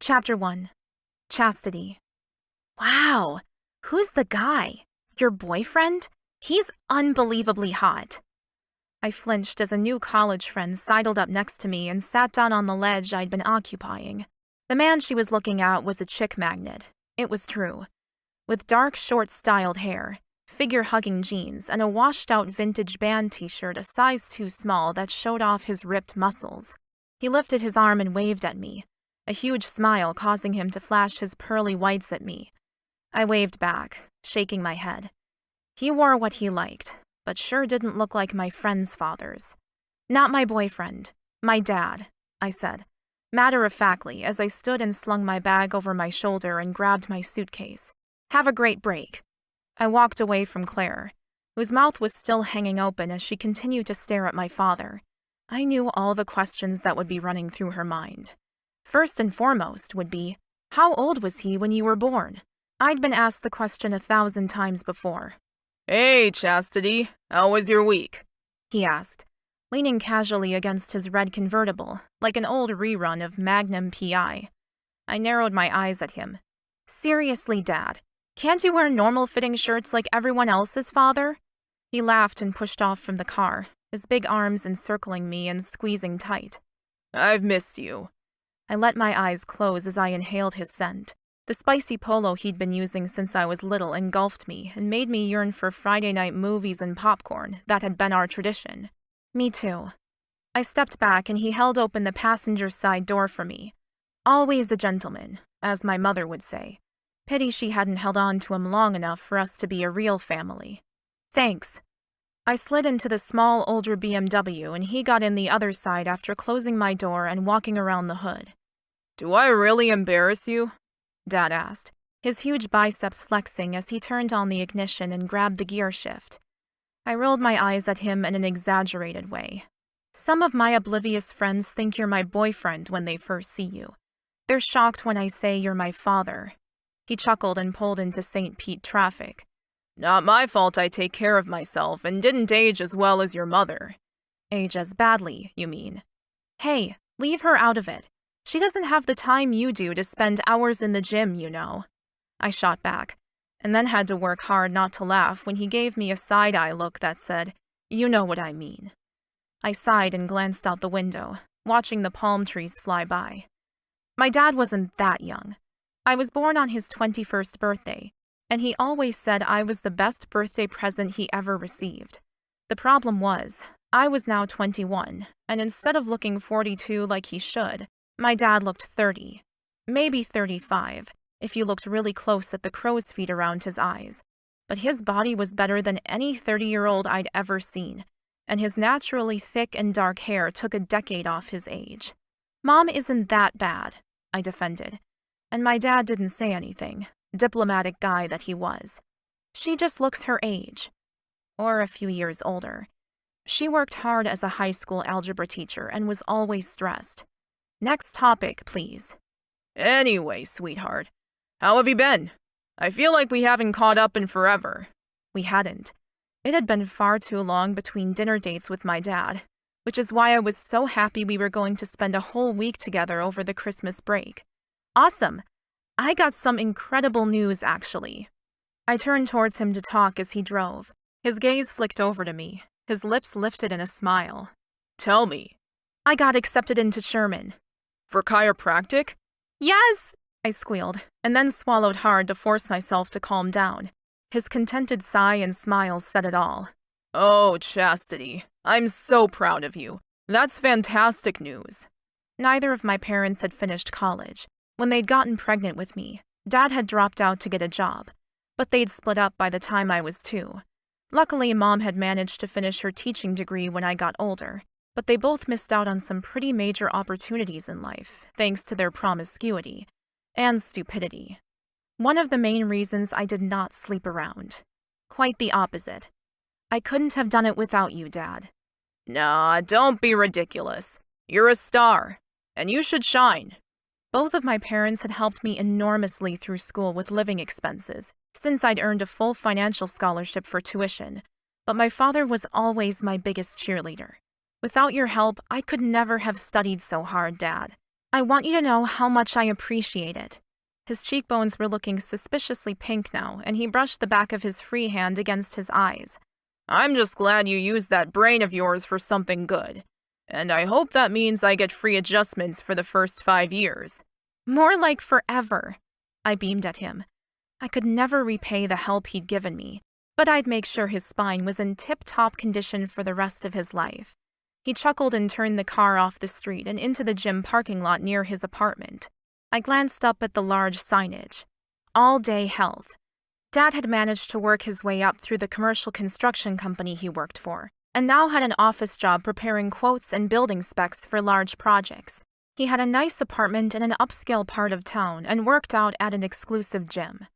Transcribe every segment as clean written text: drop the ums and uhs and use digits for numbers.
Chapter 1. Chastity. Wow, who's the guy? Your boyfriend? He's unbelievably hot. I flinched as a new college friend sidled up next to me and sat down on the ledge I'd been occupying. The man she was looking at was a chick magnet. It was true. With dark, short-styled hair, figure-hugging jeans, and a washed-out vintage band t-shirt a size too small that showed off his ripped muscles. He lifted his arm and waved at me, a huge smile causing him to flash his pearly whites at me. I waved back, shaking my head. He wore what he liked, but sure didn't look like my friend's father's. Not my boyfriend, my dad, I said, matter-of-factly as I stood and slung my bag over my shoulder and grabbed my suitcase. Have a great break. I walked away from Claire, whose mouth was still hanging open as she continued to stare at my father. I knew all the questions that would be running through her mind. First and foremost would be, how old was he when you were born? I'd been asked the question 1,000 times before. Hey, Chastity, how was your week? He asked, leaning casually against his red convertible, like an old rerun of Magnum P.I. I narrowed my eyes at him. Seriously, Dad, can't you wear normal-fitting shirts like everyone else's father? He laughed and pushed off from the car, his big arms encircling me and squeezing tight. I've missed you. I let my eyes close as I inhaled his scent. The spicy polo he'd been using since I was little engulfed me and made me yearn for Friday night movies and popcorn that had been our tradition. Me too. I stepped back and he held open the passenger side door for me. Always a gentleman, as my mother would say. Pity she hadn't held on to him long enough for us to be a real family. Thanks. I slid into the small, older BMW and he got in the other side after closing my door and walking around the hood. Do I really embarrass you? Dad asked, his huge biceps flexing as he turned on the ignition and grabbed the gear shift. I rolled my eyes at him in an exaggerated way. Some of my oblivious friends think you're my boyfriend when they first see you. They're shocked when I say you're my father. He chuckled and pulled into St. Pete traffic. Not my fault I take care of myself and didn't age as well as your mother. Age as badly, you mean? Hey, leave her out of it. She doesn't have the time you do to spend hours in the gym, you know. I shot back, and then had to work hard not to laugh when he gave me a side-eye look that said, you know what I mean. I sighed and glanced out the window, watching the palm trees fly by. My dad wasn't that young. I was born on his 21st birthday, and he always said I was the best birthday present he ever received. The problem was, I was now 21, and instead of looking 42 like he should, my dad looked 30, maybe 35, if you looked really close at the crow's feet around his eyes. But his body was better than any 30-year-old I'd ever seen, and his naturally thick and dark hair took a decade off his age. Mom isn't that bad, I defended, and my dad didn't say anything, diplomatic guy that he was. She just looks her age, or a few years older. She worked hard as a high school algebra teacher and was always stressed. Next topic, please. Anyway, sweetheart, how have you been? I feel like we haven't caught up in forever. We hadn't. It had been far too long between dinner dates with my dad, which is why I was so happy we were going to spend a whole week together over the Christmas break. Awesome! I got some incredible news, actually. I turned towards him to talk as he drove. His gaze flicked over to me, his lips lifted in a smile. Tell me. I got accepted into Sherman. For chiropractic? Yes! I squealed, and then swallowed hard to force myself to calm down. His contented sigh and smile said it all. Oh, Chastity, I'm so proud of you. That's fantastic news. Neither of my parents had finished college. When they'd gotten pregnant with me, Dad had dropped out to get a job, but they'd split up by the time I was 2. Luckily, Mom had managed to finish her teaching degree when I got older, but they both missed out on some pretty major opportunities in life, thanks to their promiscuity and stupidity. One of the main reasons I did not sleep around. Quite the opposite. I couldn't have done it without you, Dad. Nah, don't be ridiculous. You're a star, and you should shine. Both of my parents had helped me enormously through school with living expenses, since I'd earned a full financial scholarship for tuition, but my father was always my biggest cheerleader. Without your help, I could never have studied so hard, Dad. I want you to know how much I appreciate it. His cheekbones were looking suspiciously pink now, and he brushed the back of his free hand against his eyes. I'm just glad you used that brain of yours for something good. And I hope that means I get free adjustments for the first 5 years. More like forever. I beamed at him. I could never repay the help he'd given me, but I'd make sure his spine was in tip-top condition for the rest of his life. He chuckled and turned the car off the street and into the gym parking lot near his apartment. I glanced up at the large signage. All Day Health. Dad had managed to work his way up through the commercial construction company he worked for, and now had an office job preparing quotes and building specs for large projects. He had a nice apartment in an upscale part of town and worked out at an exclusive gym.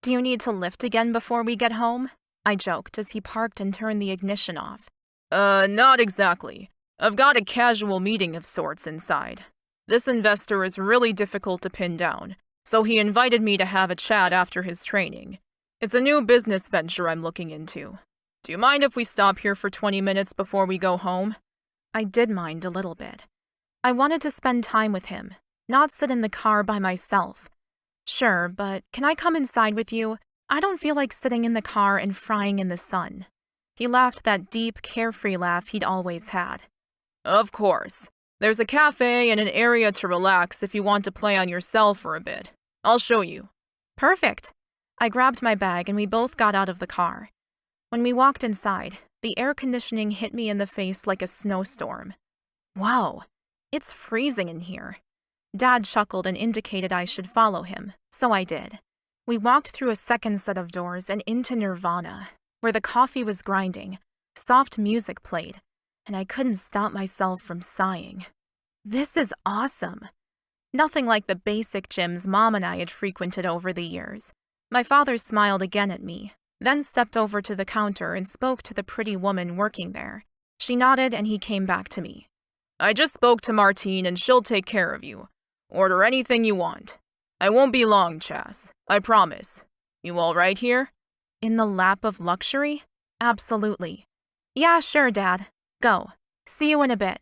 Do you need to lift again before we get home? I joked as he parked and turned the ignition off. Not exactly. I've got a casual meeting of sorts inside. This investor is really difficult to pin down, so he invited me to have a chat after his training. It's a new business venture I'm looking into. Do you mind if we stop here for 20 minutes before we go home? I did mind a little bit. I wanted to spend time with him, not sit in the car by myself. Sure, but can I come inside with you? I don't feel like sitting in the car and frying in the sun. He laughed that deep, carefree laugh he'd always had. Of course. There's a cafe and an area to relax if you want to play on your cell for a bit. I'll show you. Perfect. I grabbed my bag and we both got out of the car. When we walked inside, the air conditioning hit me in the face like a snowstorm. Wow, it's freezing in here. Dad chuckled and indicated I should follow him, so I did. We walked through a second set of doors and into Nirvana, where the coffee was grinding, soft music played, and I couldn't stop myself from sighing. This is awesome. Nothing like the basic gyms Mom and I had frequented over the years. My father smiled again at me, then stepped over to the counter and spoke to the pretty woman working there. She nodded and he came back to me. I just spoke to Martine and she'll take care of you. Order anything you want. I won't be long, Chas. I promise. You all right here? In the lap of luxury? Absolutely. Yeah, sure, Dad. Go. See you in a bit.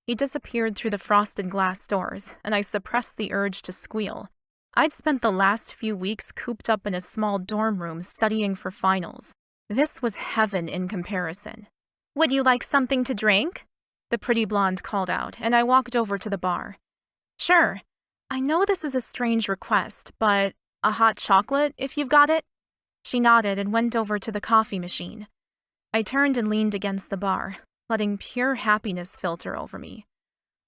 He disappeared through the frosted glass doors, and I suppressed the urge to squeal. I'd spent the last few weeks cooped up in a small dorm room studying for finals. This was heaven in comparison. Would you like something to drink? The pretty blonde called out, and I walked over to the bar. Sure. I know this is a strange request, but a hot chocolate, if you've got it? She nodded and went over to the coffee machine. I turned and leaned against the bar, letting pure happiness filter over me.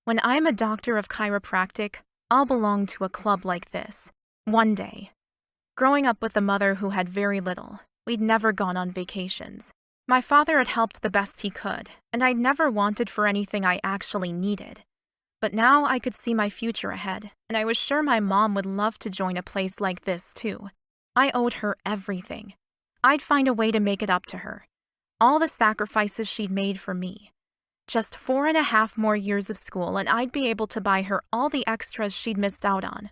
When I'm a doctor of chiropractic, I'll belong to a club like this. One day. Growing up with a mother who had very little, we'd never gone on vacations. My father had helped the best he could, and I'd never wanted for anything I actually needed. But now I could see my future ahead, and I was sure my mom would love to join a place like this too. I owed her everything. I'd find a way to make it up to her. All the sacrifices she'd made for me. Just 4.5 more years of school and I'd be able to buy her all the extras she'd missed out on.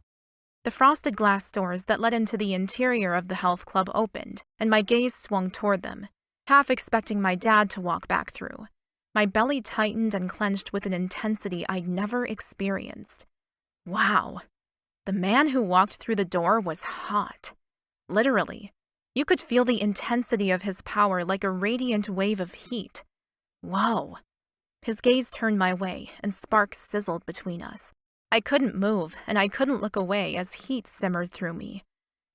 The frosted glass doors that led into the interior of the health club opened, and my gaze swung toward them, half expecting my dad to walk back through. My belly tightened and clenched with an intensity I'd never experienced. Wow. The man who walked through the door was hot. Literally. You could feel the intensity of his power like a radiant wave of heat. Whoa. His gaze turned my way, and sparks sizzled between us. I couldn't move, and I couldn't look away as heat simmered through me.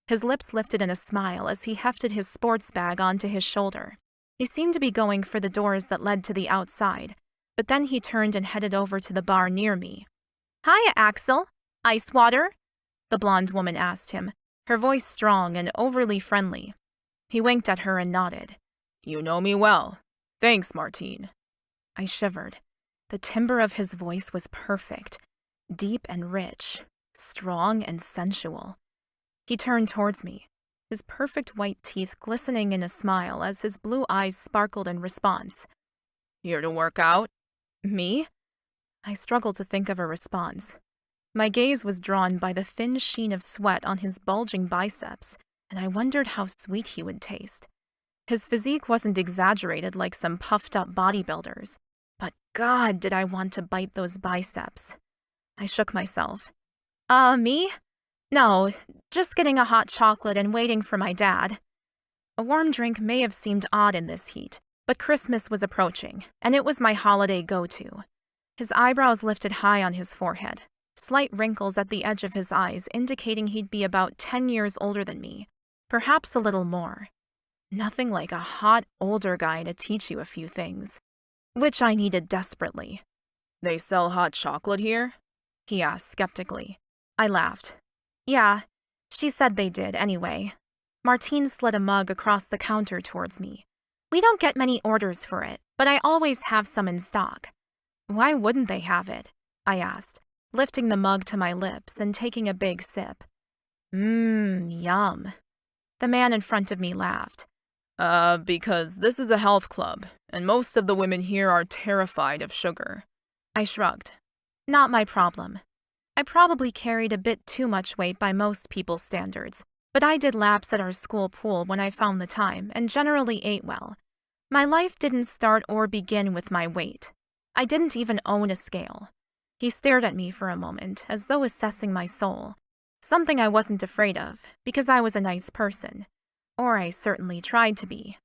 His lips lifted in a smile as he hefted his sports bag onto his shoulder. He seemed to be going for the doors that led to the outside, but then he turned and headed over to the bar near me. Hiya, Axel. Ice water? The blonde woman asked him, her voice strong and overly friendly. He winked at her and nodded. You know me well. Thanks, Martine. I shivered. The timbre of his voice was perfect, deep and rich, strong and sensual. He turned towards me, his perfect white teeth glistening in a smile as his blue eyes sparkled in response. Here to work out? Me? I struggled to think of a response. My gaze was drawn by the thin sheen of sweat on his bulging biceps, and I wondered how sweet he would taste. His physique wasn't exaggerated like some puffed-up bodybuilders, but God, did I want to bite those biceps. I shook myself. Me? No, just getting a hot chocolate and waiting for my dad. A warm drink may have seemed odd in this heat, but Christmas was approaching, and it was my holiday go-to. His eyebrows lifted high on his forehead, slight wrinkles at the edge of his eyes indicating he'd be about 10 years older than me, perhaps a little more. Nothing like a hot, older guy to teach you a few things, which I needed desperately. They sell hot chocolate here? He asked skeptically. I laughed. Yeah, she said they did anyway. Martine slid a mug across the counter towards me. We don't get many orders for it, but I always have some in stock. Why wouldn't they have it? I asked, lifting the mug to my lips and taking a big sip. Yum. The man in front of me laughed. Because this is a health club, and most of the women here are terrified of sugar. I shrugged. Not my problem. I probably carried a bit too much weight by most people's standards, but I did laps at our school pool when I found the time and generally ate well. My life didn't start or begin with my weight. I didn't even own a scale. He stared at me for a moment, as though assessing my soul. Something I wasn't afraid of, because I was a nice person. Or I certainly tried to be.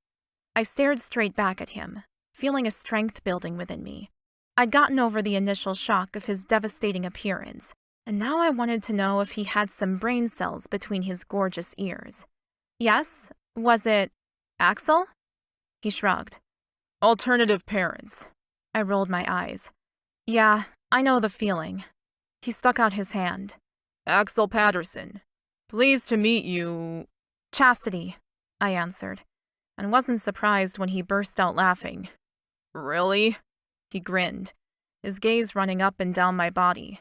I stared straight back at him, feeling a strength building within me. I'd gotten over the initial shock of his devastating appearance, and now I wanted to know if he had some brain cells between his gorgeous ears. Yes? Was it Axel? He shrugged. Alternative parents. I rolled my eyes. Yeah, I know the feeling. He stuck out his hand. Axel Patterson. Pleased to meet you. Chastity, I answered, and wasn't surprised when he burst out laughing. Really? He grinned, his gaze running up and down my body.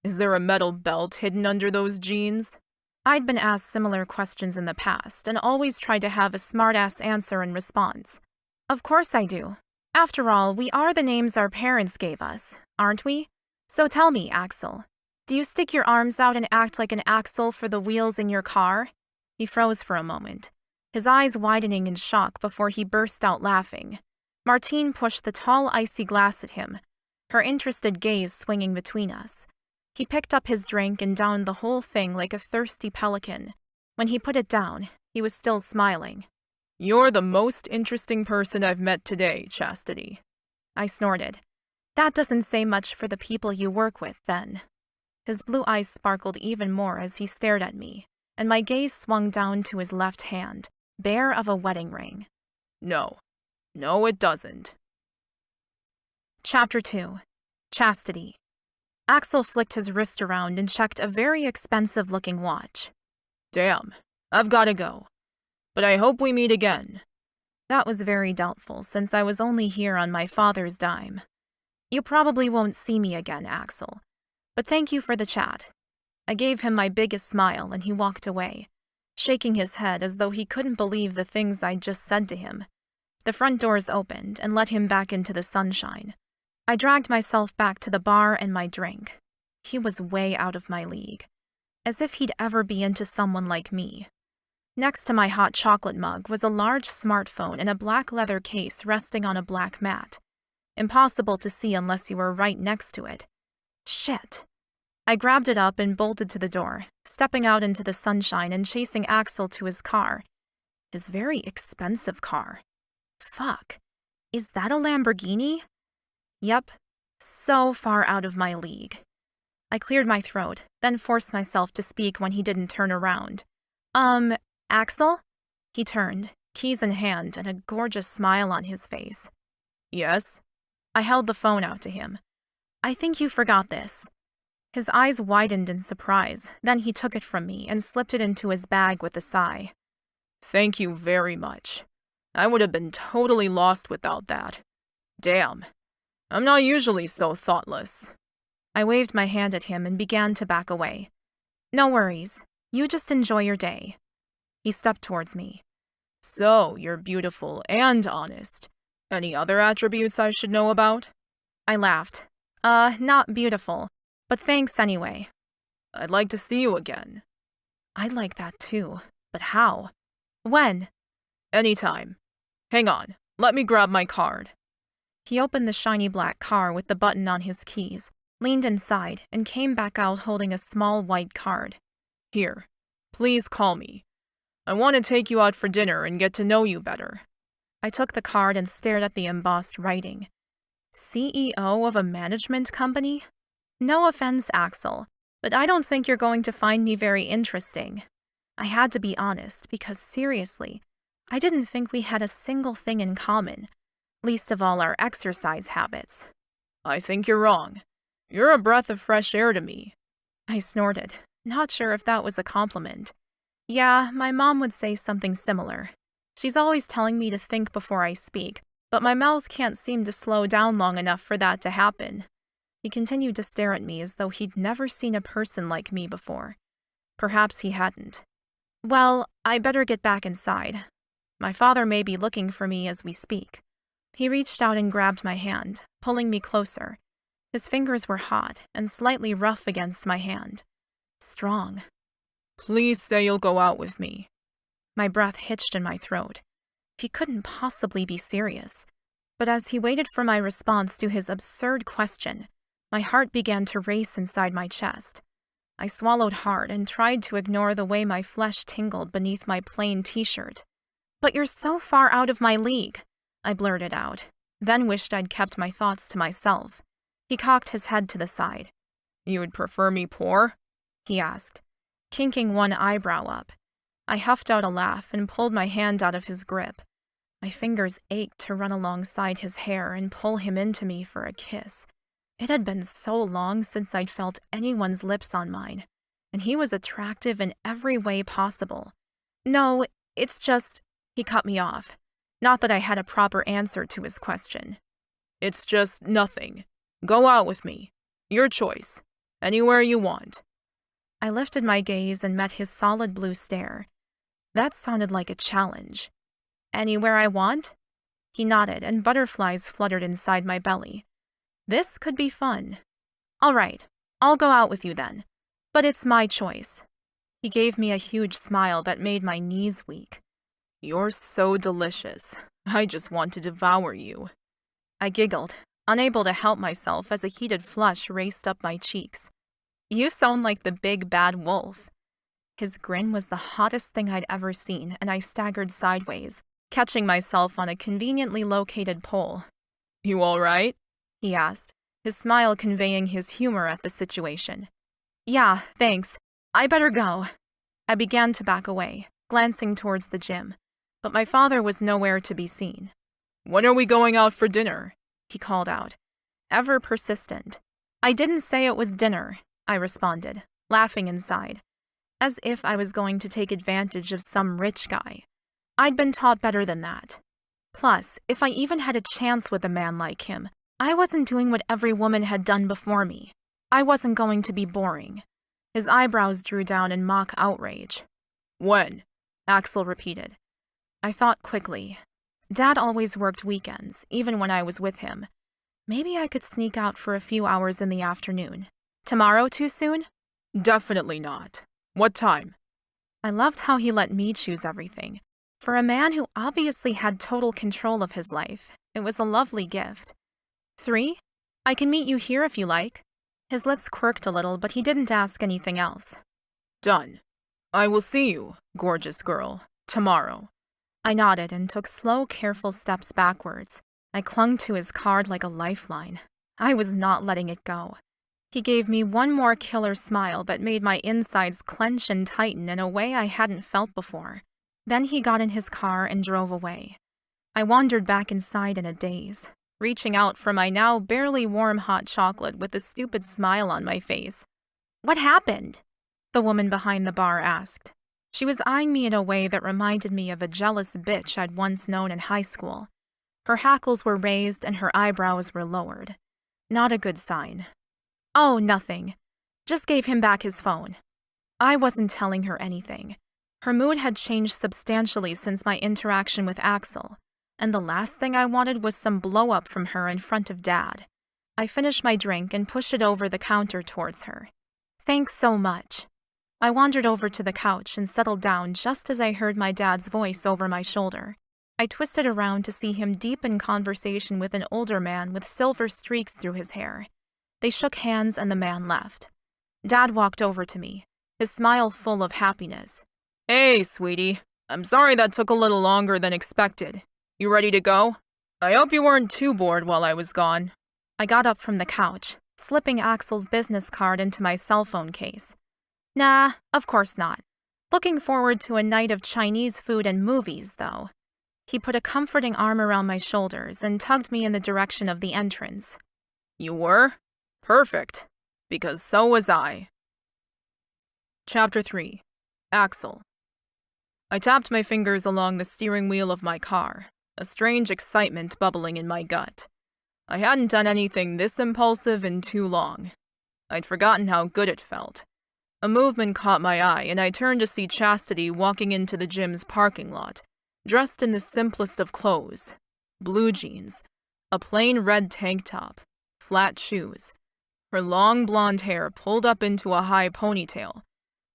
Is there a metal belt hidden under those jeans? I'd been asked similar questions in the past and always tried to have a smart-ass answer in response. Of course I do. After all, we are the names our parents gave us, aren't we? So tell me, Axel, do you stick your arms out and act like an axle for the wheels in your car? He froze for a moment, his eyes widening in shock before he burst out laughing. Martine pushed the tall, icy glass at him, her interested gaze swinging between us. He picked up his drink and downed the whole thing like a thirsty pelican. When he put it down, he was still smiling. You're the most interesting person I've met today, Chastity. I snorted. That doesn't say much for the people you work with, then. His blue eyes sparkled even more as he stared at me, and my gaze swung down to his left hand, bare of a wedding ring. No, it doesn't. Chapter 2. Chastity. Axel flicked his wrist around and checked a very expensive-looking watch. Damn, I've gotta go. But I hope we meet again. That was very doubtful, since I was only here on my father's dime. You probably won't see me again, Axel. But thank you for the chat. I gave him my biggest smile, and he walked away, shaking his head as though he couldn't believe the things I'd just said to him. The front doors opened and let him back into the sunshine. I dragged myself back to the bar and my drink. He was way out of my league. As if he'd ever be into someone like me. Next to my hot chocolate mug was a large smartphone in a black leather case resting on a black mat. Impossible to see unless you were right next to it. Shit. I grabbed it up and bolted to the door, stepping out into the sunshine and chasing Axel to his car. His very expensive car. Fuck. Is that a Lamborghini? Yep. So far out of my league. I cleared my throat, then forced myself to speak when he didn't turn around. Axel? He turned, keys in hand and a gorgeous smile on his face. Yes? I held the phone out to him. I think you forgot this. His eyes widened in surprise, then he took it from me and slipped it into his bag with a sigh. Thank you very much. I would have been totally lost without that. Damn. I'm not usually so thoughtless. I waved my hand at him and began to back away. No worries. You just enjoy your day. He stepped towards me. So, you're beautiful and honest. Any other attributes I should know about? I laughed. Not beautiful, but thanks anyway. I'd like to see you again. I'd like that too, but how? When? Anytime. Hang on, let me grab my card. He opened the shiny black car with the button on his keys, leaned inside, and came back out holding a small white card. Here, please call me. I want to take you out for dinner and get to know you better. I took the card and stared at the embossed writing. CEO of a management company? No offense, Axel, but I don't think you're going to find me very interesting. I had to be honest because, seriously, I didn't think we had a single thing in common, least of all our exercise habits. I think you're wrong. You're a breath of fresh air to me. I snorted, not sure if that was a compliment. Yeah, my mom would say something similar. She's always telling me to think before I speak, but my mouth can't seem to slow down long enough for that to happen. He continued to stare at me as though he'd never seen a person like me before. Perhaps he hadn't. Well, I better get back inside. My father may be looking for me as we speak. He reached out and grabbed my hand, pulling me closer. His fingers were hot and slightly rough against my hand. Strong. Please say you'll go out with me. My breath hitched in my throat. He couldn't possibly be serious. But as he waited for my response to his absurd question, my heart began to race inside my chest. I swallowed hard and tried to ignore the way my flesh tingled beneath my plain t-shirt. But you're so far out of my league, I blurted out, then wished I'd kept my thoughts to myself. He cocked his head to the side. You would prefer me poor? He asked, kinking one eyebrow up. I huffed out a laugh and pulled my hand out of his grip. My fingers ached to run alongside his hair and pull him into me for a kiss. It had been so long since I'd felt anyone's lips on mine, and he was attractive in every way possible. No, it's just, he cut me off. Not that I had a proper answer to his question. It's just nothing. Go out with me. Your choice. Anywhere you want. I lifted my gaze and met his solid blue stare. That sounded like a challenge. Anywhere I want? He nodded, and butterflies fluttered inside my belly. This could be fun. All right, I'll go out with you then. But it's my choice. He gave me a huge smile that made my knees weak. You're so delicious. I just want to devour you. I giggled, unable to help myself as a heated flush raced up my cheeks. You sound like the big bad wolf. His grin was the hottest thing I'd ever seen, and I staggered sideways, catching myself on a conveniently located pole. You all right? He asked, his smile conveying his humor at the situation. Yeah, thanks. I better go. I began to back away, glancing towards the gym, but my father was nowhere to be seen. When are we going out for dinner? He called out, ever persistent. I didn't say it was dinner, I responded, laughing inside, as if I was going to take advantage of some rich guy. I'd been taught better than that. Plus, if I even had a chance with a man like him, I wasn't doing what every woman had done before me. I wasn't going to be boring. His eyebrows drew down in mock outrage. When? Axel repeated. I thought quickly. Dad always worked weekends, even when I was with him. Maybe I could sneak out for a few hours in the afternoon. Tomorrow too soon? Definitely not. What time? I loved how he let me choose everything. For a man who obviously had total control of his life, it was a lovely gift. 3? I can meet you here if you like. His lips quirked a little, but he didn't ask anything else. Done. I will see you, gorgeous girl, tomorrow. I nodded and took slow, careful steps backwards. I clung to his card like a lifeline. I was not letting it go. He gave me one more killer smile that made my insides clench and tighten in a way I hadn't felt before. Then he got in his car and drove away. I wandered back inside in a daze, reaching out for my now barely warm hot chocolate with a stupid smile on my face. What happened? The woman behind the bar asked. She was eyeing me in a way that reminded me of a jealous bitch I'd once known in high school. Her hackles were raised and her eyebrows were lowered. Not a good sign. Oh, nothing. Just gave him back his phone. I wasn't telling her anything. Her mood had changed substantially since my interaction with Axel, and the last thing I wanted was some blow-up from her in front of Dad. I finished my drink and pushed it over the counter towards her. Thanks so much. I wandered over to the couch and settled down just as I heard my dad's voice over my shoulder. I twisted around to see him deep in conversation with an older man with silver streaks through his hair. They shook hands and the man left. Dad walked over to me, his smile full of happiness. Hey, sweetie. I'm sorry that took a little longer than expected. You ready to go? I hope you weren't too bored while I was gone. I got up from the couch, slipping Axel's business card into my cell phone case. Nah, of course not. Looking forward to a night of Chinese food and movies, though. He put a comforting arm around my shoulders and tugged me in the direction of the entrance. You were? Perfect. Because so was I. Chapter 3. Axel. I tapped my fingers along the steering wheel of my car, a strange excitement bubbling in my gut. I hadn't done anything this impulsive in too long. I'd forgotten how good it felt. A movement caught my eye, and I turned to see Chastity walking into the gym's parking lot, dressed in the simplest of clothes: blue jeans, a plain red tank top, flat shoes. Her long blonde hair pulled up into a high ponytail.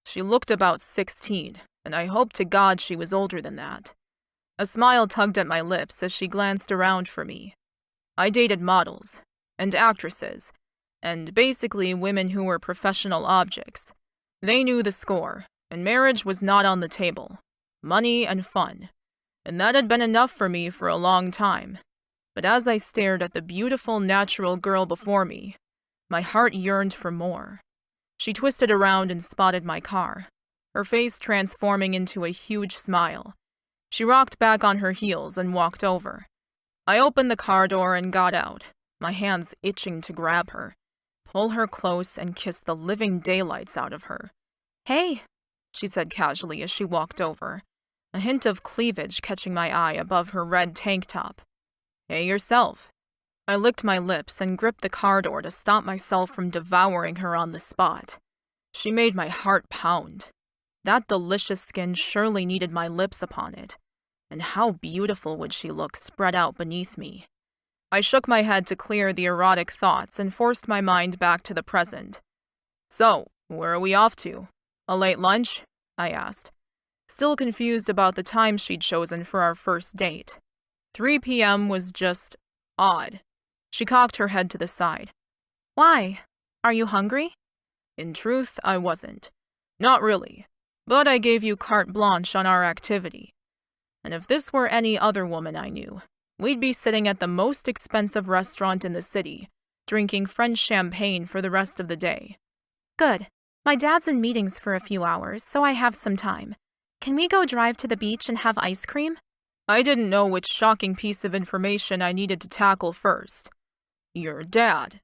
She looked about 16, and I hoped to God she was older than that. A smile tugged at my lips as she glanced around for me. I dated models, and actresses, and basically women who were professional objects. They knew the score, and marriage was not on the table. Money and fun. And that had been enough for me for a long time. But as I stared at the beautiful, natural girl before me, my heart yearned for more. She twisted around and spotted my car, her face transforming into a huge smile. She rocked back on her heels and walked over. I opened the car door and got out, my hands itching to grab her, pull her close and kiss the living daylights out of her. Hey, she said casually as she walked over, a hint of cleavage catching my eye above her red tank top. Hey yourself. I licked my lips and gripped the car door to stop myself from devouring her on the spot. She made my heart pound. That delicious skin surely needed my lips upon it. And how beautiful would she look spread out beneath me? I shook my head to clear the erotic thoughts and forced my mind back to the present. So, where are we off to? A late lunch? I asked, still confused about the time she'd chosen for our first date. 3 p.m. was just odd. She cocked her head to the side. Why? Are you hungry? In truth, I wasn't. Not really. But I gave you carte blanche on our activity. And if this were any other woman I knew, we'd be sitting at the most expensive restaurant in the city, drinking French champagne for the rest of the day. Good. My dad's in meetings for a few hours, so I have some time. Can we go drive to the beach and have ice cream? I didn't know which shocking piece of information I needed to tackle first. Your dad.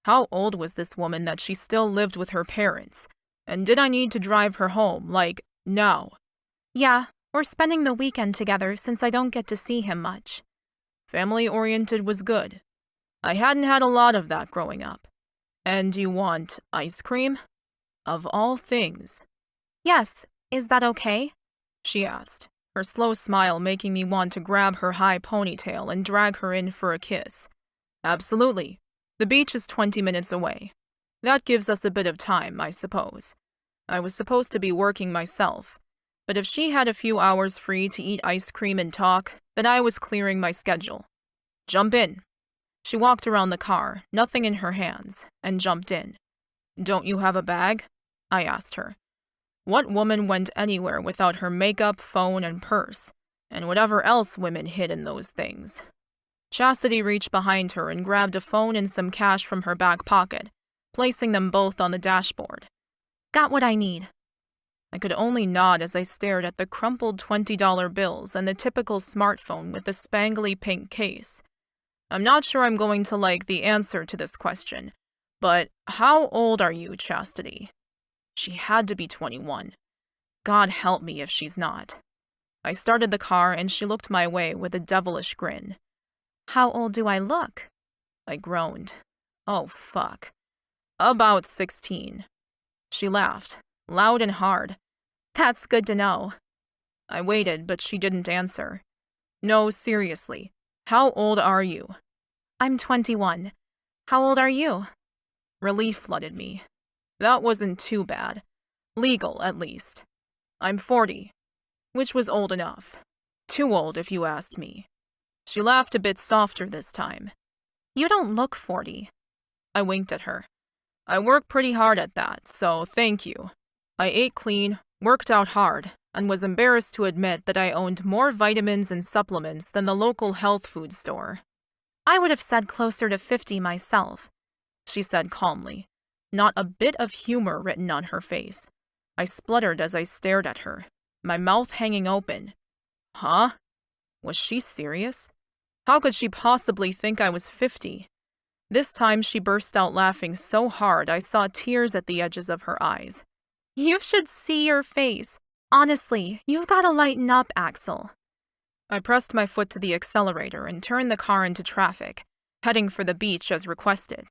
How old was this woman that she still lived with her parents? And did I need to drive her home, like, now? Yeah, we're spending the weekend together since I don't get to see him much. Family-oriented was good. I hadn't had a lot of that growing up. And you want ice cream? Of all things. Yes, is that okay? She asked, her slow smile making me want to grab her high ponytail and drag her in for a kiss. Absolutely. The beach is 20 minutes away. That gives us a bit of time, I suppose. I was supposed to be working myself, but if she had a few hours free to eat ice cream and talk, then I was clearing my schedule. Jump in. She walked around the car, nothing in her hands, and jumped in. Don't you have a bag? I asked her. What woman went anywhere without her makeup, phone, and purse, and whatever else women hid in those things? Chastity reached behind her and grabbed a phone and some cash from her back pocket, placing them both on the dashboard. Got what I need. I could only nod as I stared at the crumpled $20 bills and the typical smartphone with the spangly pink case. I'm not sure I'm going to like the answer to this question, but how old are you, Chastity? She had to be 21. God help me if she's not. I started the car and she looked my way with a devilish grin. How old do I look? I groaned. Oh, fuck. About 16. She laughed, loud and hard. That's good to know. I waited, but she didn't answer. No, seriously. How old are you? I'm 21. How old are you? Relief flooded me. That wasn't too bad. Legal, at least. I'm 40, which was old enough. Too old, if you asked me. She laughed a bit softer this time. You don't look 40. I winked at her. I work pretty hard at that, so thank you. I ate clean, worked out hard, and was embarrassed to admit that I owned more vitamins and supplements than the local health food store. I would have said closer to 50 myself, she said calmly, not a bit of humor written on her face. I spluttered as I stared at her, my mouth hanging open. Huh? Was she serious? How could she possibly think I was 50? This time she burst out laughing so hard I saw tears at the edges of her eyes. You should see your face. Honestly, you've got to lighten up, Axel. I pressed my foot to the accelerator and turned the car into traffic, heading for the beach as requested.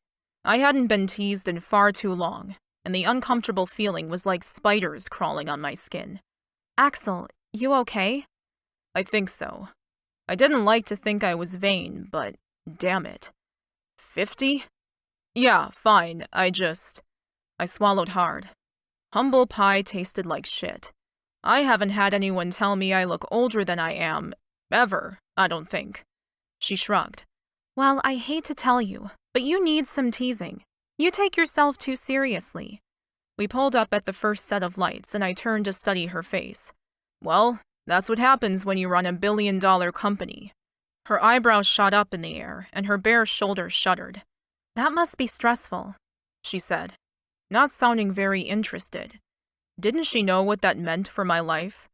I hadn't been teased in far too long, and the uncomfortable feeling was like spiders crawling on my skin. Axel, you okay? I think so. I didn't like to think I was vain, but damn it. 50? Yeah, fine, I swallowed hard. Humble pie tasted like shit. I haven't had anyone tell me I look older than I am, ever, I don't think. She shrugged. Well, I hate to tell you, but you need some teasing. You take yourself too seriously. We pulled up at the first set of lights, and I turned to study her face. Well, that's what happens when you run a billion-dollar company. Her eyebrows shot up in the air, and her bare shoulders shuddered. That must be stressful, she said, not sounding very interested. Didn't she know what that meant for my life?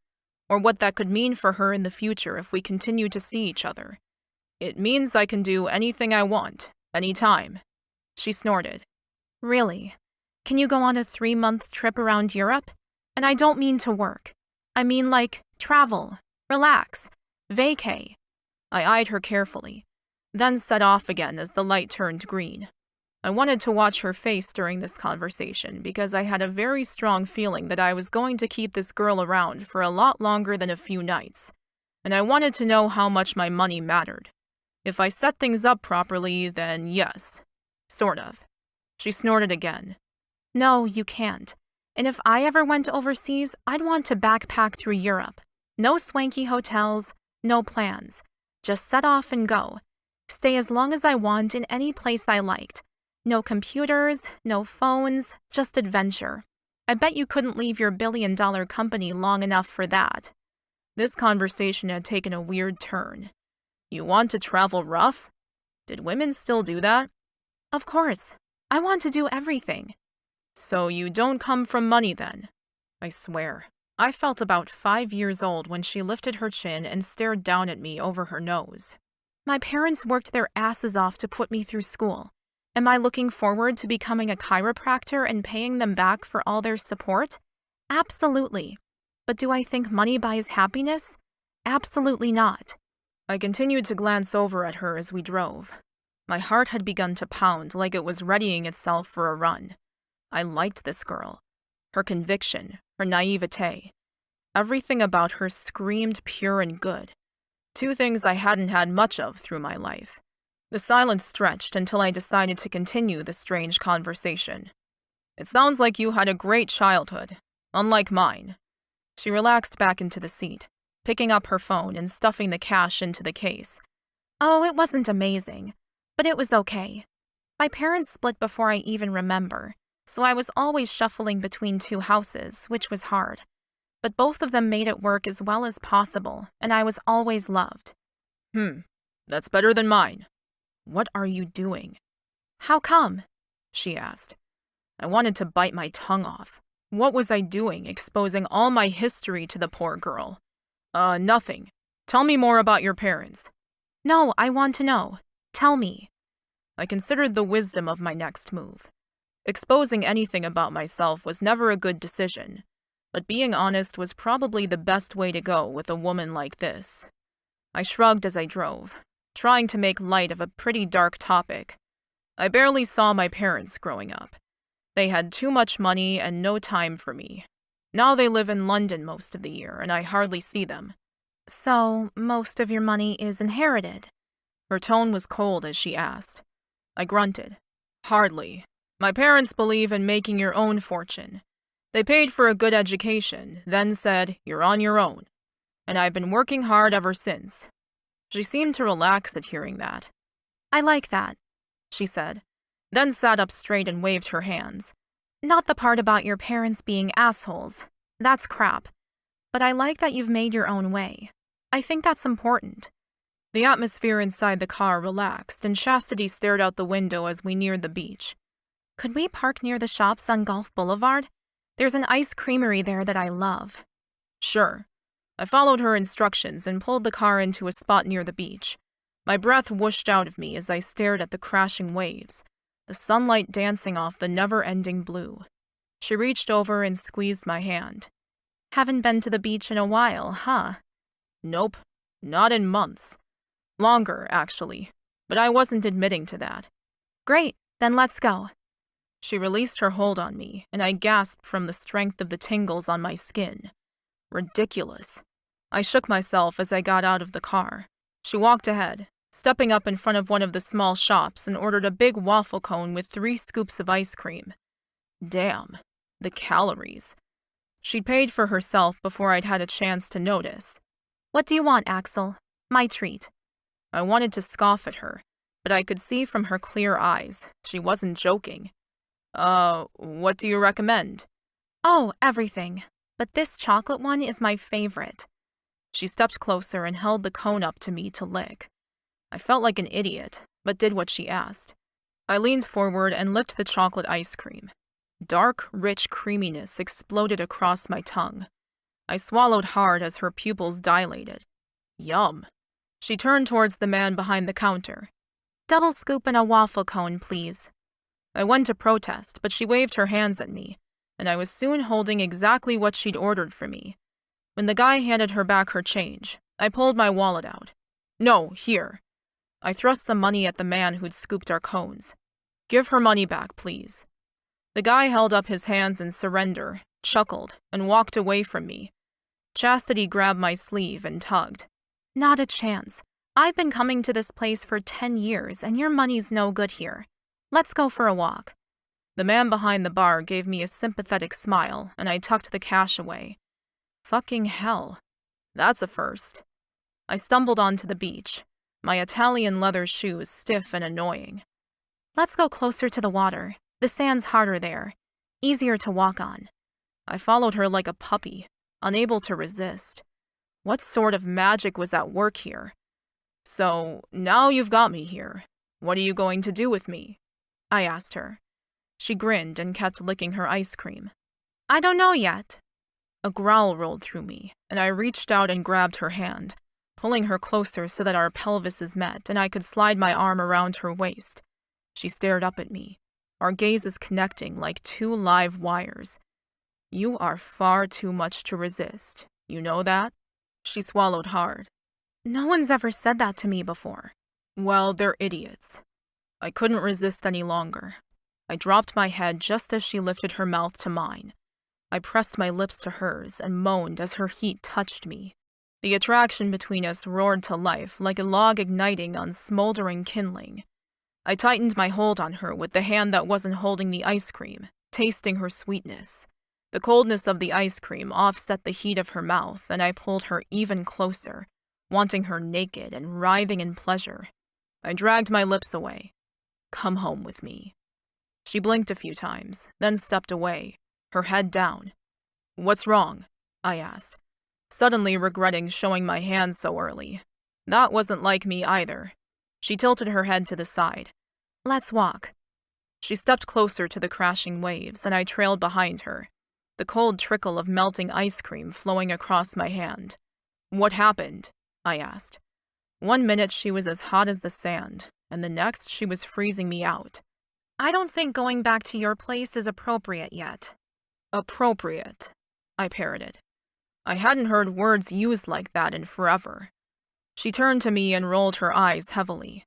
Or what that could mean for her in the future if we continue to see each other? It means I can do anything I want, anytime. She snorted. Really? Can you go on a 3-month trip around Europe? And I don't mean to work. I mean like travel, relax, vacay. I eyed her carefully, then set off again as the light turned green. I wanted to watch her face during this conversation because I had a very strong feeling that I was going to keep this girl around for a lot longer than a few nights, and I wanted to know how much my money mattered. If I set things up properly, then yes. Sort of. She snorted again. No, you can't. And if I ever went overseas, I'd want to backpack through Europe. No swanky hotels, no plans. Just set off and go. Stay as long as I want in any place I liked. No computers, no phones, just adventure. I bet you couldn't leave your billion-dollar company long enough for that. This conversation had taken a weird turn. You want to travel rough? Did women still do that? Of course. I want to do everything. So you don't come from money then? I swear, I felt about 5 years old when she lifted her chin and stared down at me over her nose. My parents worked their asses off to put me through school. Am I looking forward to becoming a chiropractor and paying them back for all their support? Absolutely. But do I think money buys happiness? Absolutely not. I continued to glance over at her as we drove. My heart had begun to pound like it was readying itself for a run. I liked this girl. Her conviction, her naivete. Everything about her screamed pure and good. 2 things I hadn't had much of through my life. The silence stretched until I decided to continue the strange conversation. It sounds like you had a great childhood, unlike mine. She relaxed back into the seat, picking up her phone and stuffing the cash into the case. Oh, it wasn't amazing, but it was okay. My parents split before I even remember, so I was always shuffling between 2 houses, which was hard. But both of them made it work as well as possible, and I was always loved. That's better than mine. What are you doing? How come? She asked. I wanted to bite my tongue off. What was I doing, exposing all my history to the poor girl? Nothing. Tell me more about your parents. No, I want to know. Tell me. I considered the wisdom of my next move. Exposing anything about myself was never a good decision, but being honest was probably the best way to go with a woman like this. I shrugged as I drove, trying to make light of a pretty dark topic. I barely saw my parents growing up. They had too much money and no time for me. Now they live in London most of the year, and I hardly see them. So, most of your money is inherited? Her tone was cold as she asked. I grunted. Hardly. My parents believe in making your own fortune. They paid for a good education, then said, "You're on your own." And I've been working hard ever since. She seemed to relax at hearing that. I like that, she said. then sat up straight and waved her hands. Not the part about your parents being assholes. That's crap. But I like that you've made your own way. I think that's important. The atmosphere inside the car relaxed, and Chastity stared out the window as we neared the beach. Could we park near the shops on Gulf Boulevard? There's an ice creamery there that I love. Sure. I followed her instructions and pulled the car into a spot near the beach. My breath whooshed out of me as I stared at the crashing waves, the sunlight dancing off the never-ending blue. She reached over and squeezed my hand. Haven't been to the beach in a while, huh? Nope, not in months. Longer, actually, but I wasn't admitting to that. Great, then let's go. She released her hold on me, and I gasped from the strength of the tingles on my skin. Ridiculous. I shook myself as I got out of the car. She walked ahead, stepping up in front of one of the small shops and ordered a big waffle cone with 3 scoops of ice cream. Damn, the calories. She'd paid for herself before I'd had a chance to notice. What do you want, Axel? My treat. I wanted to scoff at her, but I could see from her clear eyes she wasn't joking. What do you recommend? Oh, everything. But this chocolate one is my favorite. She stepped closer and held the cone up to me to lick. I felt like an idiot, but did what she asked. I leaned forward and licked the chocolate ice cream. Dark, rich creaminess exploded across my tongue. I swallowed hard as her pupils dilated. Yum. She turned towards the man behind the counter. Double scoop and a waffle cone, please. I went to protest, but she waved her hands at me, and I was soon holding exactly what she'd ordered for me. When the guy handed her back her change, I pulled my wallet out. No, here. I thrust some money at the man who'd scooped our cones. Give her money back, please. The guy held up his hands in surrender, chuckled, and walked away from me. Chastity grabbed my sleeve and tugged. Not a chance. I've been coming to this place for 10 years, and your money's no good here. Let's go for a walk. The man behind the bar gave me a sympathetic smile, and I tucked the cash away. Fucking hell. That's a first. I stumbled onto the beach, my Italian leather shoes stiff and annoying. Let's go closer to the water. The sand's harder there. Easier to walk on. I followed her like a puppy, unable to resist. What sort of magic was at work here? So, now you've got me here. What are you going to do with me? I asked her. She grinned and kept licking her ice cream. I don't know yet. A growl rolled through me, and I reached out and grabbed her hand, pulling her closer so that our pelvises met and I could slide my arm around her waist. She stared up at me, our gazes connecting like 2 live wires. You are far too much to resist. You know that? She swallowed hard. No one's ever said that to me before. Well, they're idiots. I couldn't resist any longer. I dropped my head just as she lifted her mouth to mine. I pressed my lips to hers and moaned as her heat touched me. The attraction between us roared to life like a log igniting on smoldering kindling. I tightened my hold on her with the hand that wasn't holding the ice cream, tasting her sweetness. The coldness of the ice cream offset the heat of her mouth, and I pulled her even closer, wanting her naked and writhing in pleasure. I dragged my lips away. Come home with me. She blinked a few times, then stepped away, her head down. What's wrong? I asked, suddenly regretting showing my hands so early. That wasn't like me either. She tilted her head to the side. Let's walk. She stepped closer to the crashing waves, and I trailed behind her, the cold trickle of melting ice cream flowing across my hand. What happened? I asked. 1 minute she was as hot as the sand, and the next she was freezing me out. I don't think going back to your place is appropriate yet. Appropriate, I parroted. I hadn't heard words used like that in forever. She turned to me and rolled her eyes heavily.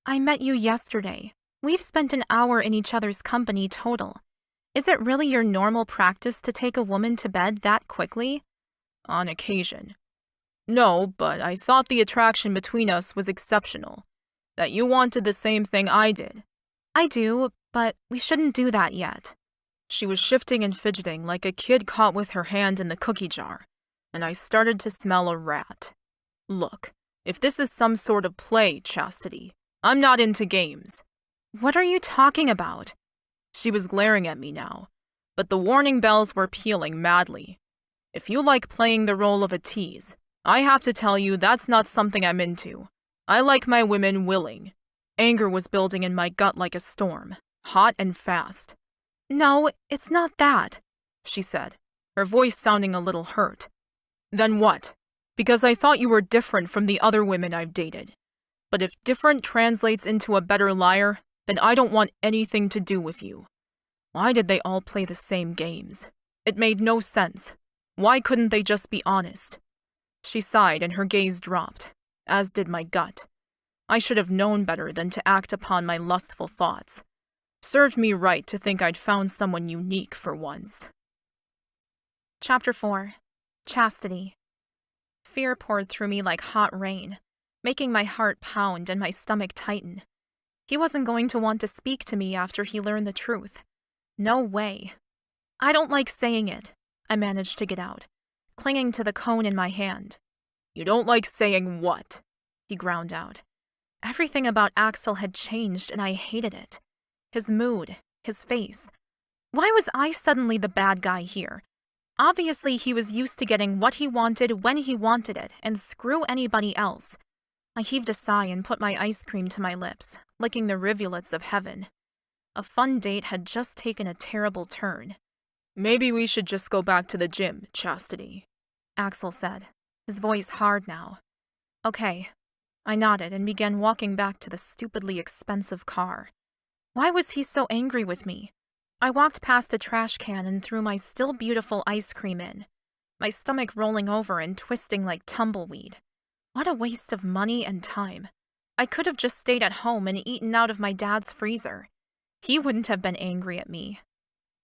I met you yesterday. We've spent an hour in each other's company total. Is it really your normal practice to take a woman to bed that quickly? On occasion. No, but I thought the attraction between us was exceptional. That you wanted the same thing I did. I do, but we shouldn't do that yet. She was shifting and fidgeting like a kid caught with her hand in the cookie jar, and I started to smell a rat. Look, if this is some sort of play, Chastity, I'm not into games. What are you talking about? She was glaring at me now, but the warning bells were pealing madly. If you like playing the role of a tease, I have to tell you that's not something I'm into. I like my women willing. Anger was building in my gut like a storm, hot and fast. No, it's not that, she said, her voice sounding a little hurt. Then what? Because I thought you were different from the other women I've dated. But if different translates into a better liar, then I don't want anything to do with you. Why did they all play the same games? It made no sense. Why couldn't they just be honest? She sighed and her gaze dropped, as did my gut. I should have known better than to act upon my lustful thoughts. Served me right to think I'd found someone unique for once. Chapter 4. Chastity. Fear poured through me like hot rain, making my heart pound and my stomach tighten. He wasn't going to want to speak to me after he learned the truth. No way. I don't like saying it, I managed to get out, clinging to the cone in my hand. You don't like saying what? He ground out. Everything about Axel had changed and I hated it. His mood, his face. Why was I suddenly the bad guy here? Obviously he was used to getting what he wanted when he wanted it, and screw anybody else. I heaved a sigh and put my ice cream to my lips, licking the rivulets of heaven. A fun date had just taken a terrible turn. Maybe we should just go back to the gym, Chastity, Axel said, his voice hard now. Okay. I nodded and began walking back to the stupidly expensive car. Why was he so angry with me? I walked past a trash can and threw my still beautiful ice cream in, my stomach rolling over and twisting like tumbleweed. What a waste of money and time. I could have just stayed at home and eaten out of my dad's freezer. He wouldn't have been angry at me.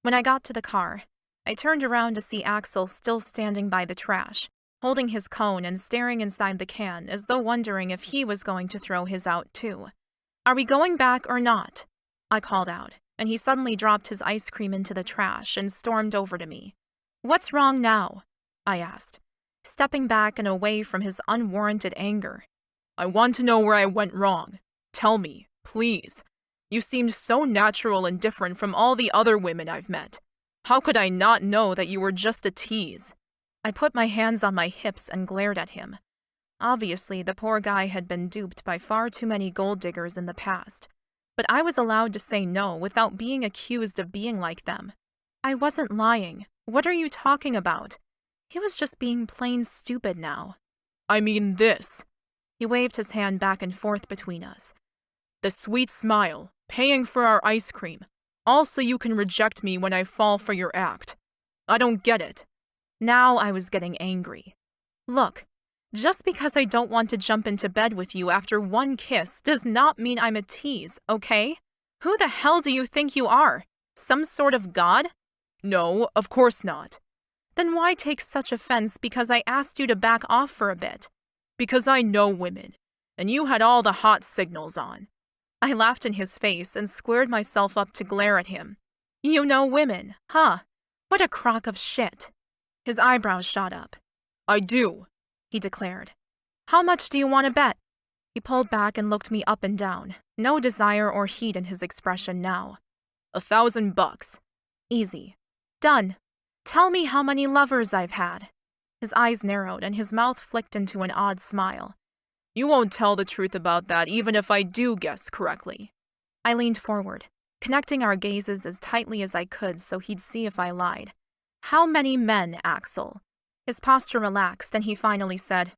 When I got to the car, I turned around to see Axel still standing by the trash, holding his cone and staring inside the can as though wondering if he was going to throw his out too. Are we going back or not? I called out, and he suddenly dropped his ice cream into the trash and stormed over to me. What's wrong now? I asked, stepping back and away from his unwarranted anger. I want to know where I went wrong. Tell me, please. You seemed so natural and different from all the other women I've met. How could I not know that you were just a tease? I put my hands on my hips and glared at him. Obviously, the poor guy had been duped by far too many gold diggers in the past. But I was allowed to say no without being accused of being like them. I wasn't lying. What are you talking about? He was just being plain stupid now. I mean this. He waved his hand back and forth between us. The sweet smile, paying for our ice cream, all so you can reject me when I fall for your act. I don't get it. Now I was getting angry. Look, just because I don't want to jump into bed with you after one kiss does not mean I'm a tease, okay? Who the hell do you think you are? Some sort of god? No, of course not. Then why take such offense because I asked you to back off for a bit? Because I know women, and you had all the hot signals on. I laughed in his face and squared myself up to glare at him. You know women, huh? What a crock of shit. His eyebrows shot up. I do, he declared. How much do you want to bet? He pulled back and looked me up and down, no desire or heat in his expression now. $1,000. Easy. Done. Tell me how many lovers I've had. His eyes narrowed and his mouth flicked into an odd smile. You won't tell the truth about that even if I do guess correctly. I leaned forward, connecting our gazes as tightly as I could so he'd see if I lied. How many men, Axel? His posture relaxed and he finally said,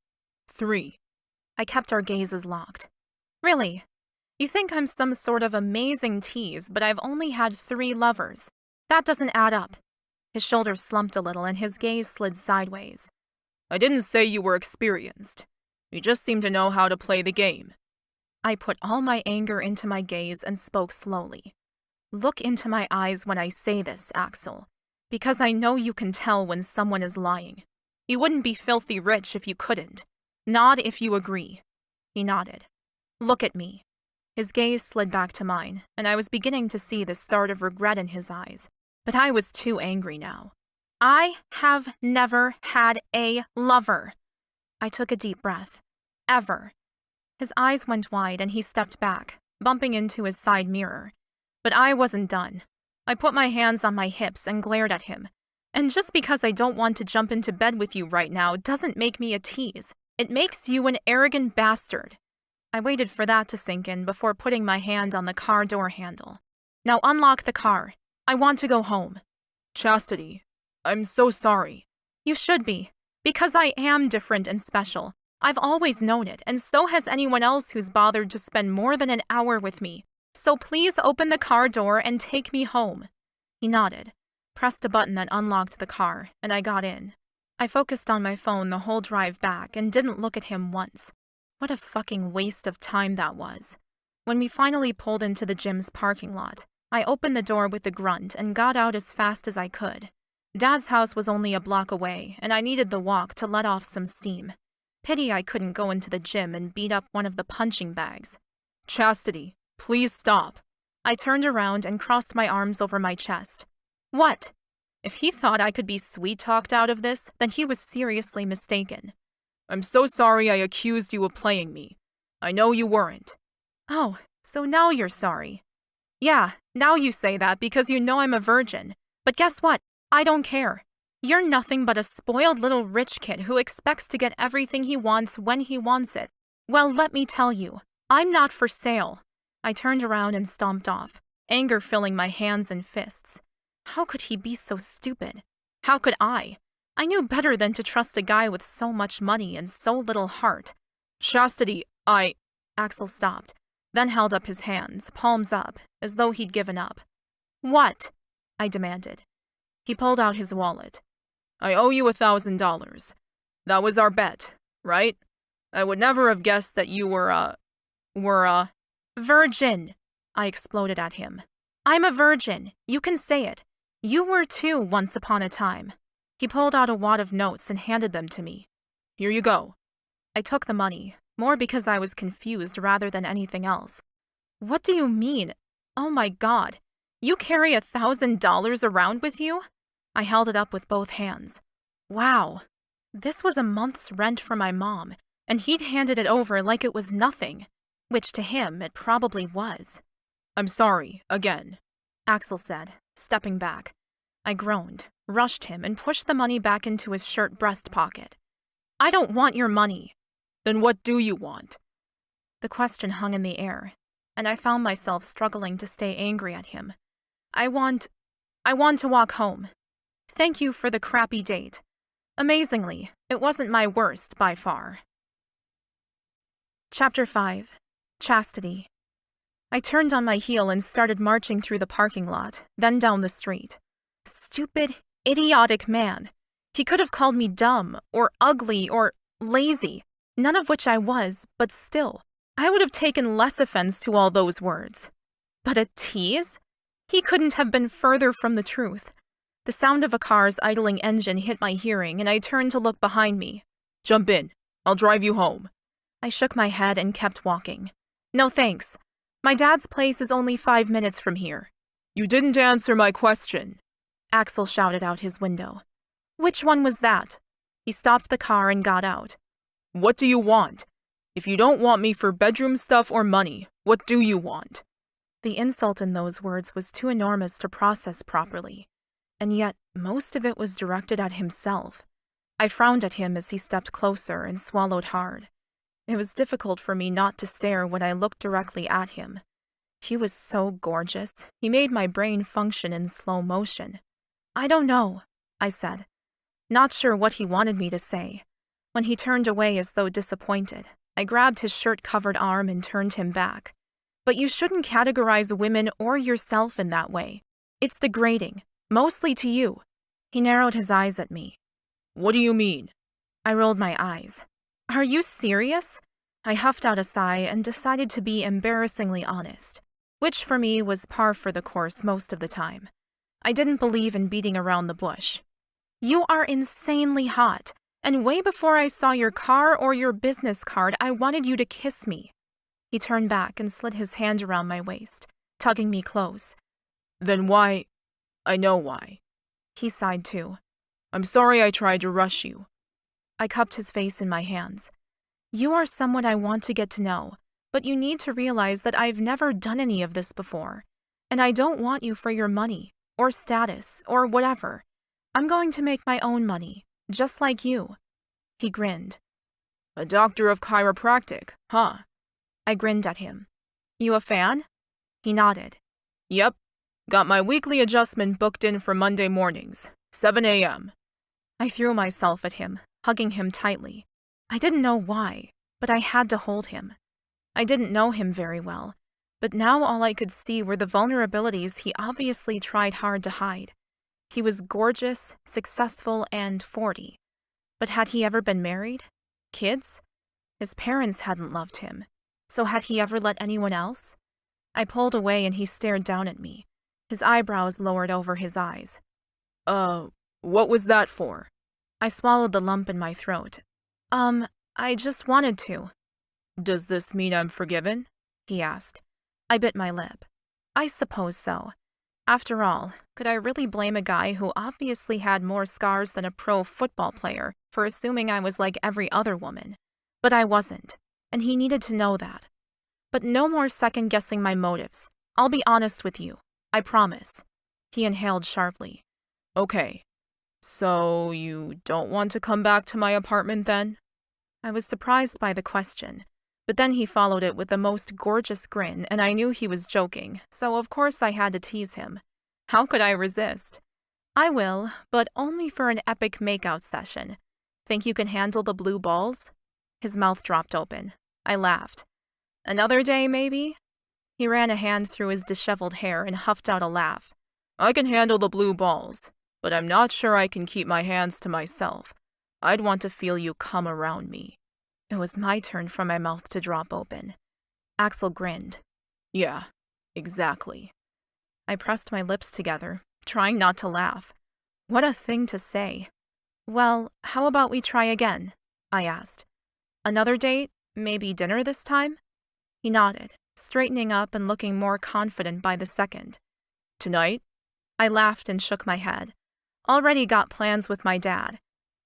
3. I kept our gazes locked. Really? You think I'm some sort of amazing tease, but I've only had 3 lovers. That doesn't add up. His shoulders slumped a little and his gaze slid sideways. I didn't say you were experienced. You just seem to know how to play the game. I put all my anger into my gaze and spoke slowly. Look into my eyes when I say this, Axel, because I know you can tell when someone is lying. You wouldn't be filthy rich if you couldn't. Nod if you agree. He nodded. Look at me. His gaze slid back to mine, and I was beginning to see the start of regret in his eyes, but I was too angry now. I have never had a lover. I took a deep breath. Ever. His eyes went wide and he stepped back, bumping into his side mirror. But I wasn't done. I put my hands on my hips and glared at him. And just because I don't want to jump into bed with you right now doesn't make me a tease. It makes you an arrogant bastard. I waited for that to sink in before putting my hand on the car door handle. Now unlock the car. I want to go home. Chastity, I'm so sorry. You should be, because I am different and special. I've always known it, and so has anyone else who's bothered to spend more than an hour with me. So please open the car door and take me home. He nodded, pressed a button that unlocked the car, and I got in. I focused on my phone the whole drive back and didn't look at him once. What a fucking waste of time that was. When we finally pulled into the gym's parking lot, I opened the door with a grunt and got out as fast as I could. Dad's house was only a block away, and I needed the walk to let off some steam. Pity I couldn't go into the gym and beat up one of the punching bags. Chastity, please stop. I turned around and crossed my arms over my chest. What? If he thought I could be sweet-talked out of this, then he was seriously mistaken. I'm so sorry I accused you of playing me. I know you weren't. Oh, so now you're sorry. Yeah, now you say that because you know I'm a virgin. But guess what? I don't care. You're nothing but a spoiled little rich kid who expects to get everything he wants when he wants it. Well, let me tell you, I'm not for sale. I turned around and stomped off, anger filling my hands and fists. How could he be so stupid? How could I? I knew better than to trust a guy with so much money and so little heart. Chastity, Axel stopped, then held up his hands, palms up, as though he'd given up. What? I demanded. He pulled out his wallet. I owe you $1,000. That was our bet, right? I would never have guessed that you were a virgin, I exploded at him. I'm a virgin. You can say it. You were too once upon a time. He pulled out a wad of notes and handed them to me. Here you go. I took the money, more because I was confused rather than anything else. What do you mean? Oh my God. You carry $1,000 around with you? I held it up with both hands. Wow. This was a month's rent for my mom, and he'd handed it over like it was nothing, which to him it probably was. I'm sorry, again, Axel said, stepping back. I groaned, rushed him, and pushed the money back into his shirt breast pocket. I don't want your money. Then what do you want? The question hung in the air, and I found myself struggling to stay angry at him. I want to walk home. Thank you for the crappy date. Amazingly, it wasn't my worst by far. Chapter 5. Chastity. I turned on my heel and started marching through the parking lot, then down the street. Stupid, idiotic man. He could have called me dumb, or ugly, or lazy, none of which I was, but still, I would have taken less offense to all those words. But a tease? He couldn't have been further from the truth. The sound of a car's idling engine hit my hearing, and I turned to look behind me. Jump in. I'll drive you home. I shook my head and kept walking. No thanks. My dad's place is only 5 minutes from here. You didn't answer my question, Axel shouted out his window. Which one was that? He stopped the car and got out. What do you want? If you don't want me for bedroom stuff or money, what do you want? The insult in those words was too enormous to process properly, and yet most of it was directed at himself. I frowned at him as he stepped closer and swallowed hard. It was difficult for me not to stare when I looked directly at him. He was so gorgeous, he made my brain function in slow motion. I don't know, I said, not sure what he wanted me to say. When he turned away as though disappointed, I grabbed his shirt-covered arm and turned him back. But you shouldn't categorize women or yourself in that way. It's degrading, mostly to you. He narrowed his eyes at me. What do you mean? I rolled my eyes. Are you serious? I huffed out a sigh and decided to be embarrassingly honest, which for me was par for the course most of the time. I didn't believe in beating around the bush. You are insanely hot, and way before I saw your car or your business card, I wanted you to kiss me. He turned back and slid his hand around my waist, tugging me close. Then why? I know why. He sighed too. I'm sorry I tried to rush you. I cupped his face in my hands. You are someone I want to get to know, But you need to realize that I've never done any of this before, and I don't want you for your money, or status, or whatever. I'm going to make my own money, just like you." He grinned. A doctor of chiropractic, huh? I grinned at him. "You a fan?" He nodded. Yep. Got my weekly adjustment booked in for Monday mornings, 7 a.m. I threw myself at him, hugging him tightly. I didn't know why, but I had to hold him. I didn't know him very well, but now all I could see were the vulnerabilities he obviously tried hard to hide. He was gorgeous, successful, and 40. But had he ever been married? Kids? His parents hadn't loved him. So had he ever let anyone else? I pulled away and he stared down at me, his eyebrows lowered over his eyes. What was that for? I swallowed the lump in my throat. I just wanted to. Does this mean I'm forgiven? He asked. I bit my lip. I suppose so. After all, could I really blame a guy who obviously had more scars than a pro football player for assuming I was like every other woman? But I wasn't, and he needed to know that. But no more second-guessing my motives. I'll be honest with you. I promise. He inhaled sharply. Okay. So you don't want to come back to my apartment then? I was surprised by the question, but then he followed it with the most gorgeous grin, and I knew he was joking, so of course I had to tease him. How could I resist? I will, but only for an epic makeout session. Think you can handle the blue balls? His mouth dropped open. I laughed. Another day, maybe? He ran a hand through his disheveled hair and huffed out a laugh. I can handle the blue balls, but I'm not sure I can keep my hands to myself. I'd want to feel you come around me. It was my turn for my mouth to drop open. Axel grinned. Yeah, exactly. I pressed my lips together, trying not to laugh. What a thing to say. Well, how about we try again? I asked. Another date? Maybe dinner this time? He nodded, straightening up and looking more confident by the second. Tonight? I laughed and shook my head. Already got plans with my dad.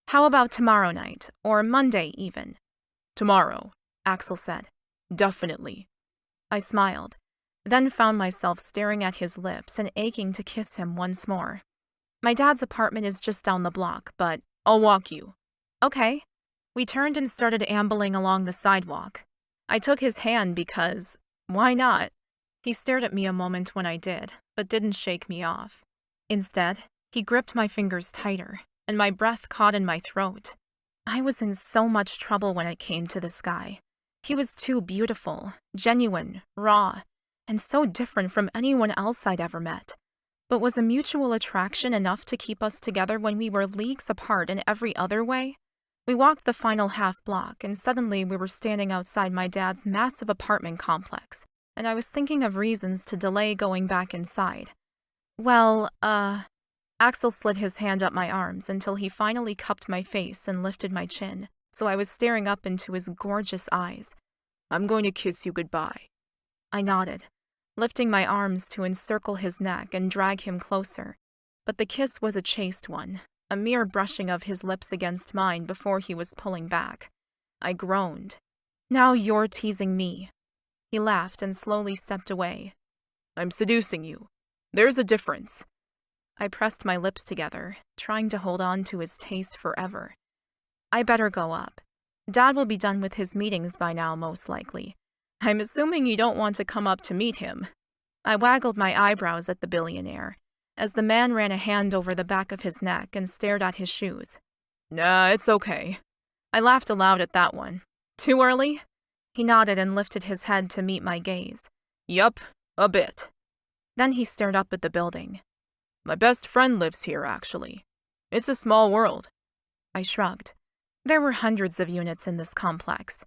How about tomorrow night, or Monday even? Tomorrow, Axel said. Definitely. I smiled, then found myself staring at his lips and aching to kiss him once more. My dad's apartment is just down the block, but I'll walk you. Okay. We turned and started ambling along the sidewalk. I took his hand because, why not? He stared at me a moment when I did, but didn't shake me off. Instead, he gripped my fingers tighter, and my breath caught in my throat. I was in so much trouble when it came to this guy. He was too beautiful, genuine, raw, and so different from anyone else I'd ever met. But was a mutual attraction enough to keep us together when we were leagues apart in every other way? We walked the final half block, and suddenly we were standing outside my dad's massive apartment complex, and I was thinking of reasons to delay going back inside. Well, Axel slid his hand up my arms until he finally cupped my face and lifted my chin, so I was staring up into his gorgeous eyes. I'm going to kiss you goodbye. I nodded, lifting my arms to encircle his neck and drag him closer. But the kiss was a chaste one, a mere brushing of his lips against mine before he was pulling back. I groaned. Now you're teasing me. He laughed and slowly stepped away. I'm seducing you. There's a difference. I pressed my lips together, trying to hold on to his taste forever. I better go up. Dad will be done with his meetings by now, most likely. I'm assuming you don't want to come up to meet him. I waggled my eyebrows at the billionaire, as the man ran a hand over the back of his neck and stared at his shoes. Nah, it's okay. I laughed aloud at that one. Too early? He nodded and lifted his head to meet my gaze. Yup, a bit. Then he stared up at the building. My best friend lives here, actually. It's a small world. I shrugged. There were hundreds of units in this complex.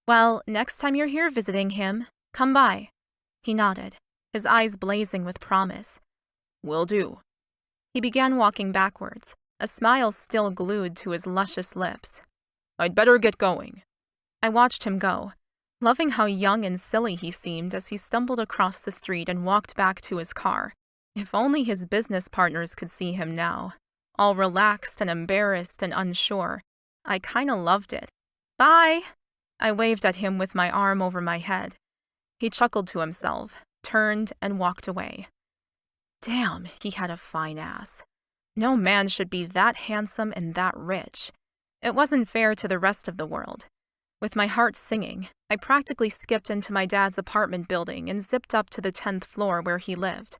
Well, next time you're here visiting him, come by. He nodded, his eyes blazing with promise. Will do. He began walking backwards, a smile still glued to his luscious lips. I'd better get going. I watched him go, loving how young and silly he seemed as he stumbled across the street and walked back to his car. If only his business partners could see him now, all relaxed and embarrassed and unsure. I kinda loved it. Bye! I waved at him with my arm over my head. He chuckled to himself, turned, and walked away. Damn, he had a fine ass. No man should be that handsome and that rich. It wasn't fair to the rest of the world. With my heart singing, I practically skipped into my dad's apartment building and zipped up to the 10th floor where he lived.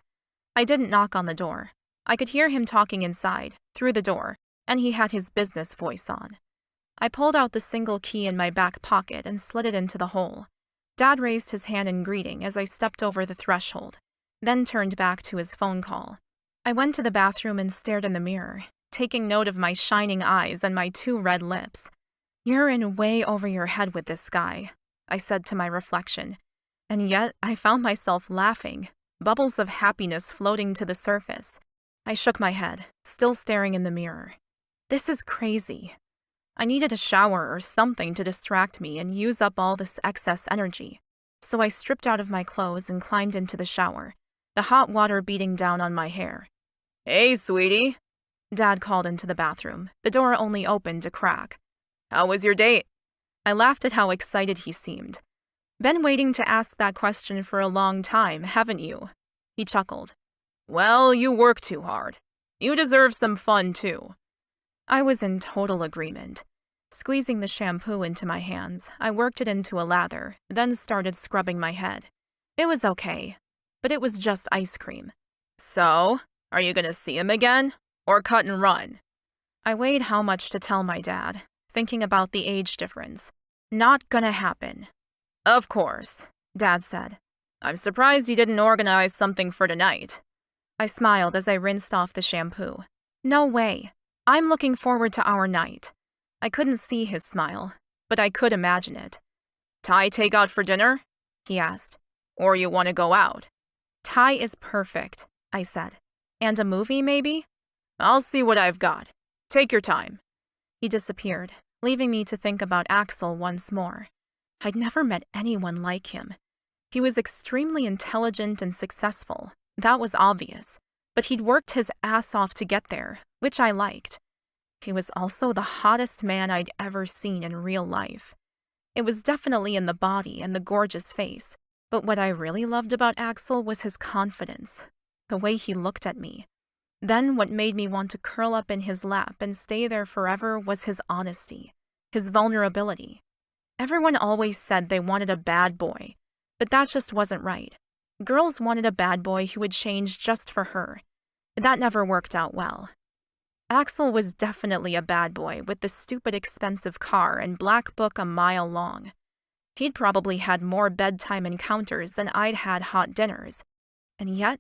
I didn't knock on the door. I could hear him talking inside, through the door, and he had his business voice on. I pulled out the single key in my back pocket and slid it into the hole. Dad raised his hand in greeting as I stepped over the threshold, then turned back to his phone call. I went to the bathroom and stared in the mirror, taking note of my shining eyes and my 2 red lips. You're in way over your head with this guy, I said to my reflection, and yet I found myself laughing, bubbles of happiness floating to the surface. I shook my head, still staring in the mirror. This is crazy. I needed a shower or something to distract me and use up all this excess energy, so I stripped out of my clothes and climbed into the shower, the hot water beating down on my hair. Hey, sweetie, Dad called into the bathroom, the door only opened a crack. How was your date? I laughed at how excited he seemed. Been waiting to ask that question for a long time, haven't you? He chuckled. Well, you work too hard. You deserve some fun, too. I was in total agreement. Squeezing the shampoo into my hands, I worked it into a lather, then started scrubbing my head. It was okay, but it was just ice cream. So, are you gonna see him again? Or cut and run? I weighed how much to tell my dad, thinking about the age difference. Not gonna happen. Of course, Dad said. I'm surprised you didn't organize something for tonight. I smiled as I rinsed off the shampoo. No way. I'm looking forward to our night. I couldn't see his smile, but I could imagine it. Thai takeout for dinner? He asked. Or you want to go out? Thai is perfect, I said. And a movie, maybe? I'll see what I've got. Take your time. He disappeared, leaving me to think about Axel once more. I'd never met anyone like him. He was extremely intelligent and successful. That was obvious. But he'd worked his ass off to get there, which I liked. He was also the hottest man I'd ever seen in real life. It was definitely in the body and the gorgeous face, but what I really loved about Axel was his confidence, the way he looked at me. Then what made me want to curl up in his lap and stay there forever was his honesty, his vulnerability. Everyone always said they wanted a bad boy, but that just wasn't right. Girls wanted a bad boy who would change just for her. That never worked out well. Axel was definitely a bad boy with the stupid expensive car and black book a mile long. He'd probably had more bedtime encounters than I'd had hot dinners. And yet,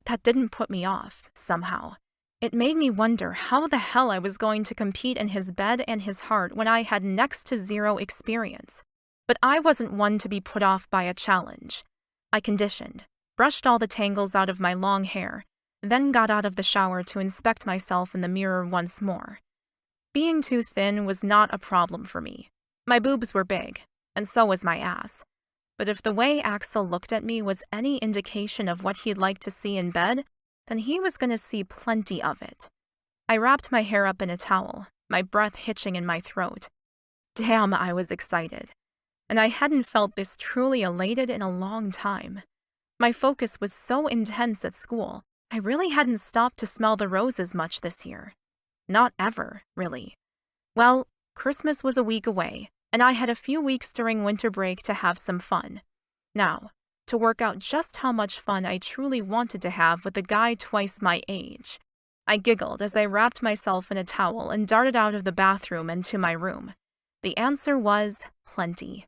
that didn't put me off, somehow. It made me wonder how the hell I was going to compete in his bed and his heart when I had next to zero experience. But I wasn't one to be put off by a challenge. I conditioned, brushed all the tangles out of my long hair, then got out of the shower to inspect myself in the mirror once more. Being too thin was not a problem for me. My boobs were big, and so was my ass. But if the way Axel looked at me was any indication of what he'd like to see in bed, then he was going to see plenty of it. I wrapped my hair up in a towel, my breath hitching in my throat. Damn, I was excited. And I hadn't felt this truly elated in a long time. My focus was so intense at school, I really hadn't stopped to smell the roses much this year. Not ever, really. Well, Christmas was a week away, and I had a few weeks during winter break to have some fun. Now, to work out just how much fun I truly wanted to have with a guy twice my age. I giggled as I wrapped myself in a towel and darted out of the bathroom and to my room. The answer was plenty.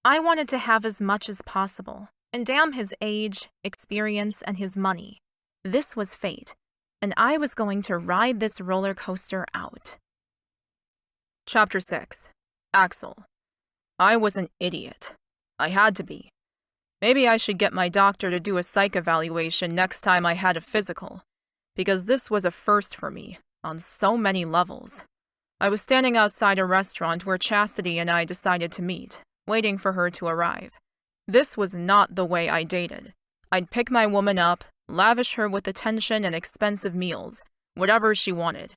I wanted to have as much as possible, and damn his age, experience, and his money. This was fate, and I was going to ride this roller coaster out. Chapter 6. Axel. I was an idiot. I had to be. Maybe I should get my doctor to do a psych evaluation next time I had a physical, because this was a first for me, on so many levels. I was standing outside a restaurant where Chastity and I decided to meet, waiting for her to arrive. This was not the way I dated. I'd pick my woman up, lavish her with attention and expensive meals, whatever she wanted.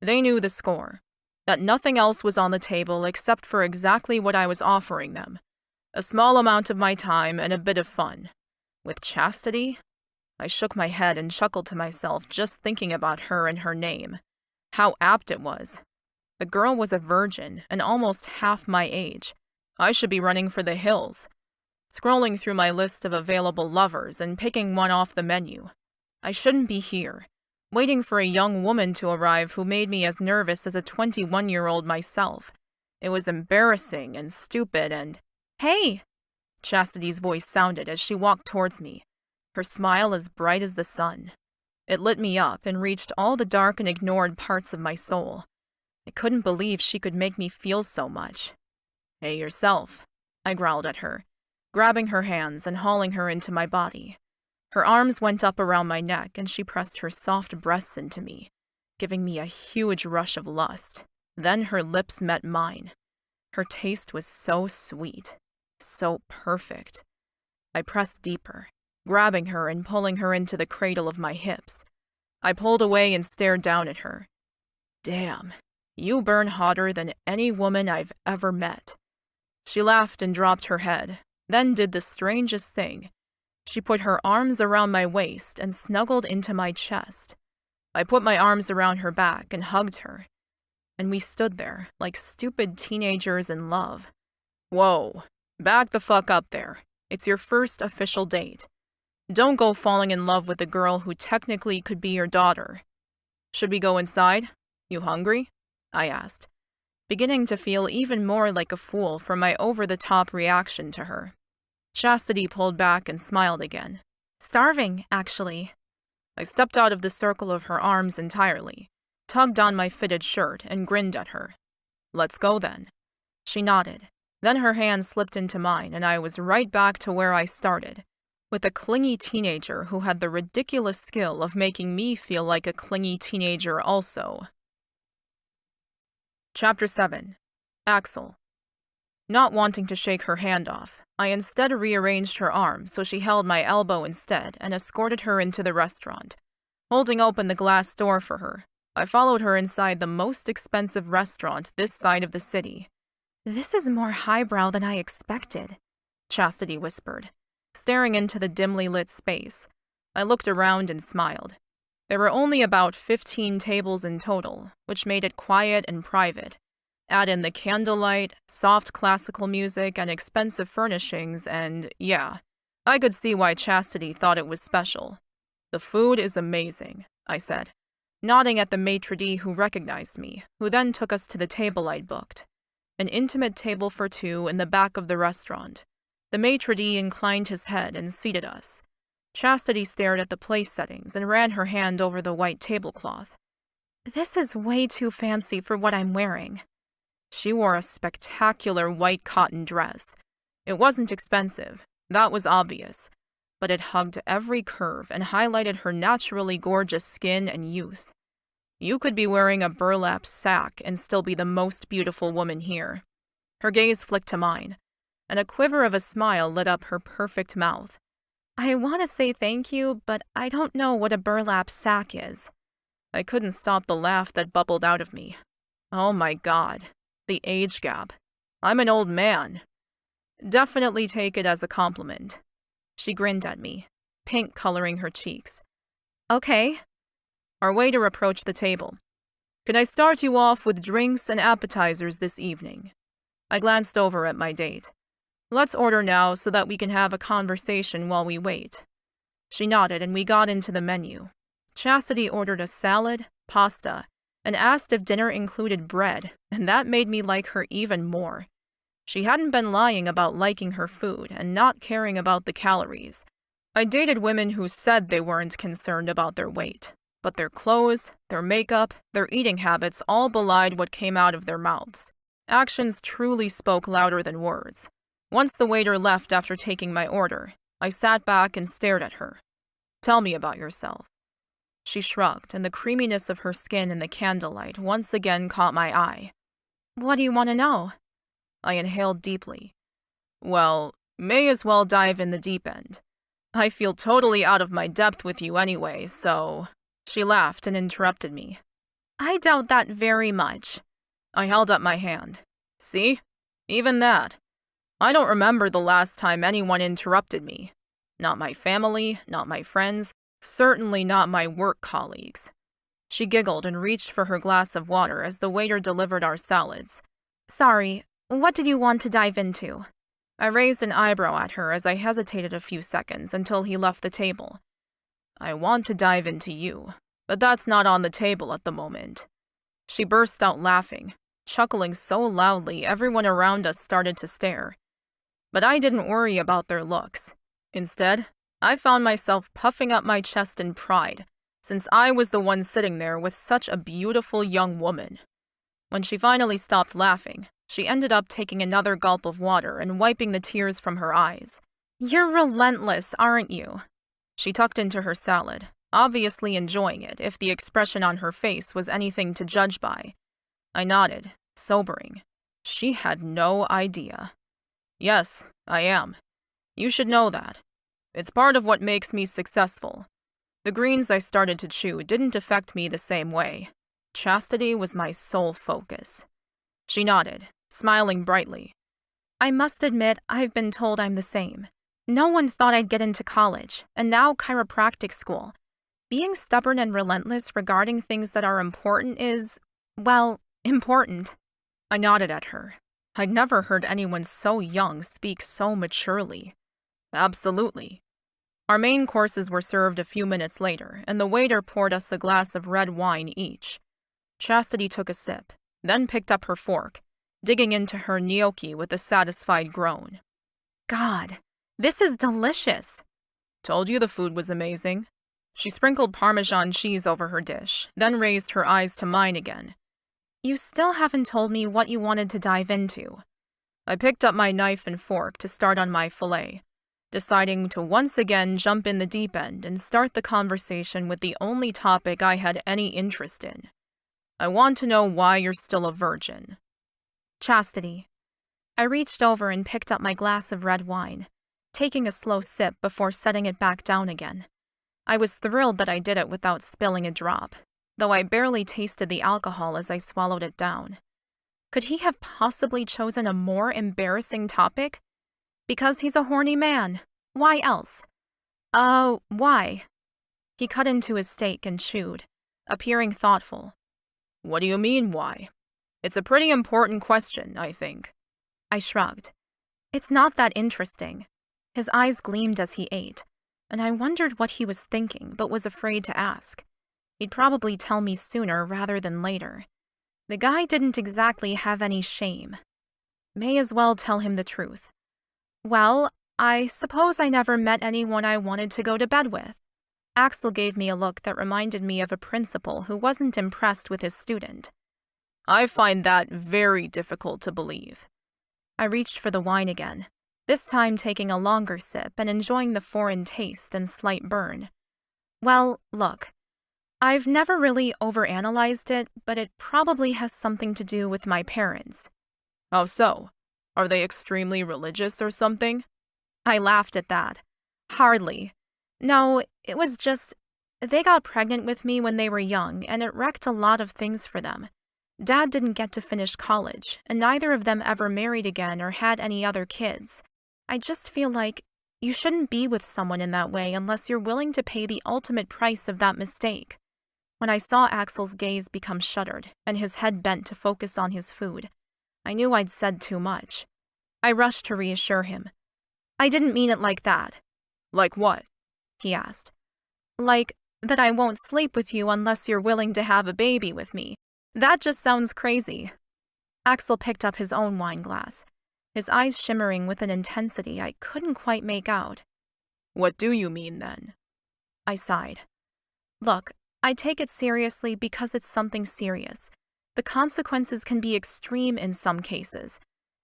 They knew the score. that nothing else was on the table except for exactly what I was offering them. A small amount of my time and a bit of fun. With chastity? I shook my head and chuckled to myself just thinking about her and her name. How apt it was. The girl was a virgin and almost half my age. I should be running for the hills. Scrolling through my list of available lovers and picking one off the menu. I shouldn't be here, waiting for a young woman to arrive who made me as nervous as a 21-year-old myself. It was embarrassing and stupid and… Hey! Chastity's voice sounded as she walked towards me, her smile as bright as the sun. It lit me up and reached all the dark and ignored parts of my soul. I couldn't believe she could make me feel so much. Hey yourself, I growled at her, grabbing her hands and hauling her into my body. Her arms went up around my neck and she pressed her soft breasts into me, giving me a huge rush of lust. Then her lips met mine. Her taste was so sweet, so perfect. I pressed deeper, grabbing her and pulling her into the cradle of my hips. I pulled away and stared down at her. Damn, you burn hotter than any woman I've ever met. She laughed and dropped her head, then did the strangest thing. She put her arms around my waist and snuggled into my chest. I put my arms around her back and hugged her. And we stood there, like stupid teenagers in love. Whoa, back the fuck up there. It's your first official date. Don't go falling in love with a girl who technically could be your daughter. Should we go inside? You hungry? I asked, beginning to feel even more like a fool for my over-the-top reaction to her. Chastity pulled back and smiled again. Starving, actually. I stepped out of the circle of her arms entirely, tugged on my fitted shirt, and grinned at her. Let's go then. She nodded. Then her hand slipped into mine, and I was right back to where I started, with a clingy teenager who had the ridiculous skill of making me feel like a clingy teenager also. Chapter 7. Axel. Not wanting to shake her hand off, I instead rearranged her arm so she held my elbow instead and escorted her into the restaurant. Holding open the glass door for her, I followed her inside the most expensive restaurant this side of the city. This is more highbrow than I expected, Chastity whispered, staring into the dimly lit space. I looked around and smiled. There were only about 15 tables in total, which made it quiet and private. Add in the candlelight, soft classical music, and expensive furnishings, and yeah, I could see why Chastity thought it was special. The food is amazing, I said, nodding at the maitre d' who recognized me, who then took us to the table I'd booked. An intimate table for two in the back of the restaurant. The maitre d' inclined his head and seated us. Chastity stared at the place settings and ran her hand over the white tablecloth. This is way too fancy for what I'm wearing. She wore a spectacular white cotton dress. It wasn't expensive, that was obvious, but it hugged every curve and highlighted her naturally gorgeous skin and youth. You could be wearing a burlap sack and still be the most beautiful woman here. Her gaze flicked to mine, and a quiver of a smile lit up her perfect mouth. I want to say thank you, but I don't know what a burlap sack is. I couldn't stop the laugh that bubbled out of me. Oh my God, the age gap. I'm an old man. Definitely take it as a compliment. She grinned at me, pink coloring her cheeks. Okay. Our waiter approached the table. Can I start you off with drinks and appetizers this evening? I glanced over at my date. Let's order now so that we can have a conversation while we wait. She nodded and we got into the menu. Chastity ordered a salad, pasta, and asked if dinner included bread, and that made me like her even more. She hadn't been lying about liking her food and not caring about the calories. I dated women who said they weren't concerned about their weight, but their clothes, their makeup, their eating habits all belied what came out of their mouths. Actions truly spoke louder than words. Once the waiter left after taking my order, I sat back and stared at her. Tell me about yourself. She shrugged, and the creaminess of her skin in the candlelight once again caught my eye. What do you want to know? I inhaled deeply. Well, may as well dive in the deep end. I feel totally out of my depth with you anyway, so… She laughed and interrupted me. I doubt that very much. I held up my hand. See? Even that. I don't remember the last time anyone interrupted me. Not my family, not my friends, certainly not my work colleagues. She giggled and reached for her glass of water as the waiter delivered our salads. Sorry, what did you want to dive into? I raised an eyebrow at her as I hesitated a few seconds until he left the table. I want to dive into you, but that's not on the table at the moment. She burst out laughing, chuckling so loudly everyone around us started to stare. But I didn't worry about their looks. Instead, I found myself puffing up my chest in pride, since I was the one sitting there with such a beautiful young woman. When she finally stopped laughing, she ended up taking another gulp of water and wiping the tears from her eyes. You're relentless, aren't you? She tucked into her salad, obviously enjoying it if the expression on her face was anything to judge by. I nodded, sobering. She had no idea. Yes, I am. You should know that. It's part of what makes me successful. The greens I started to chew didn't affect me the same way. Chastity was my sole focus. She nodded, smiling brightly. I must admit, I've been told I'm the same. No one thought I'd get into college, and now chiropractic school. Being stubborn and relentless regarding things that are important is, well, important. I nodded at her. I'd never heard anyone so young speak so maturely. Absolutely. Our main courses were served a few minutes later, and the waiter poured us a glass of red wine each. Chastity took a sip, then picked up her fork, digging into her gnocchi with a satisfied groan. God, this is delicious. Told you the food was amazing. She sprinkled Parmesan cheese over her dish, then raised her eyes to mine again. You still haven't told me what you wanted to dive into. I picked up my knife and fork to start on my fillet, deciding to once again jump in the deep end and start the conversation with the only topic I had any interest in. I want to know why you're still a virgin. Chastity. I reached over and picked up my glass of red wine, taking a slow sip before setting it back down again. I was thrilled that I did it without spilling a drop, though I barely tasted the alcohol as I swallowed it down. Could he have possibly chosen a more embarrassing topic? Because he's a horny man. Why else? Why? He cut into his steak and chewed, appearing thoughtful. What do you mean, why? It's a pretty important question, I think. I shrugged. It's not that interesting. His eyes gleamed as he ate, and I wondered what he was thinking, but was afraid to ask. He'd probably tell me sooner rather than later. The guy didn't exactly have any shame. May as well tell him the truth. Well, I suppose I never met anyone I wanted to go to bed with. Axel gave me a look that reminded me of a principal who wasn't impressed with his student. I find that very difficult to believe. I reached for the wine again, this time taking a longer sip and enjoying the foreign taste and slight burn. Well, look, I've never really overanalyzed it, but it probably has something to do with my parents. How so? Are they extremely religious or something? I laughed at that. Hardly. No, it was just, they got pregnant with me when they were young, and it wrecked a lot of things for them. Dad didn't get to finish college, and neither of them ever married again or had any other kids. I just feel like you shouldn't be with someone in that way unless you're willing to pay the ultimate price of that mistake. When I saw Axel's gaze become shuttered and his head bent to focus on his food, I knew I'd said too much. I rushed to reassure him. I didn't mean it like that. Like what? He asked. Like that I won't sleep with you unless you're willing to have a baby with me. That just sounds crazy. Axel picked up his own wine glass, his eyes shimmering with an intensity I couldn't quite make out. What do you mean, then? I sighed. Look, I take it seriously because it's something serious. The consequences can be extreme in some cases,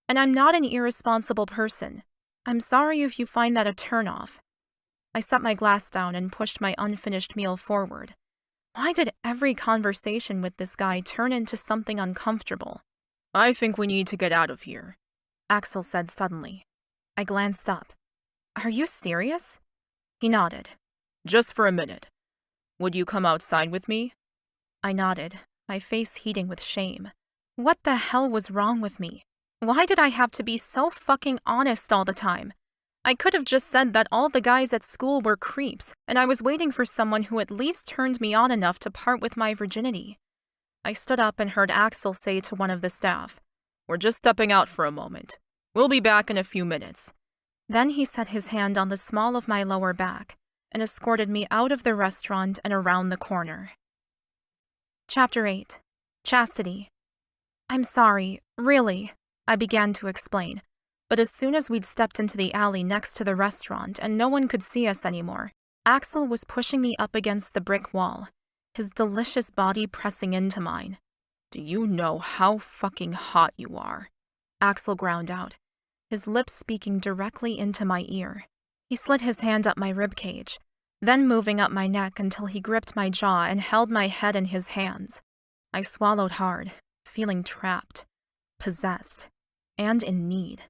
and I'm not an irresponsible person. I'm sorry if you find that a turnoff. I set my glass down and pushed my unfinished meal forward. Why did every conversation with this guy turn into something uncomfortable? I think we need to get out of here, Axel said suddenly. I glanced up. Are you serious? He nodded. Just for a minute. Would you come outside with me? I nodded, my face heating with shame. What the hell was wrong with me? Why did I have to be so fucking honest all the time? I could have just said that all the guys at school were creeps, and I was waiting for someone who at least turned me on enough to part with my virginity. I stood up and heard Axel say to one of the staff, "We're just stepping out for a moment. We'll be back in a few minutes." Then he set his hand on the small of my lower back and escorted me out of the restaurant and around the corner. Chapter 8. Chastity. I'm sorry, really, I began to explain, but as soon as we'd stepped into the alley next to the restaurant and no one could see us anymore, Axel was pushing me up against the brick wall, his delicious body pressing into mine. "Do you know how fucking hot you are?" Axel ground out, his lips speaking directly into my ear. He slid his hand up my ribcage, then moving up my neck until he gripped my jaw and held my head in his hands. I swallowed hard, feeling trapped, possessed, and in need.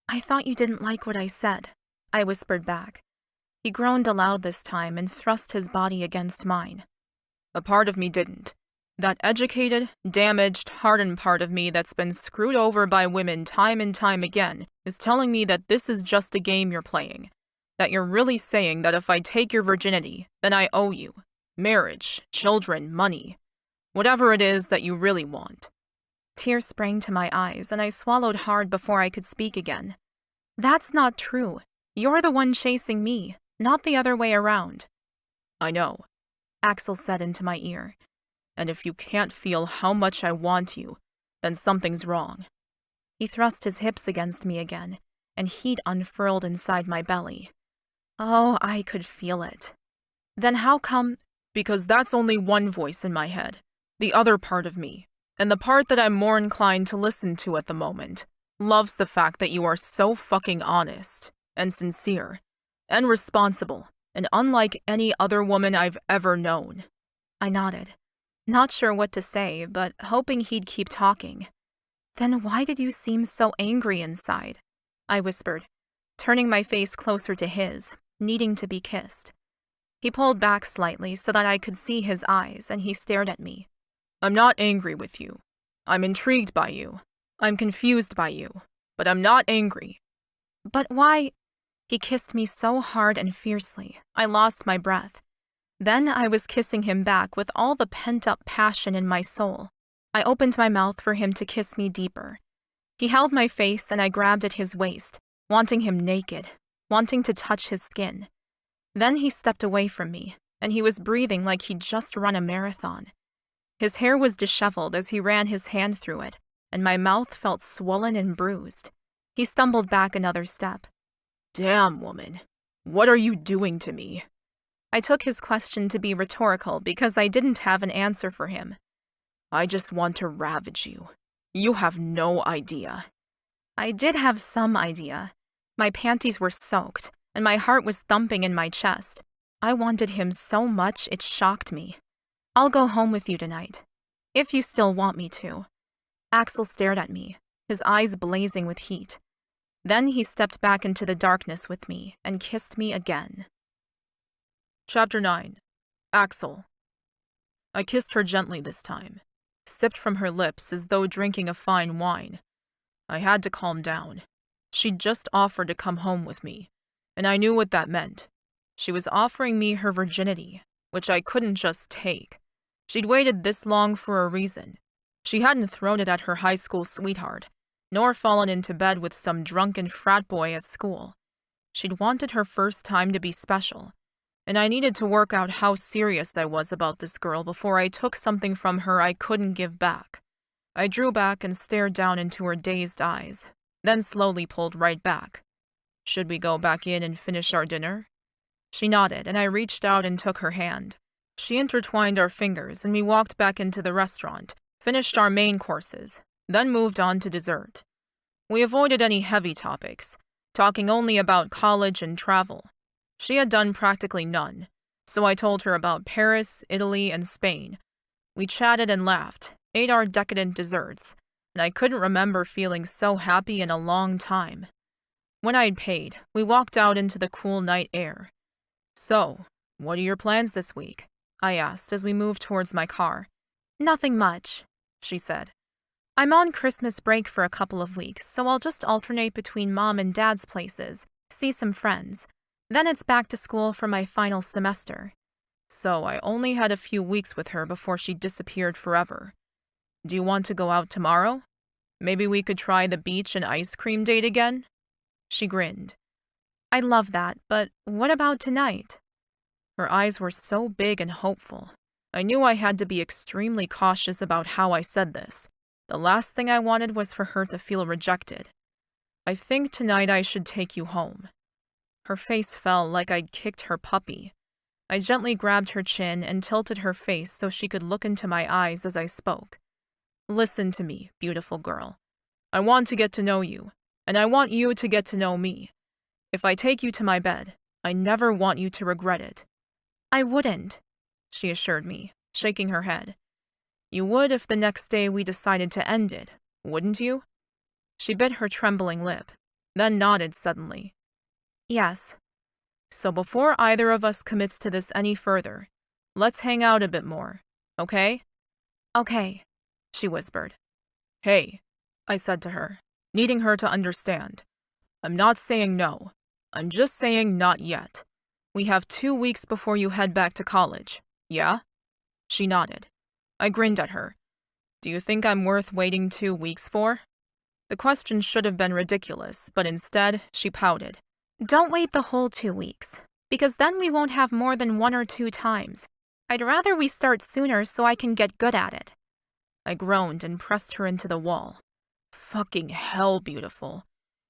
"I thought you didn't like what I said," I whispered back. He groaned aloud this time and thrust his body against mine. "A part of me didn't. That educated, damaged, hardened part of me that's been screwed over by women time and time again is telling me that this is just a game you're playing. That you're really saying that if I take your virginity, then I owe you. Marriage, children, money. Whatever it is that you really want." Tears sprang to my eyes, and I swallowed hard before I could speak again. "That's not true. You're the one chasing me, not the other way around." "I know," Axel said into my ear. "And if you can't feel how much I want you, then something's wrong." He thrust his hips against me again, and heat unfurled inside my belly. Oh, I could feel it. "Then how come—" "Because that's only one voice in my head, the other part of me. And the part that I'm more inclined to listen to at the moment loves the fact that you are so fucking honest and sincere and responsible and unlike any other woman I've ever known." I nodded, not sure what to say, but hoping he'd keep talking. "Then why did you seem so angry inside?" I whispered, turning my face closer to his, needing to be kissed. He pulled back slightly so that I could see his eyes, and he stared at me. "I'm not angry with you. I'm intrigued by you. I'm confused by you. But I'm not angry." "But why—" He kissed me so hard and fiercely, I lost my breath. Then I was kissing him back with all the pent-up passion in my soul. I opened my mouth for him to kiss me deeper. He held my face and I grabbed at his waist, wanting him naked, wanting to touch his skin. Then he stepped away from me, and he was breathing like he'd just run a marathon. His hair was disheveled as he ran his hand through it, and my mouth felt swollen and bruised. He stumbled back another step. "Damn, woman. What are you doing to me?" I took his question to be rhetorical because I didn't have an answer for him. "I just want to ravage you. You have no idea." I did have some idea. My panties were soaked, and my heart was thumping in my chest. I wanted him so much it shocked me. "I'll go home with you tonight, if you still want me to." Axel stared at me, his eyes blazing with heat. Then he stepped back into the darkness with me and kissed me again. Chapter 9. Axel. I kissed her gently this time, sipped from her lips as though drinking a fine wine. I had to calm down. She'd just offered to come home with me, and I knew what that meant. She was offering me her virginity, which I couldn't just take. She'd waited this long for a reason. She hadn't thrown it at her high school sweetheart, nor fallen into bed with some drunken frat boy at school. She'd wanted her first time to be special, and I needed to work out how serious I was about this girl before I took something from her I couldn't give back. I drew back and stared down into her dazed eyes, then slowly pulled right back. "Should we go back in and finish our dinner?" She nodded, and I reached out and took her hand. She intertwined our fingers, and we walked back into the restaurant, finished our main courses, then moved on to dessert. We avoided any heavy topics, talking only about college and travel. She had done practically none, so I told her about Paris, Italy, and Spain. We chatted and laughed, ate our decadent desserts, and I couldn't remember feeling so happy in a long time. When I'd paid, we walked out into the cool night air. "So, what are your plans this week?" I asked as we moved towards my car. "Nothing much," she said. I'm on Christmas break for a couple of weeks, so I'll just alternate between Mom and Dad's places, see some friends. Then it's back to school for my final semester. So I only had a few weeks with her before she disappeared forever. Do you want to go out tomorrow? Maybe we could try the beach and ice cream date again? She grinned. I'd love that, but what about tonight? Her eyes were so big and hopeful. I knew I had to be extremely cautious about how I said this. The last thing I wanted was for her to feel rejected. I think tonight I should take you home. Her face fell like I'd kicked her puppy. I gently grabbed her chin and tilted her face so she could look into my eyes as I spoke. Listen to me, beautiful girl. I want to get to know you, and I want you to get to know me. If I take you to my bed, I never want you to regret it. I wouldn't, she assured me, shaking her head. You would if the next day we decided to end it, wouldn't you? She bit her trembling lip, then nodded suddenly. Yes. So before either of us commits to this any further, let's hang out a bit more, okay? Okay, she whispered. Hey, I said to her, needing her to understand. I'm not saying no. I'm just saying not yet. We have 2 weeks before you head back to college, yeah? She nodded. I grinned at her. Do you think I'm worth waiting 2 weeks for? The question should have been ridiculous, but instead, she pouted. Don't wait the whole 2 weeks, because then we won't have more than 1 or 2 times. I'd rather we start sooner so I can get good at it. I groaned and pressed her into the wall. Fucking hell, beautiful.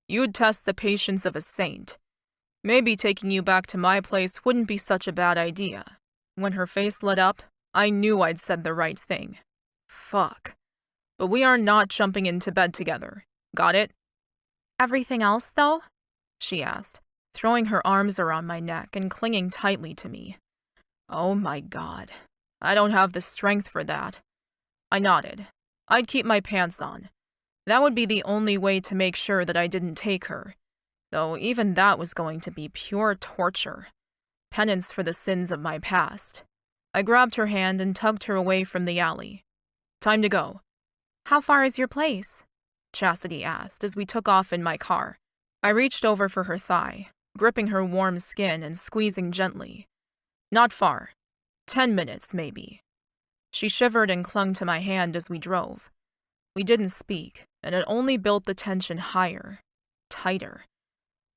You'd test the patience of a saint. Maybe taking you back to my place wouldn't be such a bad idea. When her face lit up, I knew I'd said the right thing. Fuck. But we are not jumping into bed together. Got it? Everything else, though? She asked, throwing her arms around my neck and clinging tightly to me. Oh my God. I don't have the strength for that. I nodded. I'd keep my pants on. That would be the only way to make sure that I didn't take her, though even that was going to be pure torture. Penance for the sins of my past. I grabbed her hand and tugged her away from the alley. Time to go. How far is your place? Chastity asked as we took off in my car. I reached over for her thigh, gripping her warm skin and squeezing gently. Not far. 10 minutes, maybe. She shivered and clung to my hand as we drove. We didn't speak, and it only built the tension higher, tighter.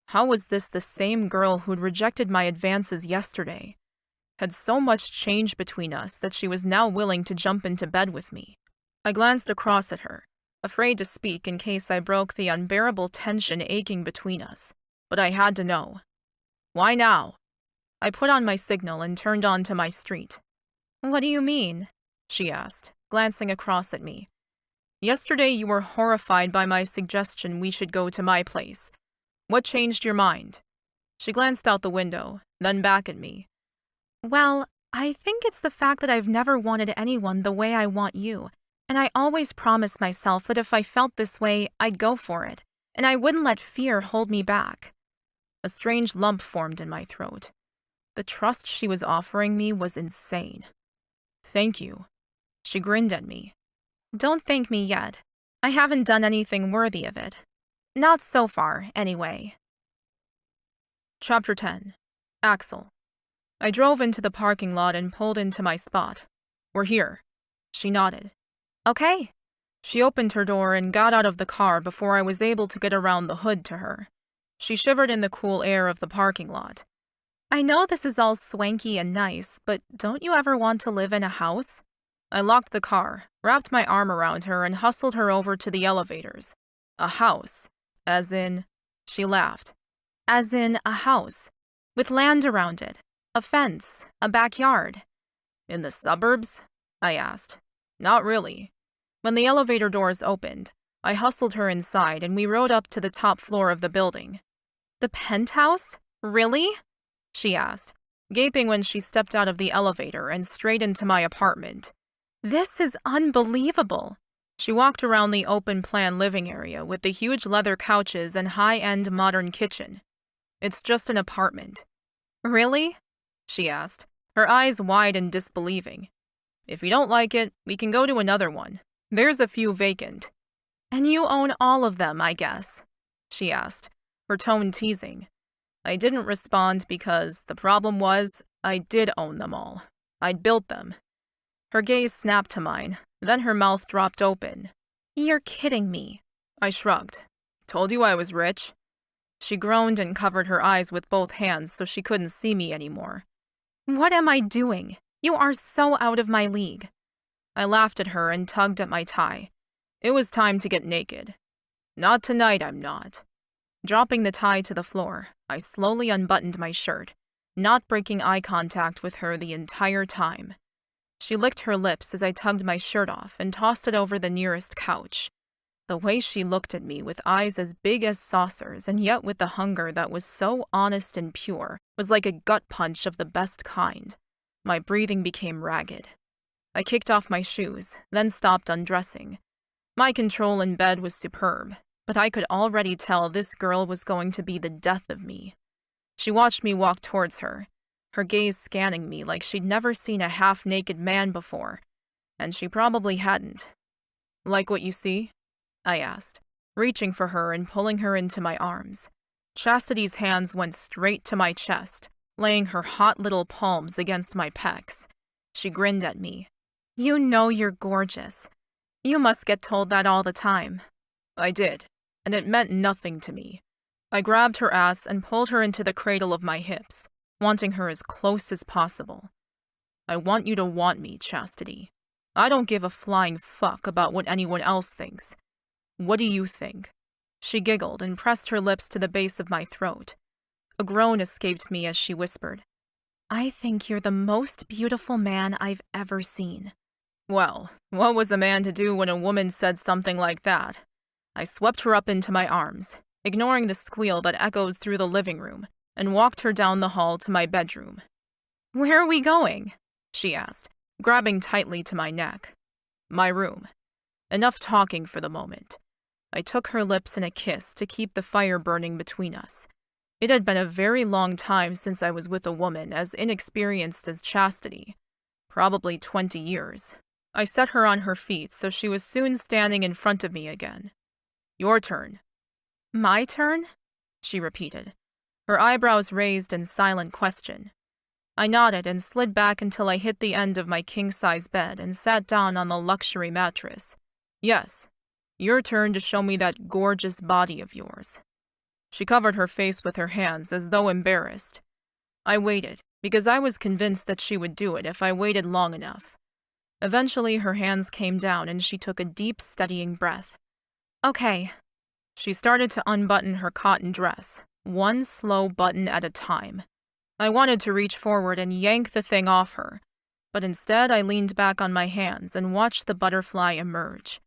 How was this the same girl who'd rejected my advances yesterday? Had so much changed between us that she was now willing to jump into bed with me. I glanced across at her, afraid to speak in case I broke the unbearable tension aching between us, but I had to know. Why now? I put on my signal and turned onto my street. What do you mean? She asked, glancing across at me. Yesterday you were horrified by my suggestion we should go to my place. What changed your mind? She glanced out the window, then back at me. Well, I think it's the fact that I've never wanted anyone the way I want you, and I always promised myself that if I felt this way, I'd go for it, and I wouldn't let fear hold me back. A strange lump formed in my throat. The trust she was offering me was insane. Thank you. She grinned at me. Don't thank me yet. I haven't done anything worthy of it. Not so far, anyway. Chapter 10. Axel. I drove into the parking lot and pulled into my spot. We're here. She nodded. Okay. She opened her door and got out of the car before I was able to get around the hood to her. She shivered in the cool air of the parking lot. I know this is all swanky and nice, but don't you ever want to live in a house? I locked the car, wrapped my arm around her, and hustled her over to the elevators. A house. As in... She laughed. As in a house. With land around it. A fence. A backyard. In the suburbs? I asked. Not really. When the elevator doors opened, I hustled her inside and we rode up to the top floor of the building. The penthouse? Really? She asked, gaping when she stepped out of the elevator and straight into my apartment. This is unbelievable. She walked around the open-plan living area with the huge leather couches and high-end modern kitchen. It's just an apartment. Really? She asked, her eyes wide and disbelieving. If you don't like it, we can go to another one. There's a few vacant. And you own all of them, I guess, she asked, her tone teasing. I didn't respond because the problem was I did own them all. I'd built them. Her gaze snapped to mine, then her mouth dropped open. You're kidding me. I shrugged. Told you I was rich. She groaned and covered her eyes with both hands so she couldn't see me anymore. What am I doing? You are so out of my league. I laughed at her and tugged at my tie. It was time to get naked. Not tonight, I'm not. Dropping the tie to the floor, I slowly unbuttoned my shirt, not breaking eye contact with her the entire time. She licked her lips as I tugged my shirt off and tossed it over the nearest couch. The way she looked at me with eyes as big as saucers and yet with the hunger that was so honest and pure was like a gut punch of the best kind. My breathing became ragged. I kicked off my shoes, then stopped undressing. My control in bed was superb, but I could already tell this girl was going to be the death of me. She watched me walk towards her, her gaze scanning me like she'd never seen a half-naked man before, and she probably hadn't. Like what you see? I asked, reaching for her and pulling her into my arms. Chastity's hands went straight to my chest, laying her hot little palms against my pecs. She grinned at me. You know you're gorgeous. You must get told that all the time. I did, and it meant nothing to me. I grabbed her ass and pulled her into the cradle of my hips, wanting her as close as possible. I want you to want me, Chastity. I don't give a flying fuck about what anyone else thinks. What do you think? She giggled and pressed her lips to the base of my throat. A groan escaped me as she whispered, I think you're the most beautiful man I've ever seen. Well, what was a man to do when a woman said something like that? I swept her up into my arms, ignoring the squeal that echoed through the living room, and walked her down the hall to my bedroom. Where are we going? She asked, grabbing tightly to my neck. My room. Enough talking for the moment. I took her lips in a kiss to keep the fire burning between us. It had been a very long time since I was with a woman as inexperienced as Chastity. Probably 20 years. I set her on her feet so she was soon standing in front of me again. Your turn. My turn? She repeated, her eyebrows raised in silent question. I nodded and slid back until I hit the end of my king-size bed and sat down on the luxury mattress. Yes, your turn to show me that gorgeous body of yours. She covered her face with her hands as though embarrassed. I waited, because I was convinced that she would do it if I waited long enough. Eventually, her hands came down and she took a deep, steadying breath. Okay. She started to unbutton her cotton dress, one slow button at a time. I wanted to reach forward and yank the thing off her, but instead I leaned back on my hands and watched the butterfly emerge.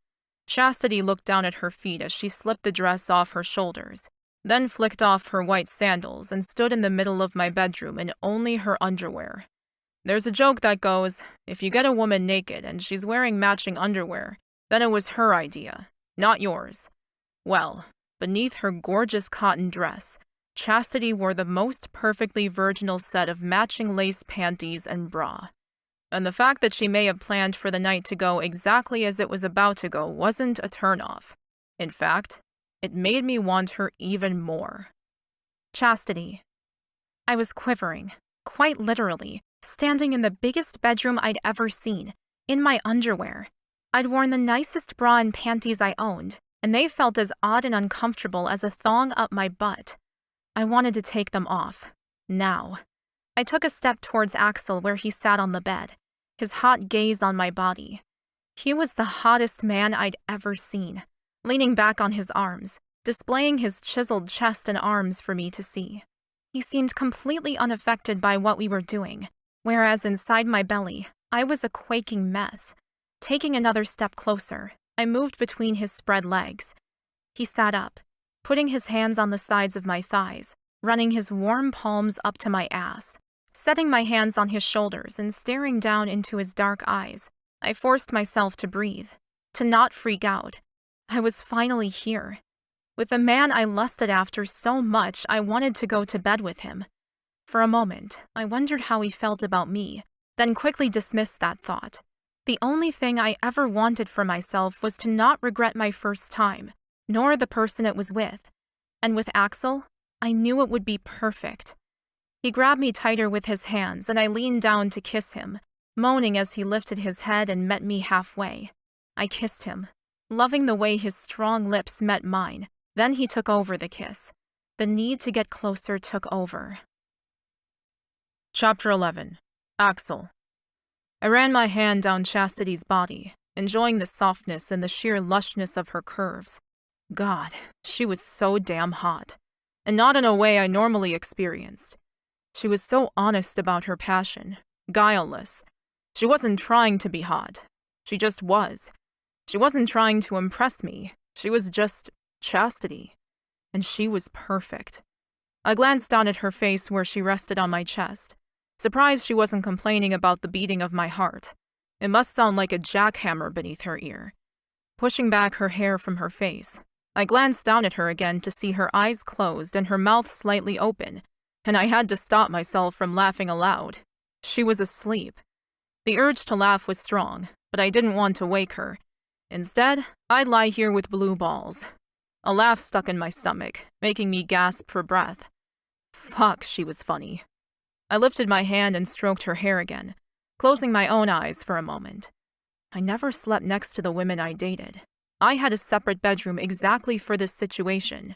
Chastity looked down at her feet as she slipped the dress off her shoulders, then flicked off her white sandals and stood in the middle of my bedroom in only her underwear. There's a joke that goes, if you get a woman naked and she's wearing matching underwear, then it was her idea, not yours. Well, beneath her gorgeous cotton dress, Chastity wore the most perfectly virginal set of matching lace panties and bra. And the fact that she may have planned for the night to go exactly as it was about to go wasn't a turnoff. In fact, it made me want her even more. Chastity. I was quivering, quite literally, standing in the biggest bedroom I'd ever seen, in my underwear. I'd worn the nicest bra and panties I owned, and they felt as odd and uncomfortable as a thong up my butt. I wanted to take them off. Now. I took a step towards Axel where he sat on the bed, his hot gaze on my body. He was the hottest man I'd ever seen, leaning back on his arms, displaying his chiseled chest and arms for me to see. He seemed completely unaffected by what we were doing, whereas inside my belly, I was a quaking mess. Taking another step closer, I moved between his spread legs. He sat up, putting his hands on the sides of my thighs, running his warm palms up to my ass. Setting my hands on his shoulders and staring down into his dark eyes, I forced myself to breathe, to not freak out. I was finally here. With the man I lusted after so much, I wanted to go to bed with him. For a moment, I wondered how he felt about me, then quickly dismissed that thought. The only thing I ever wanted for myself was to not regret my first time, nor the person it was with. And with Axel, I knew it would be perfect. He grabbed me tighter with his hands, and I leaned down to kiss him, moaning as he lifted his head and met me halfway. I kissed him, loving the way his strong lips met mine. Then he took over the kiss. The need to get closer took over. Chapter 11. Axel. I ran my hand down Chastity's body, enjoying the softness and the sheer lushness of her curves. God, she was so damn hot, and not in a way I normally experienced. She was so honest about her passion, guileless. She wasn't trying to be hot. She just was. She wasn't trying to impress me. She was just Chastity. And she was perfect. I glanced down at her face where she rested on my chest, surprised she wasn't complaining about the beating of my heart. It must sound like a jackhammer beneath her ear. Pushing back her hair from her face, I glanced down at her again to see her eyes closed and her mouth slightly open, and I had to stop myself from laughing aloud. She was asleep. The urge to laugh was strong, but I didn't want to wake her. Instead, I'd lie here with blue balls. A laugh stuck in my stomach, making me gasp for breath. Fuck, she was funny. I lifted my hand and stroked her hair again, closing my own eyes for a moment. I never slept next to the women I dated. I had a separate bedroom exactly for this situation.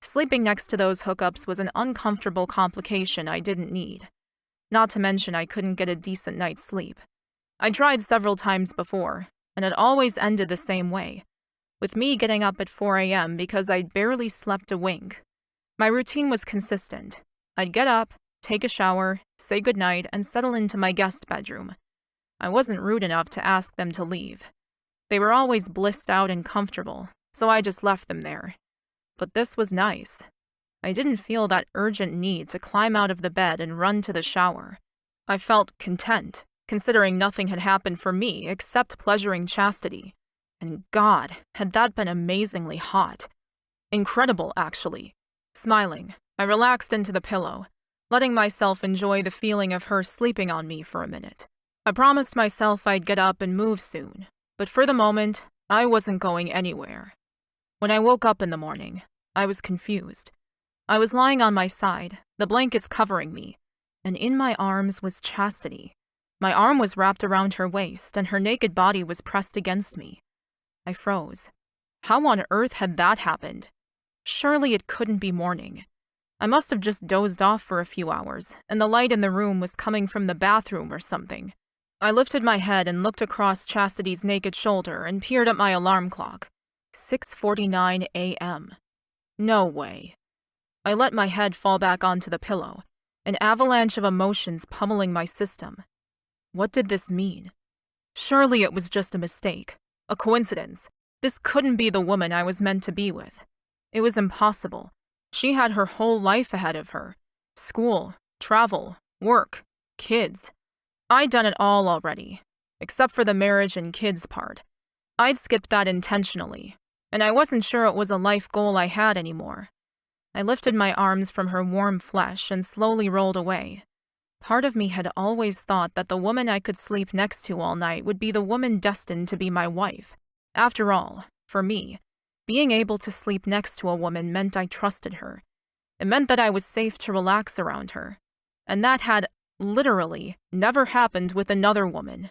Sleeping next to those hookups was an uncomfortable complication I didn't need. Not to mention I couldn't get a decent night's sleep. I tried several times before, and it always ended the same way, with me getting up at 4 a.m. because I'd barely slept a wink. My routine was consistent. I'd get up, take a shower, say goodnight, and settle into my guest bedroom. I wasn't rude enough to ask them to leave. They were always blissed out and comfortable, so I just left them there. But this was nice. I didn't feel that urgent need to climb out of the bed and run to the shower. I felt content, considering nothing had happened for me except pleasuring Chastity. And God, had that been amazingly hot. Incredible, actually. Smiling, I relaxed into the pillow, letting myself enjoy the feeling of her sleeping on me for a minute. I promised myself I'd get up and move soon, but for the moment, I wasn't going anywhere. When I woke up in the morning, I was confused. I was lying on my side, the blankets covering me, and in my arms was Chastity. My arm was wrapped around her waist, and her naked body was pressed against me. I froze. How on earth had that happened? Surely it couldn't be morning. I must have just dozed off for a few hours, and the light in the room was coming from the bathroom or something. I lifted my head and looked across Chastity's naked shoulder and peered at my alarm clock. 6:49 a.m. No way. I let my head fall back onto the pillow, an avalanche of emotions pummeling my system. What did this mean? Surely it was just a mistake, a coincidence. This couldn't be the woman I was meant to be with. It was impossible. She had her whole life ahead of her. School, travel, work, kids. I'd done it all already, except for the marriage and kids part. I'd skipped that intentionally, and I wasn't sure it was a life goal I had anymore. I lifted my arms from her warm flesh and slowly rolled away. Part of me had always thought that the woman I could sleep next to all night would be the woman destined to be my wife. After all, for me, being able to sleep next to a woman meant I trusted her. It meant that I was safe to relax around her. And that had, literally, never happened with another woman.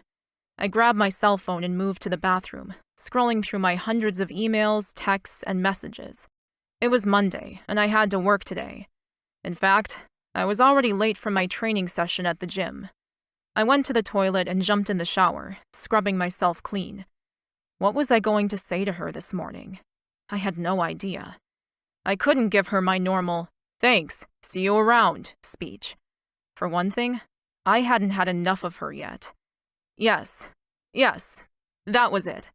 I grabbed my cell phone and moved to the bathroom, scrolling through my hundreds of emails, texts, and messages. It was Monday, and I had to work today. In fact, I was already late from my training session at the gym. I went to the toilet and jumped in the shower, scrubbing myself clean. What was I going to say to her this morning? I had no idea. I couldn't give her my normal, "Thanks, see you around," speech. For one thing, I hadn't had enough of her yet. Yes, that was it.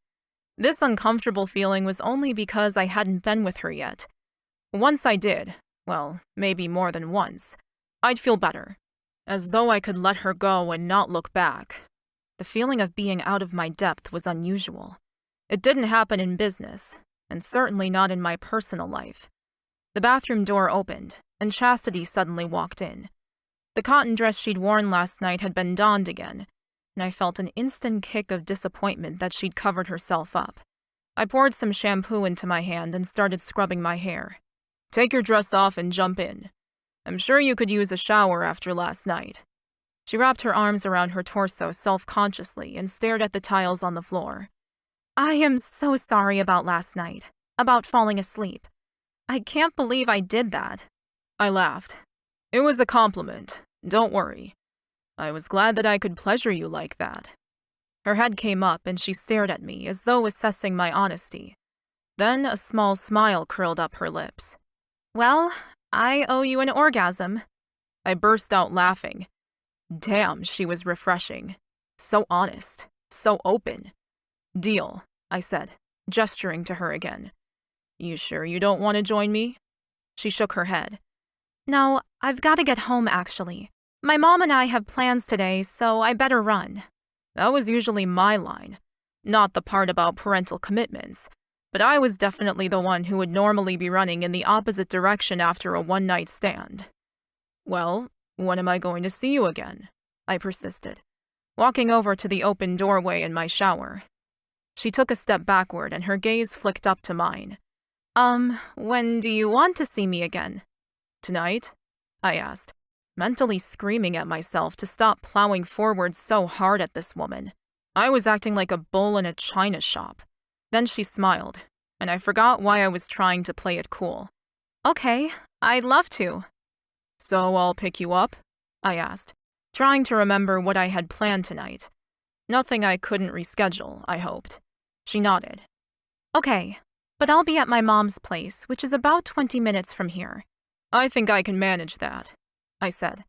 This uncomfortable feeling was only because I hadn't been with her yet. Once I did, well, maybe more than once, I'd feel better. As though I could let her go and not look back. The feeling of being out of my depth was unusual. It didn't happen in business, and certainly not in my personal life. The bathroom door opened, and Chastity suddenly walked in. The cotton dress she'd worn last night had been donned again, and I felt an instant kick of disappointment that she'd covered herself up. I poured some shampoo into my hand and started scrubbing my hair. "Take your dress off and jump in. I'm sure you could use a shower after last night." She wrapped her arms around her torso self-consciously and stared at the tiles on the floor. I am so sorry about last night, about falling asleep. I can't believe I did that. I laughed. "It was a compliment. Don't worry. I was glad that I could pleasure you like that." Her head came up and she stared at me as though assessing my honesty. Then a small smile curled up her lips. "Well, I owe you an orgasm." I burst out laughing. Damn, she was refreshing. So honest. So open. "Deal," I said, gesturing to her again. "You sure you don't want to join me?" She shook her head. "No, I've got to get home, actually. My mom and I have plans today, so I better run." That was usually my line. Not the part about parental commitments, but I was definitely the one who would normally be running in the opposite direction after a one-night stand. "Well, when am I going to see you again?" I persisted, walking over to the open doorway in my shower. She took a step backward and her gaze flicked up to mine. When do you want to see me again?" "Tonight?" I asked, mentally screaming at myself to stop plowing forward so hard at this woman. I was acting like a bull in a china shop. Then she smiled, and I forgot why I was trying to play it cool. "Okay, I'd love to." "So I'll pick you up?" I asked, trying to remember what I had planned tonight. Nothing I couldn't reschedule, I hoped. She nodded. "Okay, but I'll be at my mom's place, which is about 20 minutes from here." "I think I can manage that," I said.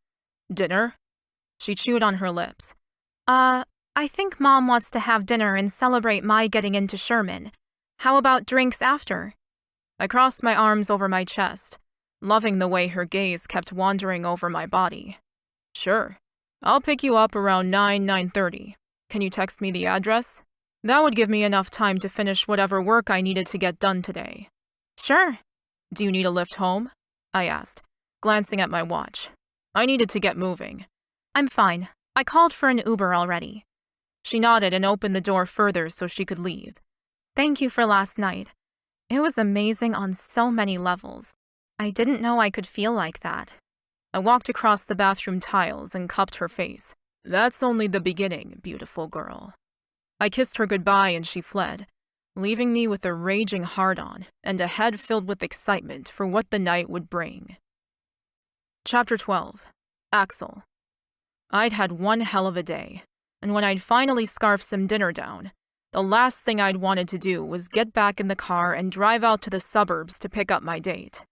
"Dinner?" She chewed on her lips. I think Mom wants to have dinner and celebrate my getting into Sherman. How about drinks after?" I crossed my arms over my chest, loving the way her gaze kept wandering over my body. "Sure. I'll pick you up around 9:30. Can you text me the address? That would give me enough time to finish whatever work I needed to get done today." "Sure." "Do you need a lift home?" I asked, glancing at my watch. I needed to get moving. "I'm fine. I called for an Uber already." She nodded and opened the door further so she could leave. "Thank you for last night. It was amazing on so many levels. I didn't know I could feel like that." I walked across the bathroom tiles and cupped her face. "That's only the beginning, beautiful girl." I kissed her goodbye and she fled, leaving me with a raging heart-on and a head filled with excitement for what the night would bring. Chapter 12. Axel. I'd had one hell of a day, and when I'd finally scarfed some dinner down, the last thing I'd wanted to do was get back in the car and drive out to the suburbs to pick up my date.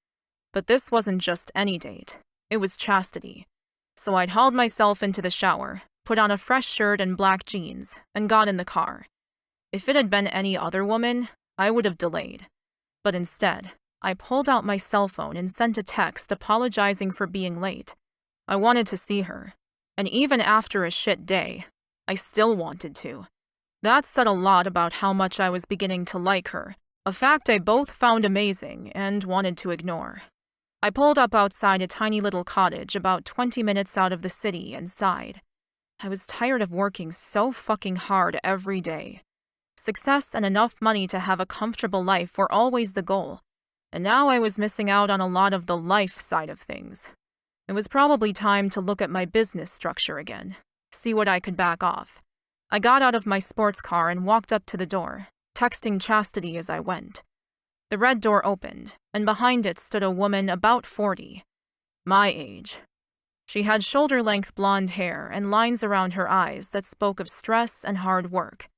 But this wasn't just any date. It was Chastity. So I'd hauled myself into the shower, put on a fresh shirt and black jeans, and got in the car. If it had been any other woman, I would have delayed. But instead, I pulled out my cell phone and sent a text apologizing for being late. I wanted to see her. And even after a shit day, I still wanted to. That said a lot about how much I was beginning to like her, a fact I both found amazing and wanted to ignore. I pulled up outside a tiny little cottage about 20 minutes out of the city and sighed. I was tired of working so fucking hard every day. Success and enough money to have a comfortable life were always the goal, and now I was missing out on a lot of the life side of things. It was probably time to look at my business structure again, see what I could back off. I got out of my sports car and walked up to the door, texting Chastity as I went. The red door opened, and behind it stood a woman about 40. My age. She had shoulder-length blonde hair and lines around her eyes that spoke of stress and hard work.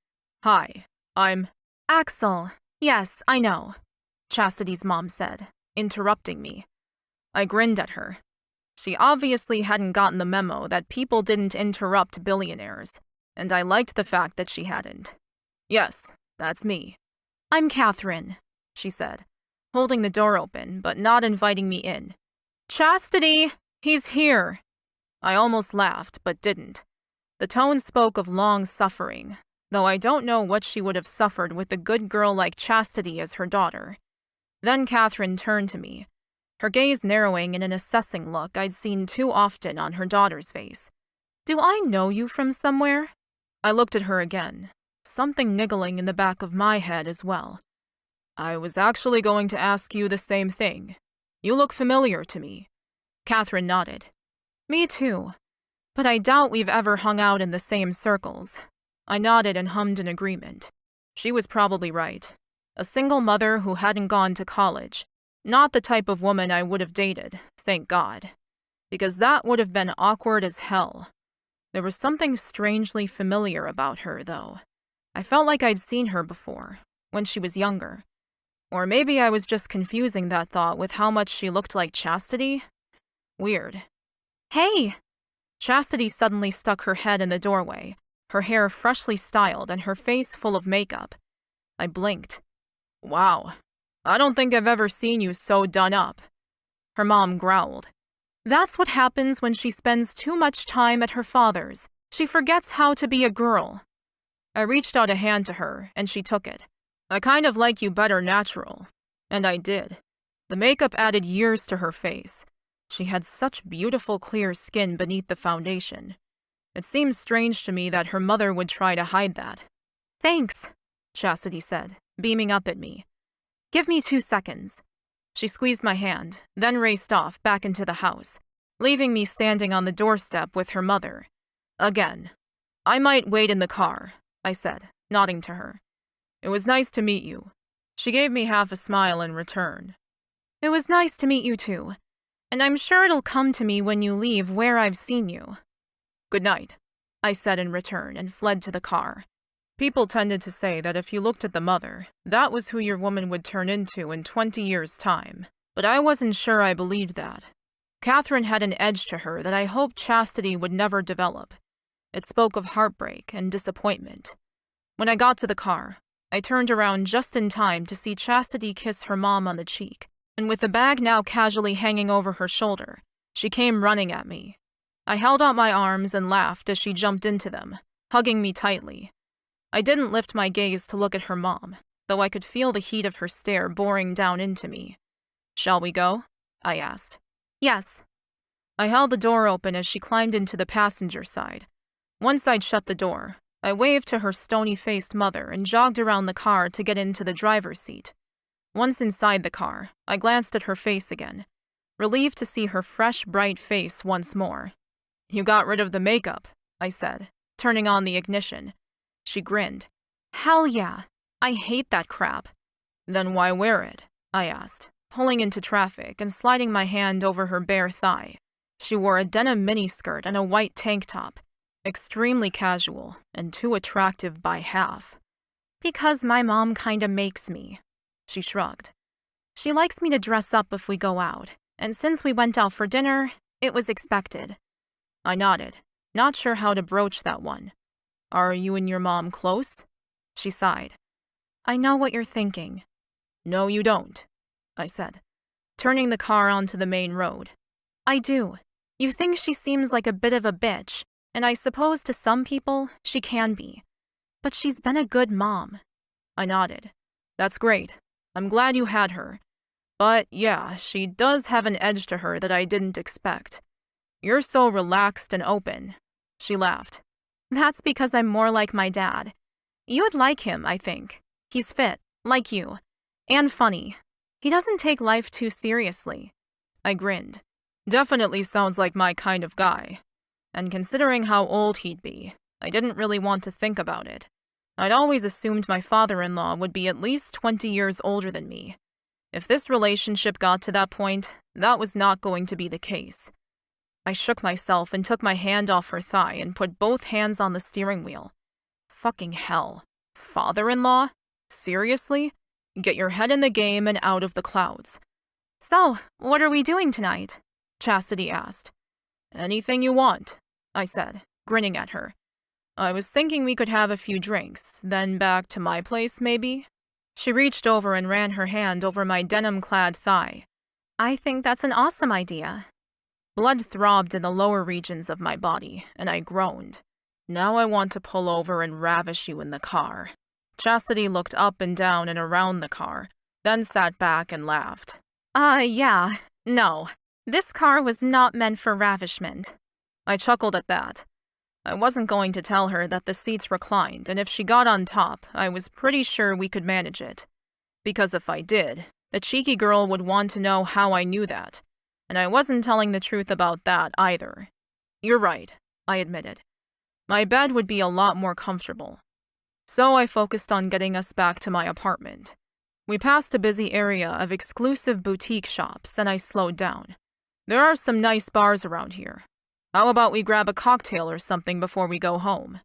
"Hi, I'm..." "Axel. Yes, I know," Chastity's mom said, interrupting me. I grinned at her. She obviously hadn't gotten the memo that people didn't interrupt billionaires, and I liked the fact that she hadn't. "Yes, that's me." "I'm Catherine," she said, holding the door open but not inviting me in. "Chastity! He's here!" I almost laughed, but didn't. The tone spoke of long suffering, though I don't know what she would have suffered with a good girl like Chastity as her daughter. Then Catherine turned to me, her gaze narrowing in an assessing look I'd seen too often on her daughter's face. "Do I know you from somewhere?" I looked at her again, something niggling in the back of my head as well. I was actually going to ask you the same thing. You look familiar to me. Catherine nodded. Me too. But I doubt we've ever hung out in the same circles. I nodded and hummed in agreement. She was probably right. A single mother who hadn't gone to college. Not the type of woman I would have dated, thank God. Because that would have been awkward as hell. There was something strangely familiar about her, though. I felt like I'd seen her before, when she was younger. Or maybe I was just confusing that thought with how much she looked like Chastity. Weird. Hey! Chastity suddenly stuck her head in the doorway, her hair freshly styled and her face full of makeup. I blinked. Wow, I don't think I've ever seen you so done up. Her mom growled. That's what happens when she spends too much time at her father's. She forgets how to be a girl. I reached out a hand to her, and she took it. I kind of like you better natural. And I did. The makeup added years to her face. She had such beautiful clear skin beneath the foundation. It seems strange to me that her mother would try to hide that. Thanks, Chastity said, beaming up at me. Give me 2 seconds. She squeezed my hand, then raced off back into the house, leaving me standing on the doorstep with her mother. Again. I might wait in the car, I said, nodding to her. It was nice to meet you. She gave me half a smile in return. It was nice to meet you too, and I'm sure it'll come to me when you leave where I've seen you. Good night, I said in return and fled to the car. People tended to say that if you looked at the mother, that was who your woman would turn into in 20 years' time, but I wasn't sure I believed that. Catherine had an edge to her that I hoped Chastity would never develop. It spoke of heartbreak and disappointment. When I got to the car, I turned around just in time to see Chastity kiss her mom on the cheek, and with the bag now casually hanging over her shoulder, she came running at me. I held out my arms and laughed as she jumped into them, hugging me tightly. I didn't lift my gaze to look at her mom, though I could feel the heat of her stare boring down into me. Shall we go? I asked. Yes. I held the door open as she climbed into the passenger side. Once I'd shut the door, I waved to her stony-faced mother and jogged around the car to get into the driver's seat. Once inside the car, I glanced at her face again, relieved to see her fresh, bright face once more. You got rid of the makeup, I said, turning on the ignition. She grinned. Hell yeah. I hate that crap. Then why wear it? I asked, pulling into traffic and sliding my hand over her bare thigh. She wore a denim miniskirt and a white tank top. Extremely casual and too attractive by half. Because my mom kinda makes me. She shrugged. She likes me to dress up if we go out, and since we went out for dinner, it was expected. I nodded, not sure how to broach that one. Are you and your mom close? She sighed. I know what you're thinking. No, you don't, I said, turning the car onto the main road. I do. You think she seems like a bit of a bitch, and I suppose to some people she can be. But she's been a good mom. I nodded. That's great. I'm glad you had her. But yeah, she does have an edge to her that I didn't expect. You're so relaxed and open. She laughed. That's because I'm more like my dad. You would like him, I think. He's fit, like you. And funny. He doesn't take life too seriously. I grinned. Definitely sounds like my kind of guy. And considering how old he'd be, I didn't really want to think about it. I'd always assumed my father-in-law would be at least 20 years older than me. If this relationship got to that point, that was not going to be the case. I shook myself and took my hand off her thigh and put both hands on the steering wheel. Fucking hell. Father-in-law? Seriously? Get your head in the game and out of the clouds. So, what are we doing tonight? Chastity asked. Anything you want, I said, grinning at her. I was thinking we could have a few drinks, then back to my place, maybe? She reached over and ran her hand over my denim-clad thigh. I think that's an awesome idea. Blood throbbed in the lower regions of my body, and I groaned. Now I want to pull over and ravish you in the car. Chastity looked up and down and around the car, then sat back and laughed. Yeah, no. This car was not meant for ravishment. I chuckled at that. I wasn't going to tell her that the seats reclined, and if she got on top, I was pretty sure we could manage it. Because if I did, the cheeky girl would want to know how I knew that, and I wasn't telling the truth about that either. You're right, I admitted. My bed would be a lot more comfortable. So I focused on getting us back to my apartment. We passed a busy area of exclusive boutique shops, and I slowed down. There are some nice bars around here. How about we grab a cocktail or something before we go home?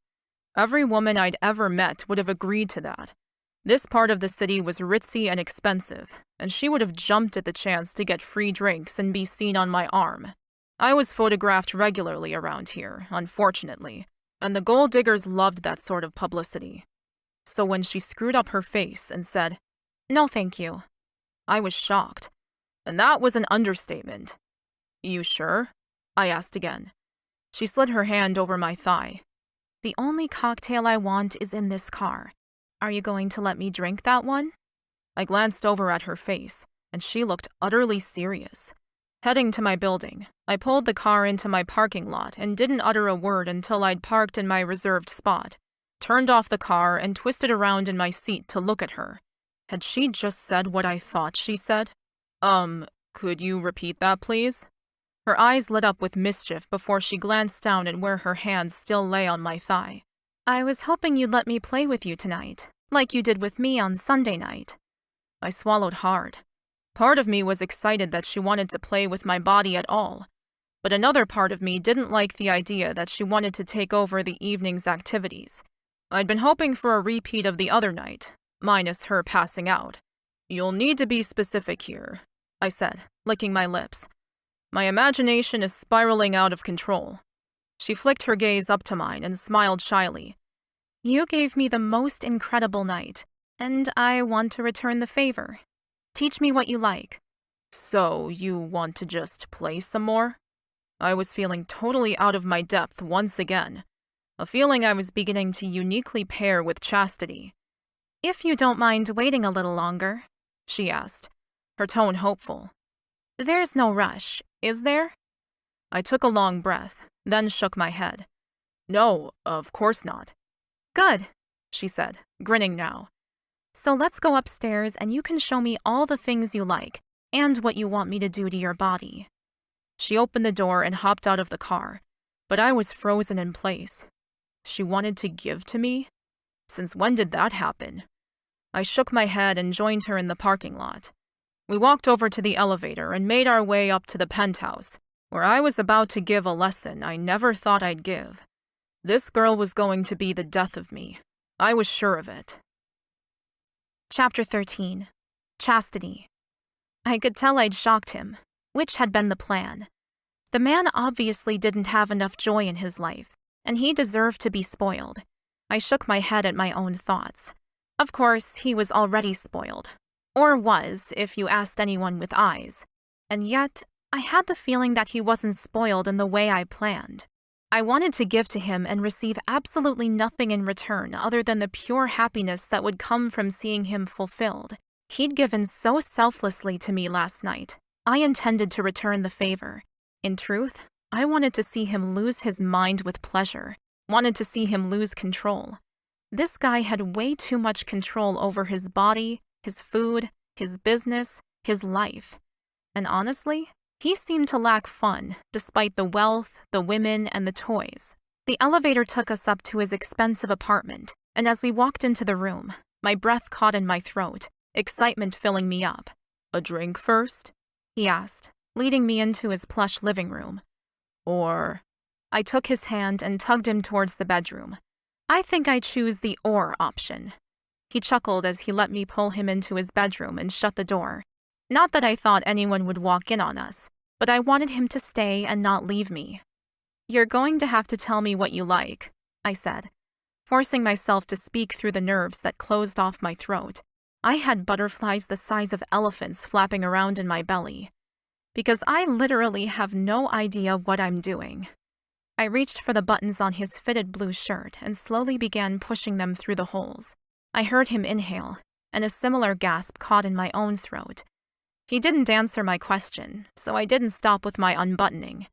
Every woman I'd ever met would have agreed to that. This part of the city was ritzy and expensive, and she would have jumped at the chance to get free drinks and be seen on my arm. I was photographed regularly around here, unfortunately, and the gold diggers loved that sort of publicity. So when she screwed up her face and said, "No, thank you," I was shocked, and that was an understatement. You sure? I asked again. She slid her hand over my thigh. "The only cocktail I want is in this car. Are you going to let me drink that one?" I glanced over at her face, and she looked utterly serious. Heading to my building, I pulled the car into my parking lot and didn't utter a word until I'd parked in my reserved spot, turned off the car, and twisted around in my seat to look at her. Had she just said what I thought she said? Could you repeat that, please? Her eyes lit up with mischief before she glanced down at where her hand still lay on my thigh. "I was hoping you'd let me play with you tonight, like you did with me on Sunday night." I swallowed hard. Part of me was excited that she wanted to play with my body at all, but another part of me didn't like the idea that she wanted to take over the evening's activities. I'd been hoping for a repeat of the other night, minus her passing out. "You'll need to be specific here," I said, licking my lips. "My imagination is spiraling out of control." She flicked her gaze up to mine and smiled shyly. "You gave me the most incredible night, and I want to return the favor. Teach me what you like." "So you want to just play some more?" I was feeling totally out of my depth once again, a feeling I was beginning to uniquely pair with chastity. "If you don't mind waiting a little longer," she asked, her tone hopeful. "There's no rush, is there?" I took a long breath, then shook my head. "No, of course not." "Good," she said, grinning now. "So let's go upstairs and you can show me all the things you like and what you want me to do to your body." She opened the door and hopped out of the car, but I was frozen in place. She wanted to give to me? Since when did that happen? I shook my head and joined her in the parking lot. We walked over to the elevator and made our way up to the penthouse, where I was about to give a lesson I never thought I'd give. This girl was going to be the death of me. I was sure of it. Chapter 13. Chastity. I could tell I'd shocked him, which had been the plan. The man obviously didn't have enough joy in his life, and he deserved to be spoiled. I shook my head at my own thoughts. Of course, he was already spoiled. Or was, if you asked anyone with eyes. And yet, I had the feeling that he wasn't spoiled in the way I planned. I wanted to give to him and receive absolutely nothing in return other than the pure happiness that would come from seeing him fulfilled. He'd given so selflessly to me last night. I intended to return the favor. In truth, I wanted to see him lose his mind with pleasure, wanted to see him lose control. This guy had way too much control over his body, his food, his business, his life. And honestly, he seemed to lack fun, despite the wealth, the women, and the toys. The elevator took us up to his expensive apartment, and as we walked into the room, my breath caught in my throat, excitement filling me up. "A drink first?" he asked, leading me into his plush living room. "Or—" I took his hand and tugged him towards the bedroom. "I think I choose the or option." He chuckled as he let me pull him into his bedroom and shut the door. Not that I thought anyone would walk in on us, but I wanted him to stay and not leave me. "You're going to have to tell me what you like," I said, forcing myself to speak through the nerves that closed off my throat. I had butterflies the size of elephants flapping around in my belly. Because I literally have no idea what I'm doing. I reached for the buttons on his fitted blue shirt and slowly began pushing them through the holes. I heard him inhale, and a similar gasp caught in my own throat. He didn't answer my question, so I didn't stop with my unbuttoning.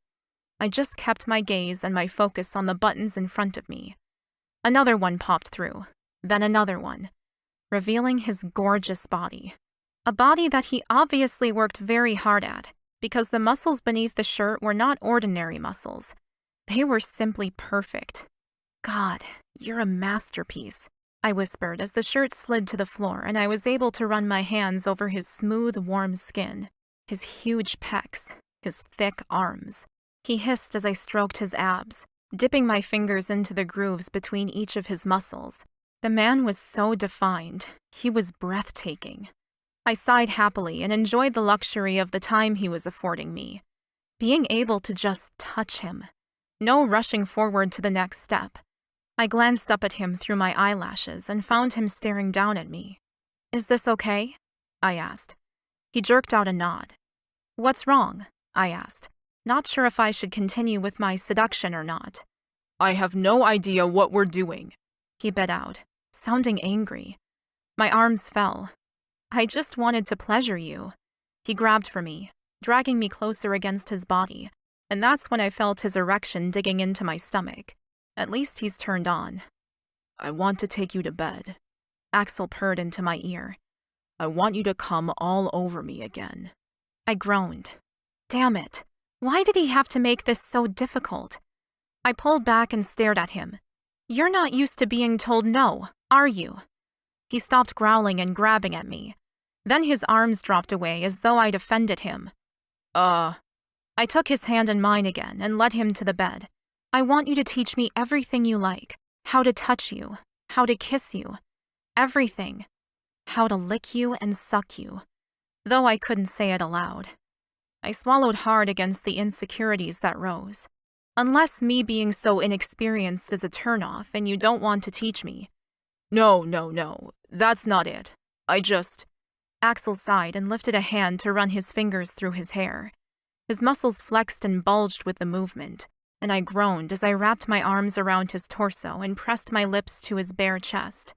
I just kept my gaze and my focus on the buttons in front of me. Another one popped through, then another one, revealing his gorgeous body. A body that he obviously worked very hard at, because the muscles beneath the shirt were not ordinary muscles. They were simply perfect. God, you're a masterpiece, I whispered as the shirt slid to the floor and I was able to run my hands over his smooth, warm skin, his huge pecs, his thick arms. He hissed as I stroked his abs, dipping my fingers into the grooves between each of his muscles. The man was so defined. He was breathtaking. I sighed happily and enjoyed the luxury of the time he was affording me. Being able to just touch him. No rushing forward to the next step. I glanced up at him through my eyelashes and found him staring down at me. "Is this okay?" I asked. He jerked out a nod. "What's wrong?" I asked, not sure if I should continue with my seduction or not. "I have no idea what we're doing," he bit out, sounding angry. My arms fell. "I just wanted to pleasure you." He grabbed for me, dragging me closer against his body, and that's when I felt his erection digging into my stomach. At least he's turned on. "I want to take you to bed," Axel purred into my ear. "I want you to come all over me again." I groaned. Damn it. Why did he have to make this so difficult? I pulled back and stared at him. "You're not used to being told no, are you?" He stopped growling and grabbing at me. Then his arms dropped away as though I'd offended him. I took his hand in mine again and led him to the bed. "I want you to teach me everything you like. How to touch you, how to kiss you, everything. How to lick you and suck you." Though I couldn't say it aloud. I swallowed hard against the insecurities that rose. Unless me being so inexperienced is a turnoff and you don't want to teach me. No, that's not it. Axel sighed and lifted a hand to run his fingers through his hair. His muscles flexed and bulged with the movement, and I groaned as I wrapped my arms around his torso and pressed my lips to his bare chest.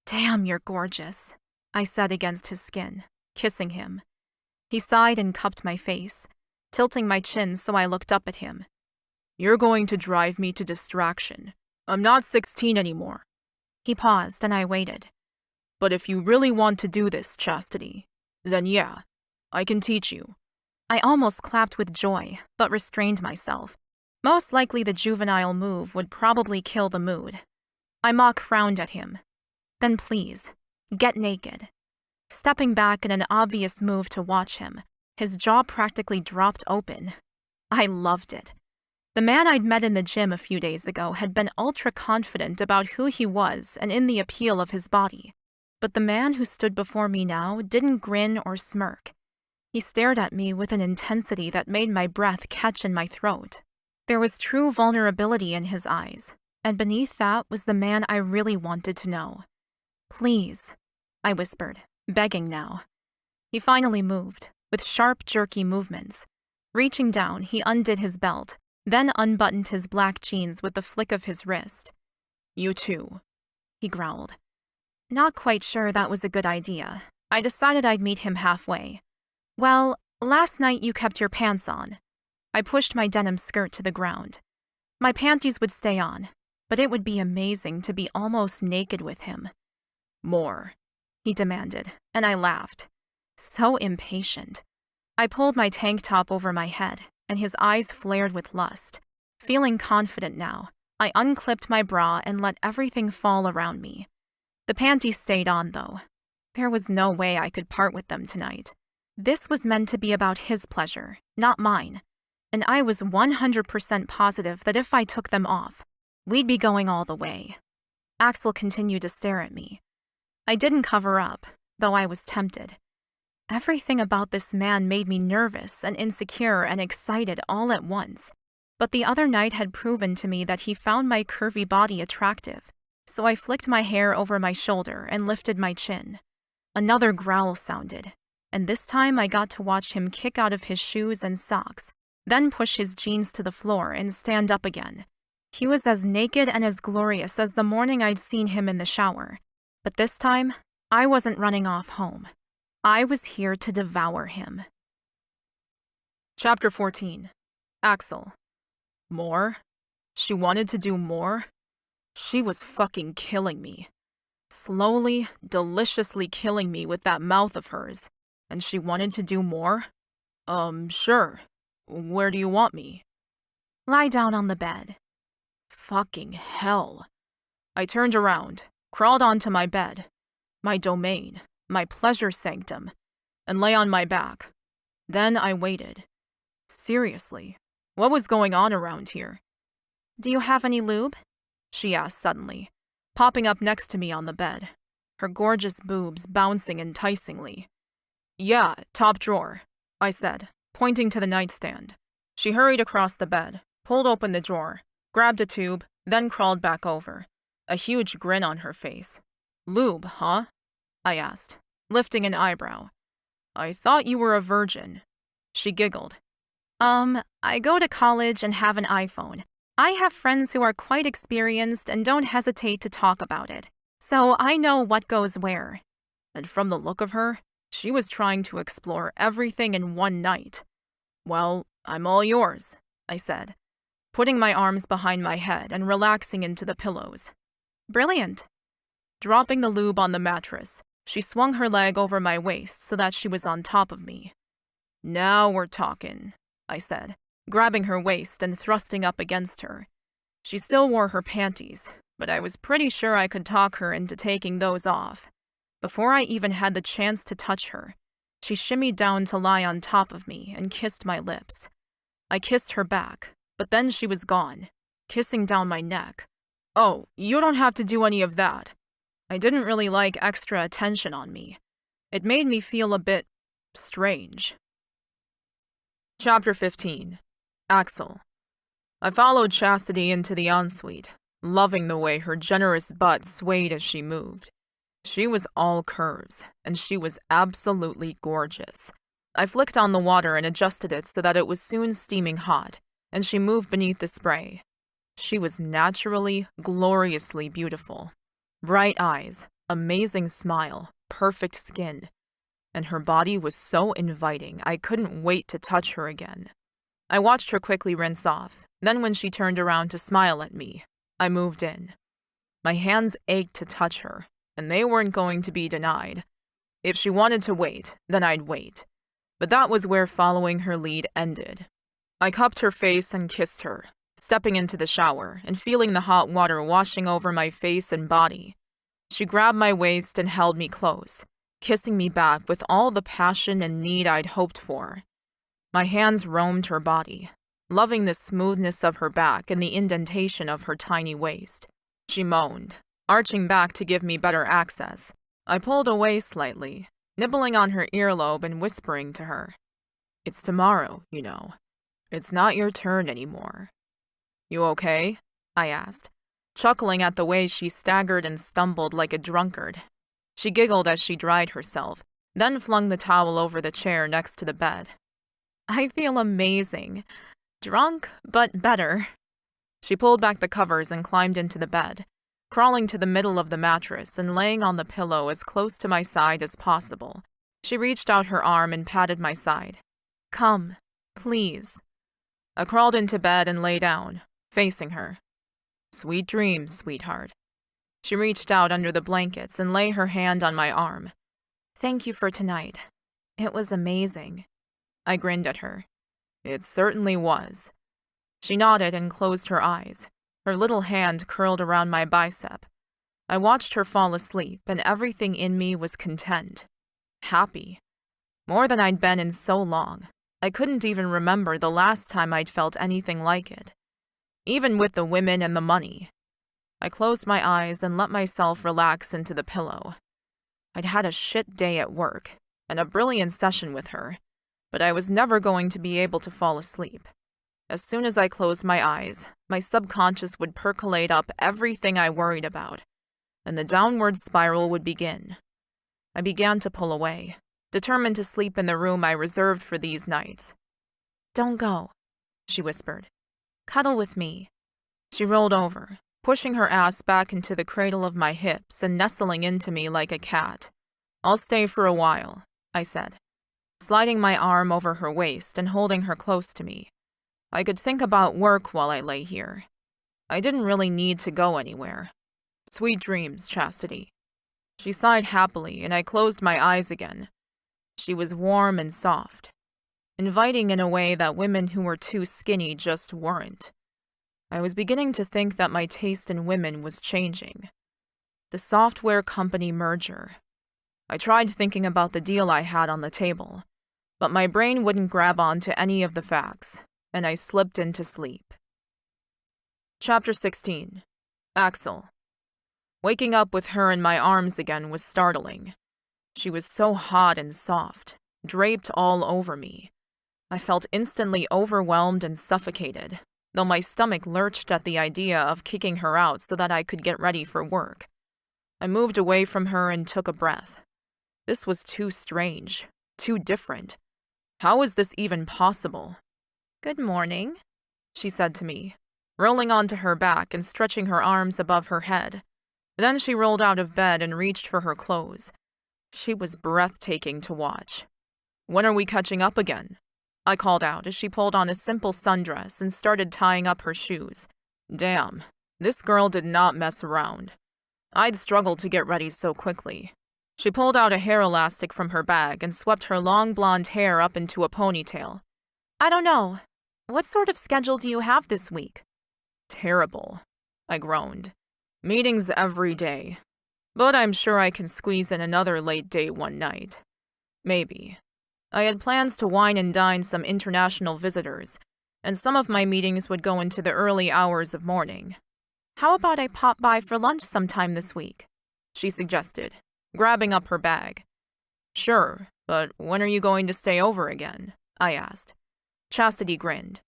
"Damn, you're gorgeous," I said against his skin, kissing him. He sighed and cupped my face, tilting my chin so I looked up at him. "You're going to drive me to distraction. I'm not 16 anymore." He paused and I waited. "But if you really want to do this, Chastity, then yeah, I can teach you." I almost clapped with joy, but restrained myself. Most likely the juvenile move would probably kill the mood. I mock frowned at him. "Then please, get naked." Stepping back in an obvious move to watch him, his jaw practically dropped open. I loved it. The man I'd met in the gym a few days ago had been ultra-confident about who he was and in the appeal of his body. But the man who stood before me now didn't grin or smirk. He stared at me with an intensity that made my breath catch in my throat. There was true vulnerability in his eyes, and beneath that was the man I really wanted to know. "Please," I whispered, begging now. He finally moved, with sharp, jerky movements. Reaching down, he undid his belt, then unbuttoned his black jeans with the flick of his wrist. "You too," he growled. Not quite sure that was a good idea. I decided I'd meet him halfway. "Well, last night you kept your pants on." I pushed my denim skirt to the ground. My panties would stay on, but it would be amazing to be almost naked with him. "More," he demanded, and I laughed. So impatient. I pulled my tank top over my head, and his eyes flared with lust. Feeling confident now, I unclipped my bra and let everything fall around me. The panties stayed on, though. There was no way I could part with them tonight. This was meant to be about his pleasure, not mine, and I was 100% positive that if I took them off, we'd be going all the way. Axel continued to stare at me. I didn't cover up, though I was tempted. Everything about this man made me nervous and insecure and excited all at once. But the other night had proven to me that he found my curvy body attractive, so I flicked my hair over my shoulder and lifted my chin. Another growl sounded, and this time I got to watch him kick out of his shoes and socks, then push his jeans to the floor and stand up again. He was as naked and as glorious as the morning I'd seen him in the shower. But this time, I wasn't running off home. I was here to devour him. Chapter 14. Axel. More? She wanted to do more? She was fucking killing me. Slowly, deliciously killing me with that mouth of hers. And she wanted to do more? Sure. Where do you want me? Lie down on the bed. Fucking hell. I turned around, crawled onto my bed, my domain, my pleasure sanctum, and lay on my back. Then I waited. Seriously, what was going on around here? Do you have any lube? She asked suddenly, popping up next to me on the bed, her gorgeous boobs bouncing enticingly. Yeah, top drawer, I said, pointing to the nightstand. She hurried across the bed, pulled open the drawer, grabbed a tube, then crawled back over, a huge grin on her face. Lube, huh? I asked, lifting an eyebrow. I thought you were a virgin. She giggled. I go to college and have an iPhone. I have friends who are quite experienced and don't hesitate to talk about it. So I know what goes where. And from the look of her, she was trying to explore everything in one night. Well, I'm all yours, I said, putting my arms behind my head and relaxing into the pillows. Brilliant. Dropping the lube on the mattress, she swung her leg over my waist so that she was on top of me. Now we're talking, I said, grabbing her waist and thrusting up against her. She still wore her panties, but I was pretty sure I could talk her into taking those off. Before I even had the chance to touch her, she shimmied down to lie on top of me and kissed my lips. I kissed her back, but then she was gone, kissing down my neck. Oh, you don't have to do any of that. I didn't really like extra attention on me. It made me feel a bit strange. Chapter 15. Axel. I followed Chastity into the ensuite, loving the way her generous butt swayed as she moved. She was all curves, and she was absolutely gorgeous. I flicked on the water and adjusted it so that it was soon steaming hot, and she moved beneath the spray. She was naturally, gloriously beautiful. Bright eyes, amazing smile, perfect skin. And her body was so inviting, I couldn't wait to touch her again. I watched her quickly rinse off. Then when she turned around to smile at me, I moved in. My hands ached to touch her, and they weren't going to be denied. If she wanted to wait, then I'd wait. But that was where following her lead ended. I cupped her face and kissed her, stepping into the shower and feeling the hot water washing over my face and body. She grabbed my waist and held me close, kissing me back with all the passion and need I'd hoped for. My hands roamed her body, loving the smoothness of her back and the indentation of her tiny waist. She moaned, arching back to give me better access. I pulled away slightly, nibbling on her earlobe and whispering to her, "It's tomorrow, you know. It's not your turn anymore." "You okay?" I asked, chuckling at the way she staggered and stumbled like a drunkard. She giggled as she dried herself, then flung the towel over the chair next to the bed. "I feel amazing. Drunk, but better." She pulled back the covers and climbed into the bed, crawling to the middle of the mattress and laying on the pillow as close to my side as possible. She reached out her arm and patted my side. "Come, please." I crawled into bed and lay down, facing her. "Sweet dreams, sweetheart." She reached out under the blankets and lay her hand on my arm. "Thank you for tonight. It was amazing." I grinned at her. "It certainly was." She nodded and closed her eyes, her little hand curled around my bicep. I watched her fall asleep, and everything in me was content. Happy. More than I'd been in so long. I couldn't even remember the last time I'd felt anything like it. Even with the women and the money. I closed my eyes and let myself relax into the pillow. I'd had a shit day at work, and a brilliant session with her, but I was never going to be able to fall asleep. As soon as I closed my eyes, my subconscious would percolate up everything I worried about, and the downward spiral would begin. I began to pull away, determined to sleep in the room I reserved for these nights. "Don't go," she whispered. "Cuddle with me." She rolled over, pushing her ass back into the cradle of my hips and nestling into me like a cat. "I'll stay for a while," I said, sliding my arm over her waist and holding her close to me. I could think about work while I lay here. I didn't really need to go anywhere. Sweet dreams, Chastity. She sighed happily, and I closed my eyes again. She was warm and soft, inviting in a way that women who were too skinny just weren't. I was beginning to think that my taste in women was changing. The software company merger. I tried thinking about the deal I had on the table, but my brain wouldn't grab on to any of the facts, and I slipped into sleep. Chapter 16. Axel. Waking up with her in my arms again was startling. She was so hot and soft, draped all over me. I felt instantly overwhelmed and suffocated, though my stomach lurched at the idea of kicking her out so that I could get ready for work. I moved away from her and took a breath. This was too strange, too different. How was this even possible? "Good morning," she said to me, rolling onto her back and stretching her arms above her head. Then she rolled out of bed and reached for her clothes. She was breathtaking to watch. "When are we catching up again?" I called out as she pulled on a simple sundress and started tying up her shoes. Damn, this girl did not mess around. I'd struggled to get ready so quickly. She pulled out a hair elastic from her bag and swept her long blonde hair up into a ponytail. "I don't know. What sort of schedule do you have this week?" "Terrible," I groaned. "Meetings every day. But I'm sure I can squeeze in another late date one night. Maybe. I had plans to wine and dine some international visitors, and some of my meetings would go into the early hours of morning. How about I pop by for lunch sometime this week?" she suggested, grabbing up her bag. "Sure, but when are you going to stay over again?" I asked. Chastity grinned.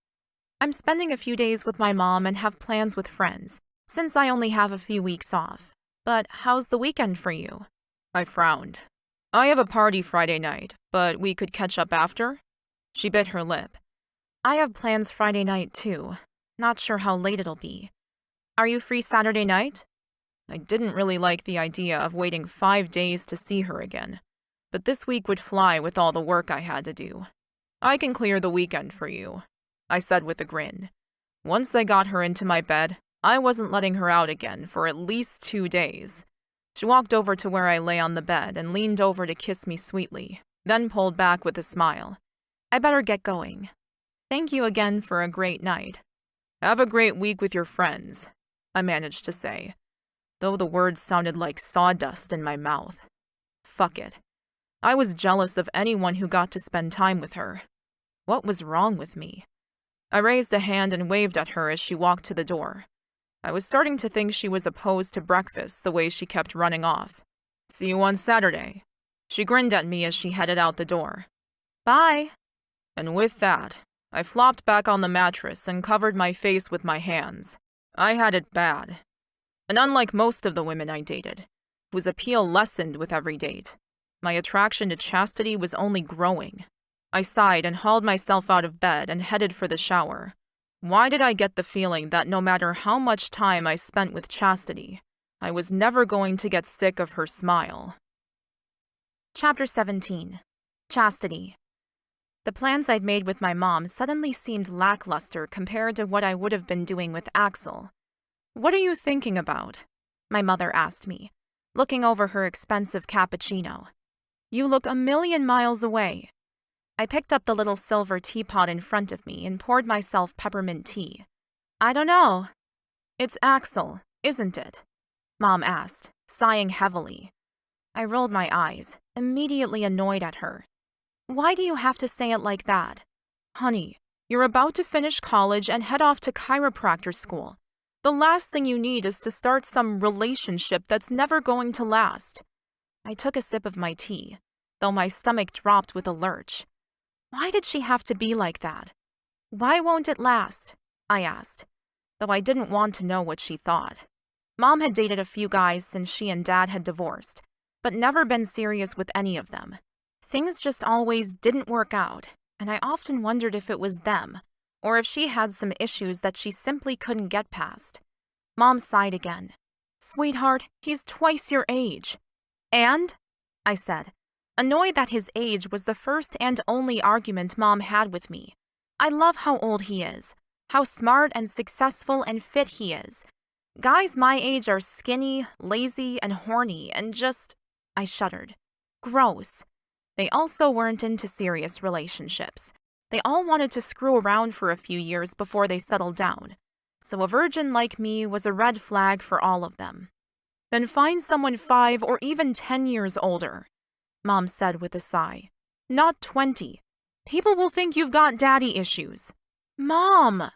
"I'm spending a few days with my mom and have plans with friends, since I only have a few weeks off. But how's the weekend for you?" I frowned. "I have a party Friday night, but we could catch up after?" She bit her lip. "I have plans Friday night, too. Not sure how late it'll be. Are you free Saturday night?" I didn't really like the idea of waiting 5 days to see her again, but this week would fly with all the work I had to do. "I can clear the weekend for you," I said with a grin. Once I got her into my bed, I wasn't letting her out again for at least 2 days. She walked over to where I lay on the bed and leaned over to kiss me sweetly, then pulled back with a smile. "I better get going. Thank you again for a great night." "Have a great week with your friends," I managed to say, though the words sounded like sawdust in my mouth. Fuck it. I was jealous of anyone who got to spend time with her. What was wrong with me? I raised a hand and waved at her as she walked to the door. I was starting to think she was opposed to breakfast the way she kept running off. "See you on Saturday." She grinned at me as she headed out the door. "Bye." And with that, I flopped back on the mattress and covered my face with my hands. I had it bad. And unlike most of the women I dated, whose appeal lessened with every date, my attraction to Chastity was only growing. I sighed and hauled myself out of bed and headed for the shower. Why did I get the feeling that no matter how much time I spent with Chastity, I was never going to get sick of her smile? Chapter 17. Chastity. The plans I'd made with my mom suddenly seemed lackluster compared to what I would have been doing with Axel. "What are you thinking about?" my mother asked me, looking over her expensive cappuccino. "You look a million miles away." I picked up the little silver teapot in front of me and poured myself peppermint tea. "I don't know." "It's Axel, isn't it?" Mom asked, sighing heavily. I rolled my eyes, immediately annoyed at her. "Why do you have to say it like that? Honey, you're about to finish college and head off to chiropractor school. The last thing you need is to start some relationship that's never going to last." I took a sip of my tea, though my stomach dropped with a lurch. Why did she have to be like that? "Why won't it last?" I asked, though I didn't want to know what she thought. Mom had dated a few guys since she and Dad had divorced, but never been serious with any of them. Things just always didn't work out, and I often wondered if it was them, or if she had some issues that she simply couldn't get past. Mom sighed again. "Sweetheart, he's twice your age." "And?" I said, annoyed that his age was the first and only argument Mom had with me. I love how old he is, how smart and successful and fit he is. Guys my age are skinny, lazy, and horny, and just, I shuddered. Gross. They also weren't into serious relationships. They all wanted to screw around for a few years before they settled down. So a virgin like me was a red flag for all of them. Then find someone 5 or even 10 years older, Mom said with a sigh. Not 20. People will think you've got daddy issues. Mom!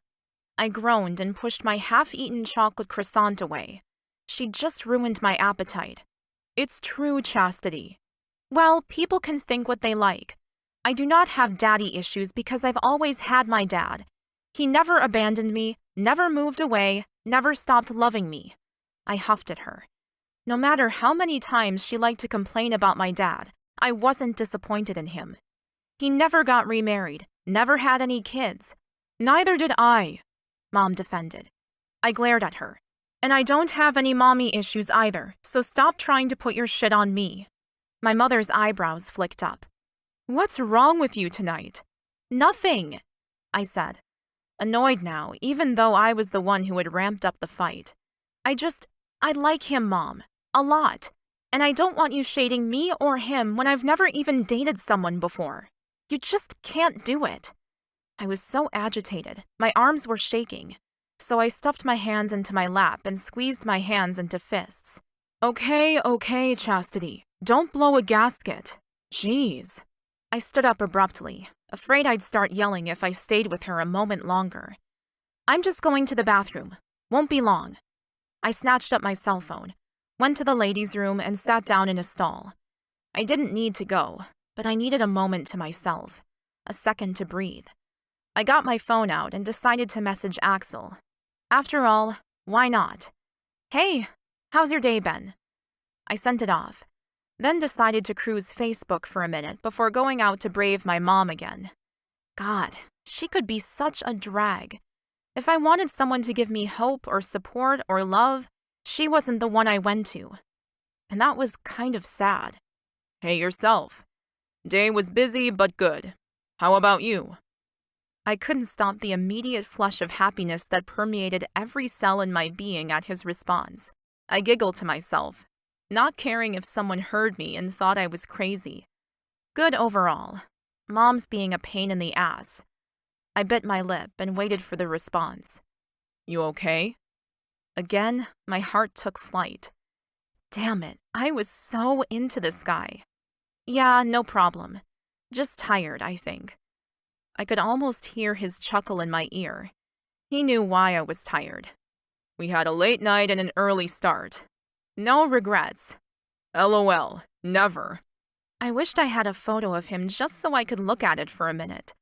I groaned and pushed my half-eaten chocolate croissant away. She'd just ruined my appetite. It's true, Chastity. Well, people can think what they like. I do not have daddy issues because I've always had my dad. He never abandoned me, never moved away, never stopped loving me. I huffed at her. No matter how many times she liked to complain about my dad, I wasn't disappointed in him. He never got remarried, never had any kids. Neither did I, Mom defended. I glared at her. And I don't have any mommy issues either, so stop trying to put your shit on me. My mother's eyebrows flicked up. What's wrong with you tonight? Nothing, I said, annoyed now, even though I was the one who had ramped up the fight. I like him, Mom, a lot, and I don't want you shading me or him when I've never even dated someone before. You just can't do it. I was so agitated, my arms were shaking, so I stuffed my hands into my lap and squeezed my hands into fists. Okay, Chastity, don't blow a gasket. Jeez. I stood up abruptly, afraid I'd start yelling if I stayed with her a moment longer. I'm just going to the bathroom. Won't be long. I snatched up my cell phone, went to the ladies' room, and sat down in a stall. I didn't need to go, but I needed a moment to myself, a second to breathe. I got my phone out and decided to message Axel. After all, why not? Hey, how's your day been? I sent it off, then decided to cruise Facebook for a minute before going out to brave my mom again. God, she could be such a drag. If I wanted someone to give me hope or support or love, she wasn't the one I went to. And that was kind of sad. Hey yourself. Day was busy but good. How about you? I couldn't stop the immediate flush of happiness that permeated every cell in my being at his response. I giggled to myself, not caring if someone heard me and thought I was crazy. Good overall. Mom's being a pain in the ass. I bit my lip and waited for the response. You okay? Again, my heart took flight. Damn it, I was so into this guy. Yeah, no problem. Just tired, I think. I could almost hear his chuckle in my ear. He knew why I was tired. We had a late night and an early start. No regrets. LOL, never. I wished I had a photo of him just so I could look at it for a minute.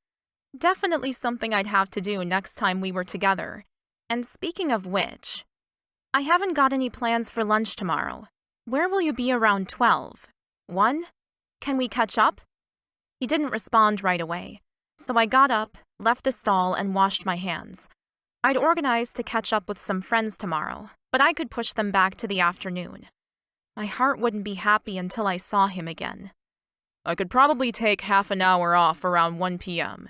Definitely something I'd have to do next time we were together. And speaking of which, I haven't got any plans for lunch tomorrow. Where will you be around 12? 1? Can we catch up? He didn't respond right away, so I got up, left the stall, and washed my hands. I'd organized to catch up with some friends tomorrow, but I could push them back to the afternoon. My heart wouldn't be happy until I saw him again. I could probably take half an hour off around 1 p.m.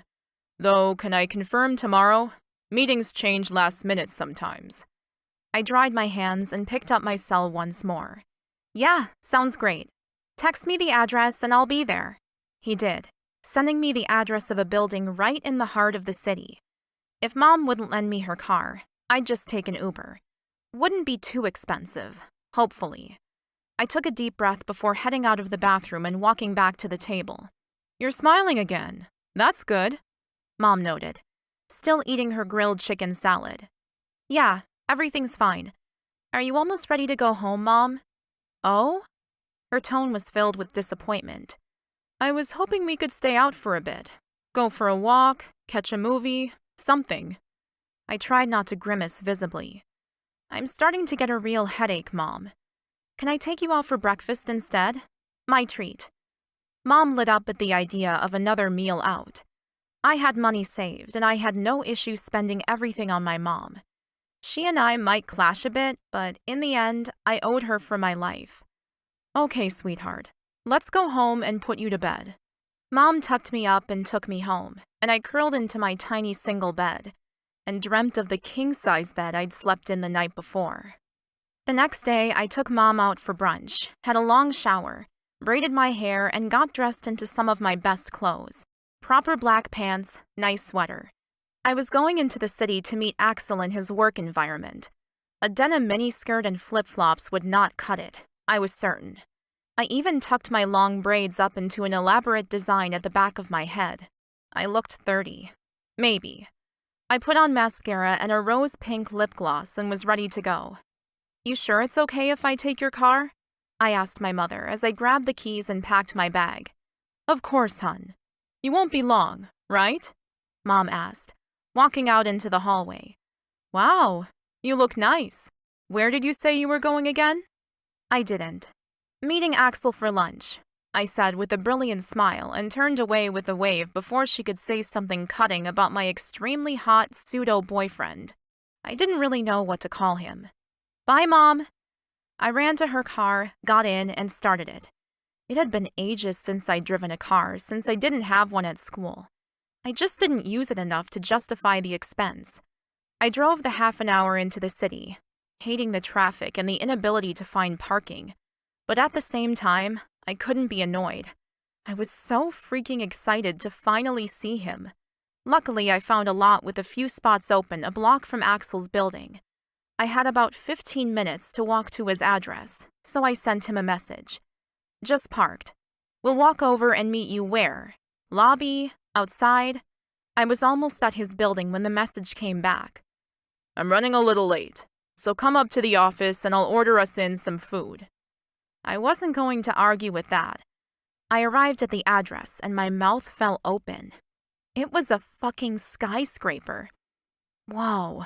Though, can I confirm tomorrow? Meetings change last minute sometimes. I dried my hands and picked up my cell once more. Yeah, sounds great. Text me the address and I'll be there. He did, sending me the address of a building right in the heart of the city. If Mom wouldn't lend me her car, I'd just take an Uber. Wouldn't be too expensive, hopefully. I took a deep breath before heading out of the bathroom and walking back to the table. You're smiling again. That's good, Mom noted, still eating her grilled chicken salad. Yeah, everything's fine. Are you almost ready to go home, Mom? Oh? Her tone was filled with disappointment. I was hoping we could stay out for a bit. Go for a walk, catch a movie, something. I tried not to grimace visibly. I'm starting to get a real headache, Mom. Can I take you out for breakfast instead? My treat. Mom lit up at the idea of another meal out. I had money saved, and I had no issue spending everything on my mom. She and I might clash a bit, but in the end, I owed her for my life. Okay, sweetheart. Let's go home and put you to bed. Mom tucked me up and took me home, and I curled into my tiny single bed and dreamt of the king-size bed I'd slept in the night before. The next day, I took Mom out for brunch, had a long shower, braided my hair, and got dressed into some of my best clothes. Proper black pants, nice sweater. I was going into the city to meet Axel in his work environment. A denim miniskirt and flip-flops would not cut it, I was certain. I even tucked my long braids up into an elaborate design at the back of my head. I looked 30. Maybe. I put on mascara and a rose-pink lip gloss and was ready to go. "You sure it's okay if I take your car?" I asked my mother as I grabbed the keys and packed my bag. "Of course, hon. You won't be long, right?" Mom asked, walking out into the hallway. "Wow, you look nice. Where did you say you were going again?" I didn't. "Meeting Axel for lunch," I said with a brilliant smile and turned away with a wave before she could say something cutting about my extremely hot pseudo-boyfriend. I didn't really know what to call him. "Bye, Mom." I ran to her car, got in, and started it. It had been ages since I'd driven a car, since I didn't have one at school. I just didn't use it enough to justify the expense. I drove the half an hour into the city, hating the traffic and the inability to find parking. But at the same time, I couldn't be annoyed. I was so freaking excited to finally see him. Luckily, I found a lot with a few spots open a block from Axel's building. I had about 15 minutes to walk to his address, so I sent him a message. "Just parked. We'll walk over and meet you where? Lobby? Outside?" I was almost at his building when the message came back. "I'm running a little late, so come up to the office and I'll order us in some food." I wasn't going to argue with that. I arrived at the address and my mouth fell open. It was a fucking skyscraper. Whoa.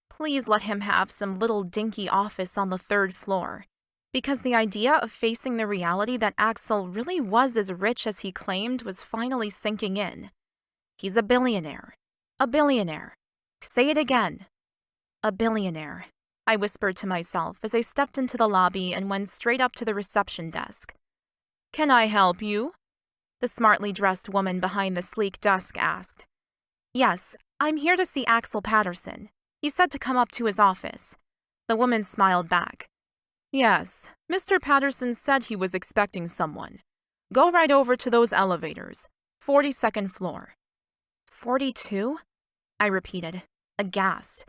Please let him have some little dinky office on the 3rd floor. Because the idea of facing the reality that Axel really was as rich as he claimed was finally sinking in. He's a billionaire. A billionaire. Say it again. A billionaire. I whispered to myself as I stepped into the lobby and went straight up to the reception desk. "Can I help you?" the smartly dressed woman behind the sleek desk asked. "Yes, I'm here to see Axel Patterson. He said to come up to his office." The woman smiled back. "Yes, Mr. Patterson said he was expecting someone. Go right over to those elevators. 42nd floor. 42? I repeated, aghast.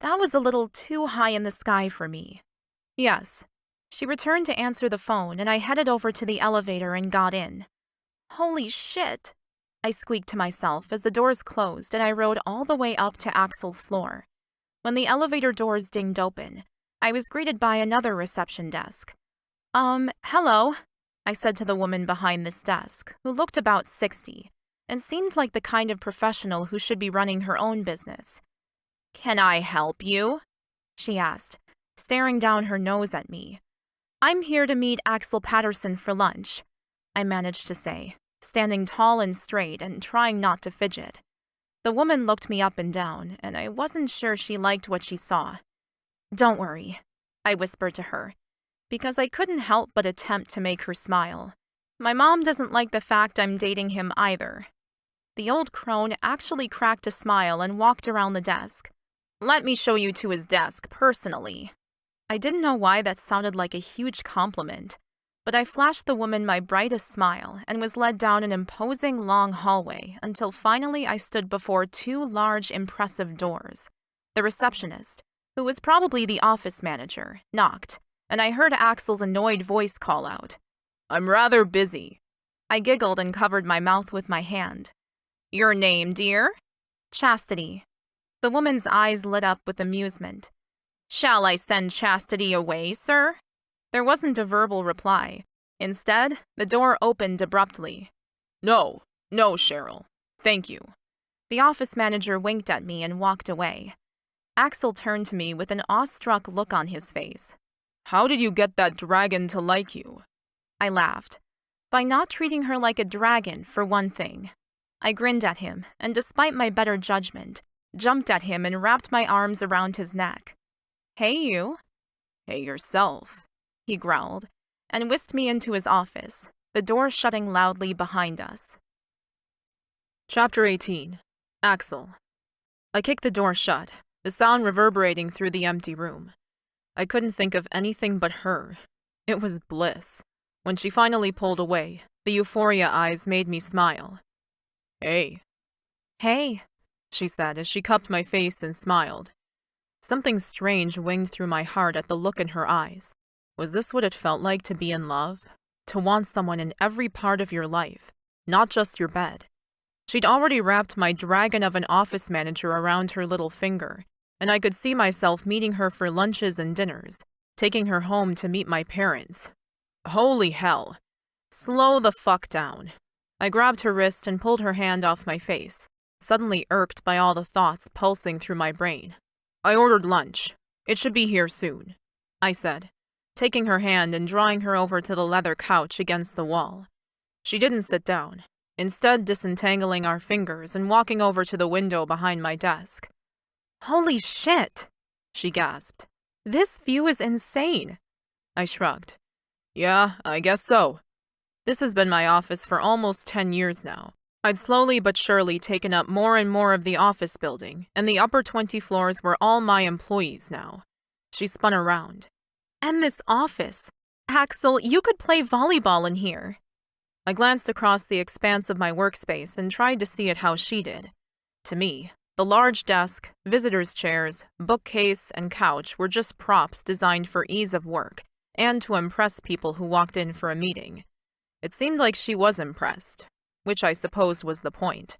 That was a little too high in the sky for me. Yes. She returned to answer the phone, and I headed over to the elevator and got in. Holy shit! I squeaked to myself as the doors closed and I rode all the way up to Axel's floor. When the elevator doors dinged open, I was greeted by another reception desk. Hello, I said to the woman behind this desk, who looked about 60, and seemed like the kind of professional who should be running her own business. "Can I help you?" she asked, staring down her nose at me. "I'm here to meet Axel Patterson for lunch," I managed to say, standing tall and straight and trying not to fidget. The woman looked me up and down, and I wasn't sure she liked what she saw. "Don't worry," I whispered to her, because I couldn't help but attempt to make her smile. My mom doesn't like the fact I'm dating him either. The old crone actually cracked a smile and walked around the desk. "Let me show you to his desk personally." I didn't know why that sounded like a huge compliment, but I flashed the woman my brightest smile and was led down an imposing long hallway until finally I stood before two large, impressive doors. The receptionist, who was probably the office manager, knocked, and I heard Axel's annoyed voice call out, "I'm rather busy." I giggled and covered my mouth with my hand. "Your name, dear?" "Chastity." The woman's eyes lit up with amusement. "Shall I send Chastity away, sir?" There wasn't a verbal reply. Instead, the door opened abruptly. No, Cheryl. Thank you." The office manager winked at me and walked away. Axel turned to me with an awestruck look on his face. "How did you get that dragon to like you?" I laughed. By not treating her like a dragon, for one thing. I grinned at him, and despite my better judgment, jumped at him and wrapped my arms around his neck. "Hey, you." "Hey, yourself," he growled, and whisked me into his office. the door shutting loudly behind us. Chapter 18. Axel. I kicked the door shut, the sound reverberating through the empty room. I couldn't think of anything but her. It was bliss. When she finally pulled away, the euphoria eyes made me smile. "Hey." "Hey," she said as she cupped my face and smiled. Something strange winged through my heart at the look in her eyes. Was this what it felt like to be in love? To want someone in every part of your life, not just your bed. She'd already wrapped my dragon of an office manager around her little finger, and I could see myself meeting her for lunches and dinners, taking her home to meet my parents. Holy hell. Slow the fuck down. I grabbed her wrist and pulled her hand off my face, suddenly irked by all the thoughts pulsing through my brain. "I ordered lunch. It should be here soon," I said, taking her hand and drawing her over to the leather couch against the wall. She didn't sit down, instead disentangling our fingers and walking over to the window behind my desk. "Holy shit," she gasped. "This view is insane." I shrugged. "Yeah, I guess so." This has been my office for almost 10 years now. I'd slowly but surely taken up more and more of the office building, and the upper 20 floors were all my employees now. She spun around. "And this office. Axel, you could play volleyball in here." I glanced across the expanse of my workspace and tried to see it how she did. To me, the large desk, visitors' chairs, bookcase, and couch were just props designed for ease of work and to impress people who walked in for a meeting. It seemed like she was impressed, which I suppose was the point.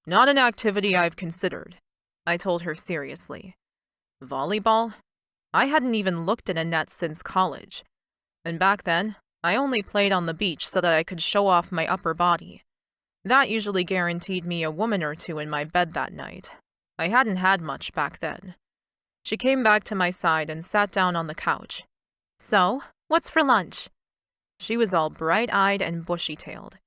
"Not an activity I've considered," I told her seriously. Volleyball? I hadn't even looked at a net since college. And back then, I only played on the beach so that I could show off my upper body. That usually guaranteed me a woman or two in my bed that night. I hadn't had much back then. She came back to my side and sat down on the couch. "So, what's for lunch?" She was all bright-eyed and bushy-tailed.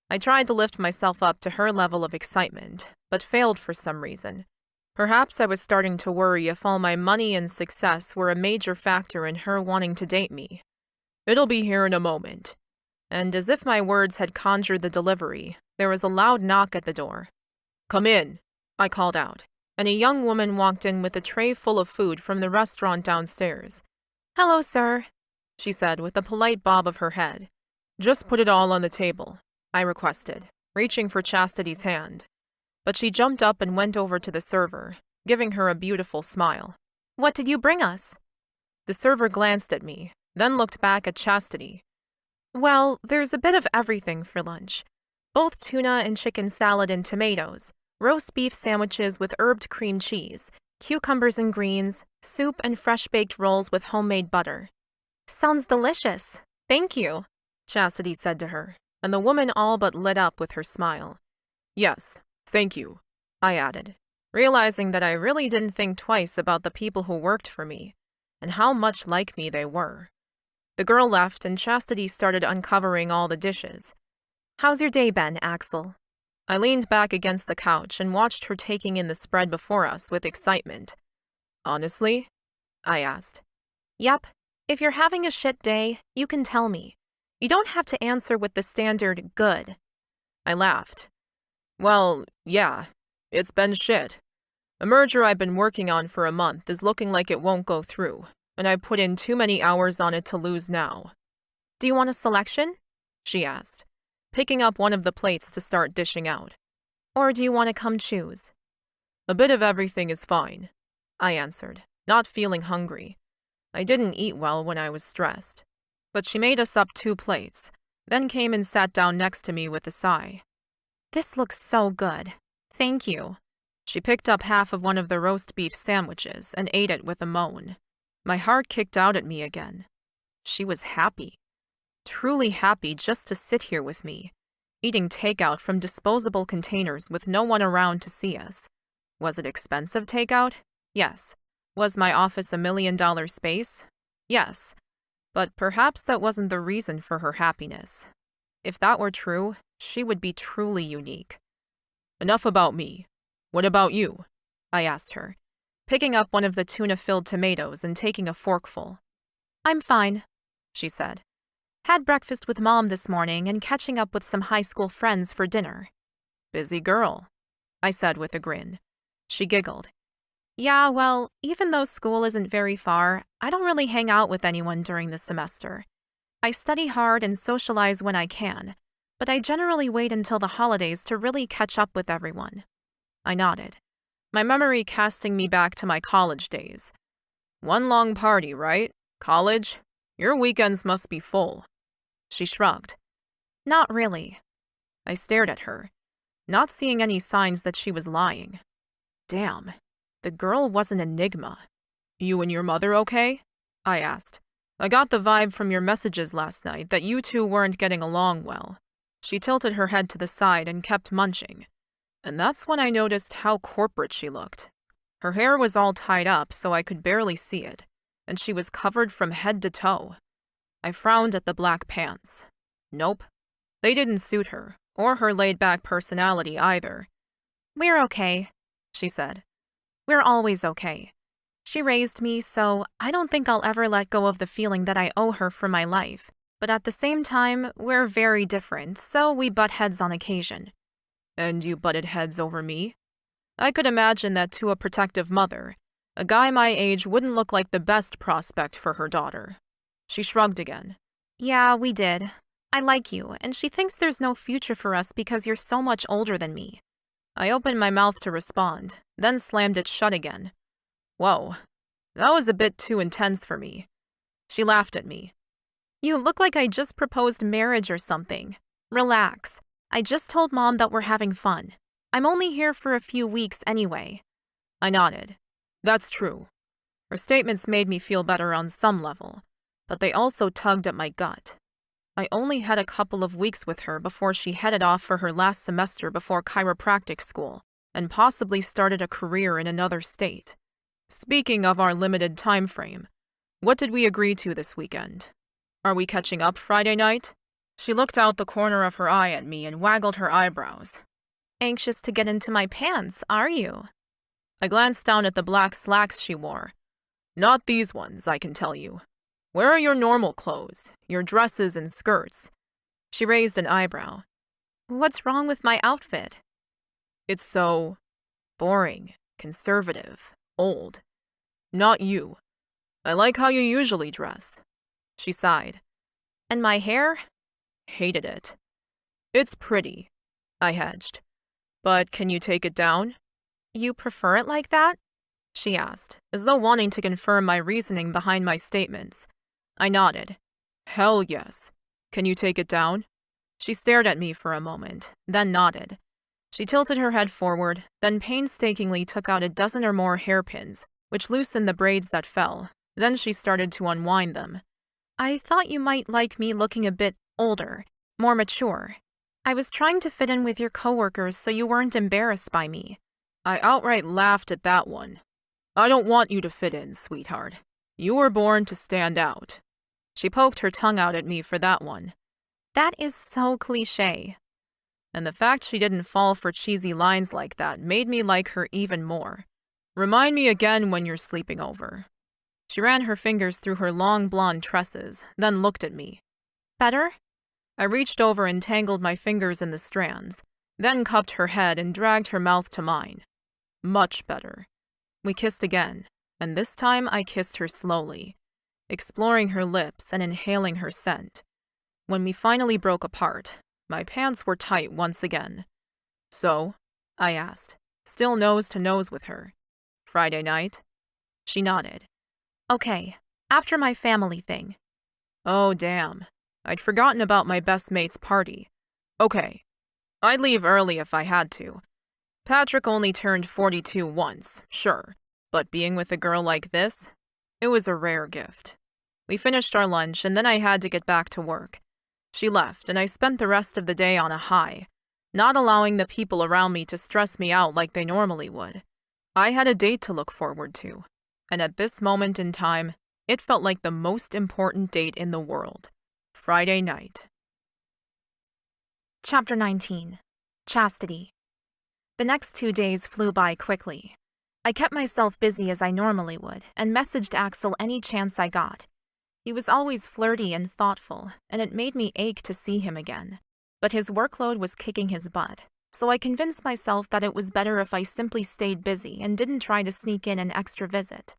I tried to lift myself up to her level of excitement, but failed for some reason. Perhaps I was starting to worry if all my money and success were a major factor in her wanting to date me. "It'll be here in a moment." And as if my words had conjured the delivery, there was a loud knock at the door. "Come in," I called out, and a young woman walked in with a tray full of food from the restaurant downstairs. "Hello, sir," she said with a polite bob of her head. "Just put it all on the table," I requested, reaching for Chastity's hand. But she jumped up and went over to the server, giving her a beautiful smile. "What did you bring us?" The server glanced at me, then looked back at Chastity. "Well, there's a bit of everything for lunch. Both tuna and chicken salad and tomatoes, roast beef sandwiches with herbed cream cheese, cucumbers and greens, soup and fresh-baked rolls with homemade butter." "Sounds delicious. Thank you," Chastity said to her, and the woman all but lit up with her smile. "Yes, thank you," I added, realizing that I really didn't think twice about the people who worked for me, and how much like me they were. The girl left, and Chastity started uncovering all the dishes. "How's your day been, Axel?" I leaned back against the couch and watched her taking in the spread before us with excitement. "Honestly?" I asked. "Yep. If you're having a shit day, you can tell me. You don't have to answer with the standard good." I laughed. "Well, yeah, it's been shit. A merger I've been working on for a month is looking like it won't go through, and I put in too many hours on it to lose now." "Do you want a selection?" she asked, picking up one of the plates to start dishing out. "Or do you want to come choose?" "A bit of everything is fine," I answered, not feeling hungry. I didn't eat well when I was stressed. But she made us up 2 plates, then came and sat down next to me with a sigh. "This looks so good. Thank you." She picked up half of one of the roast beef sandwiches and ate it with a moan. My heart kicked out at me again. She was happy. Truly happy just to sit here with me, eating takeout from disposable containers with no one around to see us. Was it expensive takeout? Yes. Was my office $1 million space? Yes. But perhaps that wasn't the reason for her happiness. If that were true, she would be truly unique. "Enough about me. What about you?" I asked her, picking up one of the tuna-filled tomatoes and taking a forkful. "I'm fine," she said. Had breakfast with Mom this morning and catching up with some high school friends for dinner. Busy girl, I said with a grin. She giggled. Yeah, well, even though school isn't very far, I don't really hang out with anyone during the semester. I study hard and socialize when I can, but I generally wait until the holidays to really catch up with everyone. I nodded, my memory casting me back to my college days. One long party, right? College? Your weekends must be full. She shrugged. Not really. I stared at her, not seeing any signs that she was lying. Damn, the girl was an enigma. You and your mother okay? I asked. I got the vibe from your messages last night that you two weren't getting along well. She tilted her head to the side and kept munching. And that's when I noticed how corporate she looked. Her hair was all tied up so I could barely see it, and she was covered from head to toe. I frowned at the black pants. Nope, they didn't suit her, or her laid-back personality either. We're okay, she said. We're always okay. She raised me, so I don't think I'll ever let go of the feeling that I owe her for my life. But at the same time, we're very different, so we butt heads on occasion. And you butted heads over me? I could imagine that to a protective mother, a guy my age wouldn't look like the best prospect for her daughter. She shrugged again. Yeah, we did. I like you, and she thinks there's no future for us because you're so much older than me. I opened my mouth to respond, then slammed it shut again. Whoa, that was a bit too intense for me. She laughed at me. You look like I just proposed marriage or something. Relax. I just told Mom that we're having fun. I'm only here for a few weeks anyway. I nodded. That's true. Her statements made me feel better on some level, but they also tugged at my gut. I only had a couple of weeks with her before she headed off for her last semester before chiropractic school, and possibly started a career in another state. Speaking of our limited time frame, what did we agree to this weekend? Are we catching up Friday night? She looked out the corner of her eye at me and waggled her eyebrows. Anxious to get into my pants, are you? I glanced down at the black slacks she wore. Not these ones, I can tell you. Where are your normal clothes, your dresses and skirts? She raised an eyebrow. What's wrong with my outfit? It's so boring, conservative, old. Not you. I like how you usually dress. She sighed. And my hair? Hated it. It's pretty, I hedged. But can you take it down? You prefer it like that? She asked, as though wanting to confirm my reasoning behind my statements. I nodded. Hell yes. Can you take it down? She stared at me for a moment, then nodded. She tilted her head forward, then painstakingly took out a dozen or more hairpins, which loosened the braids that fell. Then she started to unwind them. I thought you might like me looking a bit older, more mature. I was trying to fit in with your coworkers so you weren't embarrassed by me. I outright laughed at that one. I don't want you to fit in, sweetheart. You were born to stand out. She poked her tongue out at me for that one. That is so cliché. And the fact she didn't fall for cheesy lines like that made me like her even more. Remind me again when you're sleeping over. She ran her fingers through her long blonde tresses, then looked at me. Better? I reached over and tangled my fingers in the strands, then cupped her head and dragged her mouth to mine. Much better. We kissed again, and this time I kissed her slowly, exploring her lips and inhaling her scent. When we finally broke apart, my pants were tight once again. So, I asked, still nose to nose with her. Friday night? She nodded. Okay, after my family thing. Oh, damn. I'd forgotten about my best mate's party. Okay. I'd leave early if I had to. Patrick only turned 42 once, sure. But being with a girl like this, it was a rare gift. We finished our lunch and then I had to get back to work. She left and I spent the rest of the day on a high, not allowing the people around me to stress me out like they normally would. I had a date to look forward to, and at this moment in time, it felt like the most important date in the world. Friday night. Chapter 19. Chastity. The next 2 days flew by quickly. I kept myself busy as I normally would and messaged Axel any chance I got. He was always flirty and thoughtful, and it made me ache to see him again. But his workload was kicking his butt, so I convinced myself that it was better if I simply stayed busy and didn't try to sneak in an extra visit.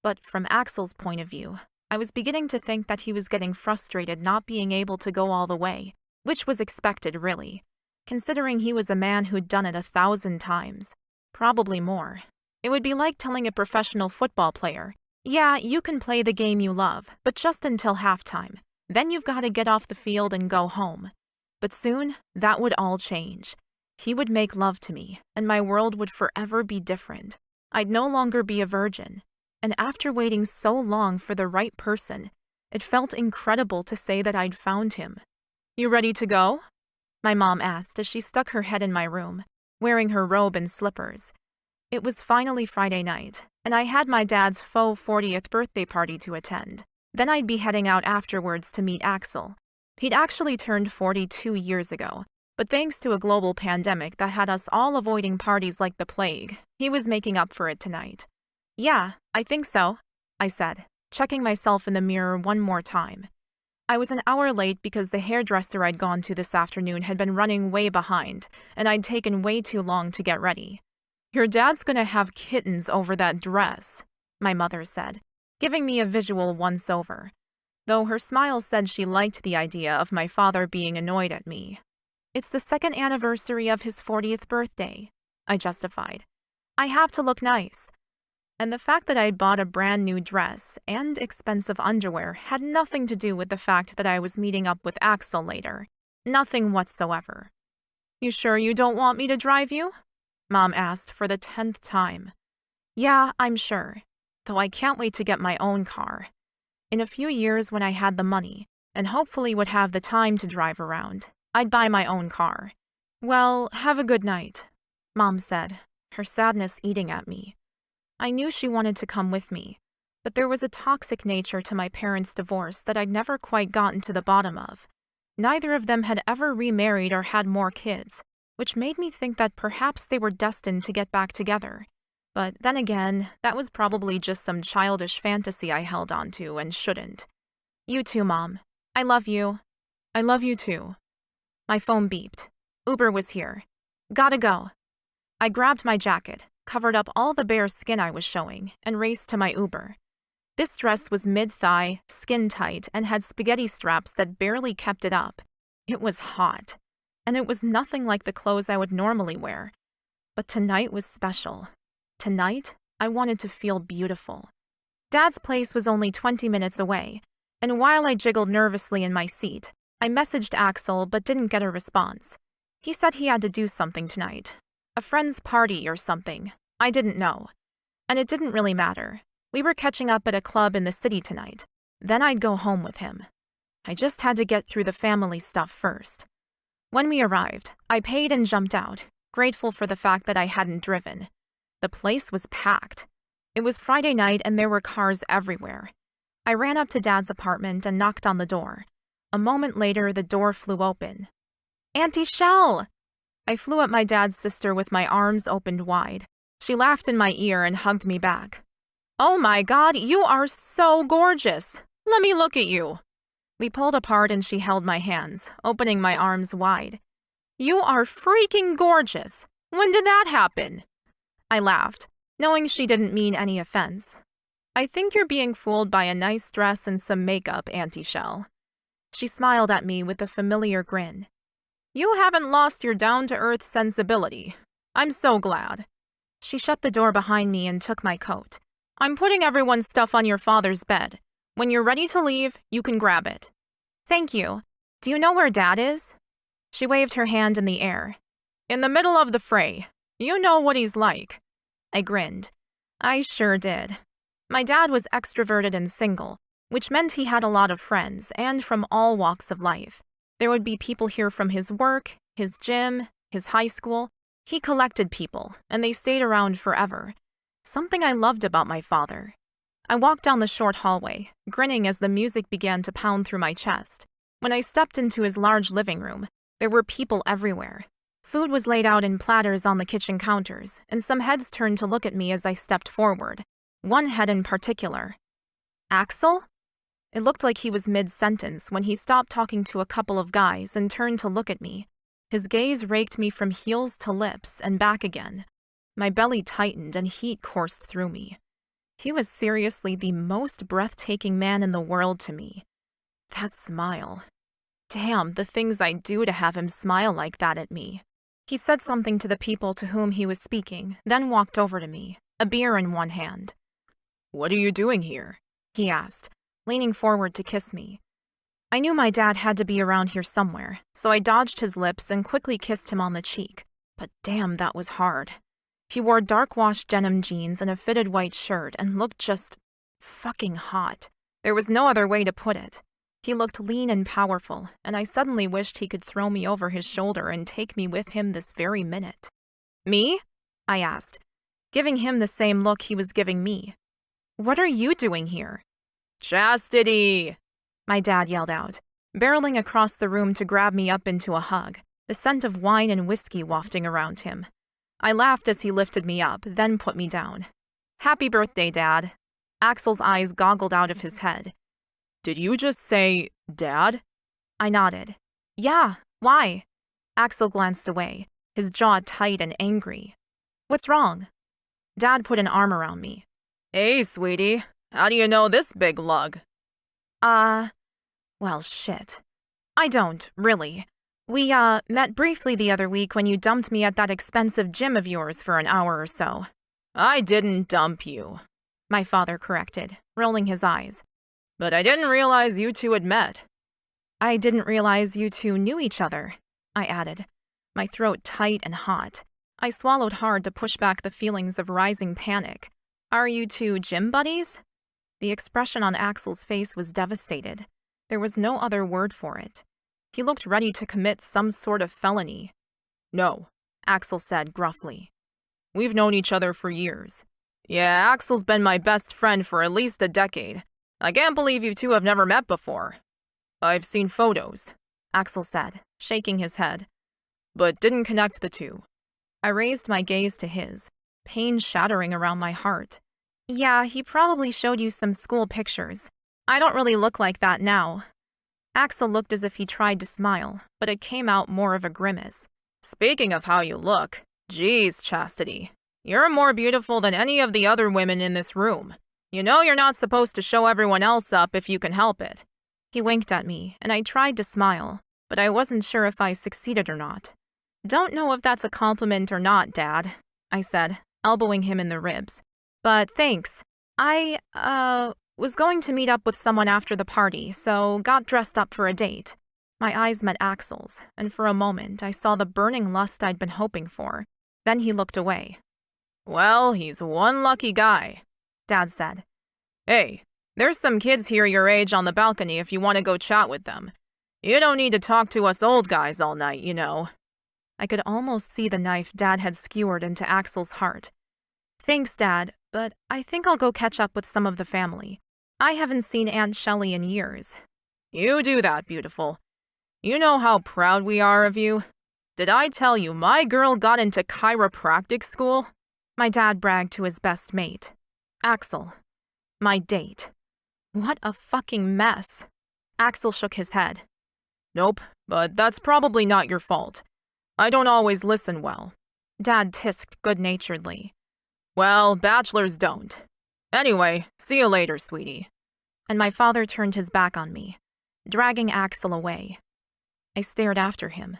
But from Axel's point of view, I was beginning to think that he was getting frustrated not being able to go all the way, which was expected, really, considering he was a man who'd done it 1,000 times, probably more. It would be like telling a professional football player, "Yeah, you can play the game you love, but just until halftime. Then you've got to get off the field and go home." But soon, that would all change. He would make love to me, and my world would forever be different. I'd no longer be a virgin. And after waiting so long for the right person, it felt incredible to say that I'd found him. "You ready to go?" my mom asked as she stuck her head in my room, wearing her robe and slippers. It was finally Friday night, and I had my dad's faux 40th birthday party to attend. Then I'd be heading out afterwards to meet Axel. He'd actually turned 42 years ago, but thanks to a global pandemic that had us all avoiding parties like the plague, he was making up for it tonight. "Yeah, I think so," I said, checking myself in the mirror one more time. I was an hour late because the hairdresser I'd gone to this afternoon had been running way behind, and I'd taken way too long to get ready. "Your dad's gonna have kittens over that dress," my mother said, giving me a visual once-over, though her smile said she liked the idea of my father being annoyed at me. "It's the 2nd anniversary of his 40th birthday," I justified. "I have to look nice." And the fact that I'd bought a brand new dress and expensive underwear had nothing to do with the fact that I was meeting up with Axel later. Nothing whatsoever. "You sure you don't want me to drive you?" Mom asked for the 10th time. "Yeah, I'm sure. Though I can't wait to get my own car. In a few years when I had the money, and hopefully would have the time to drive around, I'd buy my own car." "Well, have a good night," Mom said, her sadness eating at me. I knew she wanted to come with me, but there was a toxic nature to my parents' divorce that I'd never quite gotten to the bottom of. Neither of them had ever remarried or had more kids, which made me think that perhaps they were destined to get back together. But then again, that was probably just some childish fantasy I held onto and shouldn't. "You too, Mom. I love you." "I love you too." My phone beeped. Uber was here. "Gotta go." I grabbed my jacket, covered up all the bare skin I was showing, and raced to my Uber. This dress was mid-thigh, skin-tight, and had spaghetti straps that barely kept it up. It was hot, and it was nothing like the clothes I would normally wear. But tonight was special. Tonight, I wanted to feel beautiful. Dad's place was only 20 minutes away, and while I jiggled nervously in my seat, I messaged Axel but didn't get a response. He said he had to do something tonight. A friend's party or something. I didn't know. And it didn't really matter. We were catching up at a club in the city tonight. Then I'd go home with him. I just had to get through the family stuff first. When we arrived, I paid and jumped out, grateful for the fact that I hadn't driven. The place was packed. It was Friday night and there were cars everywhere. I ran up to Dad's apartment and knocked on the door. A moment later, the door flew open. "Auntie Shell!" I flew at my dad's sister with my arms opened wide. She laughed in my ear and hugged me back. "Oh my God, you are so gorgeous! Let me look at you!" We pulled apart and she held my hands, opening my arms wide. "You are freaking gorgeous! When did that happen?" I laughed, knowing she didn't mean any offense. "I think you're being fooled by a nice dress and some makeup, Auntie Shell." She smiled at me with a familiar grin. "You haven't lost your down-to-earth sensibility. I'm so glad." She shut the door behind me and took my coat. "I'm putting everyone's stuff on your father's bed. When you're ready to leave, you can grab it." "Thank you. Do you know where Dad is?" She waved her hand in the air. "In the middle of the fray. You know what he's like." I grinned. I sure did. My dad was extroverted and single, which meant he had a lot of friends and from all walks of life. There would be people here from his work, his gym, his high school. He collected people, and they stayed around forever. Something I loved about my father. I walked down the short hallway, grinning as the music began to pound through my chest. When I stepped into his large living room, there were people everywhere. Food was laid out in platters on the kitchen counters, and some heads turned to look at me as I stepped forward. One head in particular. "Axel?" It looked like he was mid-sentence when he stopped talking to a couple of guys and turned to look at me. His gaze raked me from heels to lips and back again. My belly tightened and heat coursed through me. He was seriously the most breathtaking man in the world to me. That smile. Damn, the things I'd do to have him smile like that at me. He said something to the people to whom he was speaking, then walked over to me, a beer in one hand. "What are you doing here?" he asked, leaning forward to kiss me. I knew my dad had to be around here somewhere, so I dodged his lips and quickly kissed him on the cheek. But damn, that was hard. He wore dark-washed denim jeans and a fitted white shirt and looked just fucking hot. There was no other way to put it. He looked lean and powerful, and I suddenly wished he could throw me over his shoulder and take me with him this very minute. Me? I asked, giving him the same look he was giving me. What are you doing here? Chastity! My dad yelled out, barreling across the room to grab me up into a hug, the scent of wine and whiskey wafting around him. I laughed as he lifted me up, then put me down. Happy birthday, Dad. Axel's eyes goggled out of his head. Did you just say, Dad? I nodded. Yeah, why? Axel glanced away, his jaw tight and angry. What's wrong? Dad put an arm around me. Hey, sweetie, how do you know this big lug? Well, shit. I don't, really. We, met briefly the other week when you dumped me at that expensive gym of yours for an hour or so. I didn't dump you, my father corrected, rolling his eyes. But I didn't realize you two had met. I didn't realize you two knew each other, I added, my throat tight and hot. I swallowed hard to push back the feelings of rising panic. Are you two gym buddies? The expression on Axel's face was devastated. There was no other word for it. He looked ready to commit some sort of felony. No, Axel said gruffly. We've known each other for years. Yeah, Axel's been my best friend for at least a decade. I can't believe you two have never met before. I've seen photos, Axel said, shaking his head. But didn't connect the two. I raised my gaze to his, pain shattering around my heart. Yeah, he probably showed you some school pictures. I don't really look like that now. Axel looked as if he tried to smile, but it came out more of a grimace. Speaking of how you look, geez, Chastity, you're more beautiful than any of the other women in this room. You know you're not supposed to show everyone else up if you can help it. He winked at me, and I tried to smile, but I wasn't sure if I succeeded or not. Don't know if that's a compliment or not, Dad, I said, elbowing him in the ribs. But thanks. I, was going to meet up with someone after the party, so got dressed up for a date. My eyes met Axel's, and for a moment I saw the burning lust I'd been hoping for. Then he looked away. Well, he's one lucky guy, Dad said. Hey, there's some kids here your age on the balcony if you want to go chat with them. You don't need to talk to us old guys all night, you know. I could almost see the knife Dad had skewered into Axel's heart. Thanks, Dad, but I think I'll go catch up with some of the family. I haven't seen Aunt Shelley in years. You do that, beautiful. You know how proud we are of you? Did I tell you my girl got into chiropractic school? My dad bragged to his best mate. Axel. My date. What a fucking mess. Axel shook his head. Nope, but that's probably not your fault. I don't always listen well. Dad tisked good-naturedly. Well, bachelors don't. Anyway, see you later, sweetie. And my father turned his back on me, dragging Axel away. I stared after him,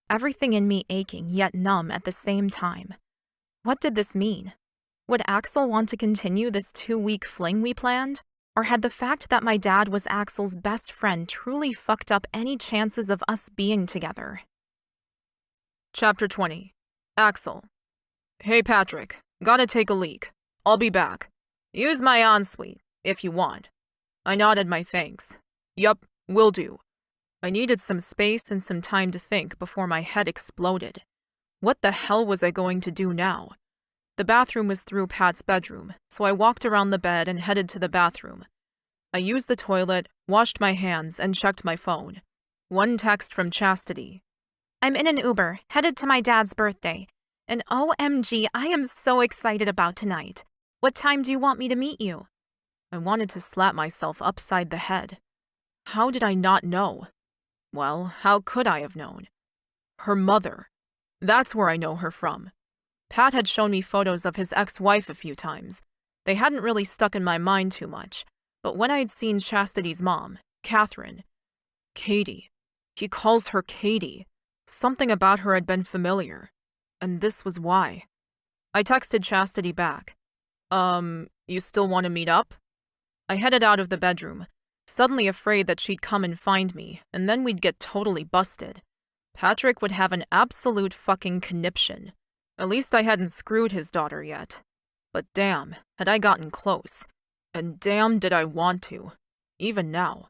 everything in me aching yet numb at the same time. What did this mean? Would Axel want to continue this 2-week fling we planned? Or had the fact that my dad was Axel's best friend truly fucked up any chances of us being together? Chapter 20. Axel. Hey, Patrick. Gotta take a leak. I'll be back. Use my ensuite, if you want. I nodded my thanks. Yup, will do. I needed some space and some time to think before my head exploded. What the hell was I going to do now? The bathroom was through Pat's bedroom, so I walked around the bed and headed to the bathroom. I used the toilet, washed my hands, and checked my phone. One text from Chastity. I'm in an Uber, headed to my dad's birthday. And OMG, I am so excited about tonight. What time do you want me to meet you? I wanted to slap myself upside the head. How did I not know? Well, how could I have known? Her mother. That's where I know her from. Pat had shown me photos of his ex-wife a few times. They hadn't really stuck in my mind too much, but when I'd seen Chastity's mom, Catherine, Katie. He calls her Katie. Something about her had been familiar, and this was why. I texted Chastity back. You still want to meet up? I headed out of the bedroom, suddenly afraid that she'd come and find me, and then we'd get totally busted. Patrick would have an absolute fucking conniption. At least I hadn't screwed his daughter yet. But damn, had I gotten close. And damn did I want to. Even now.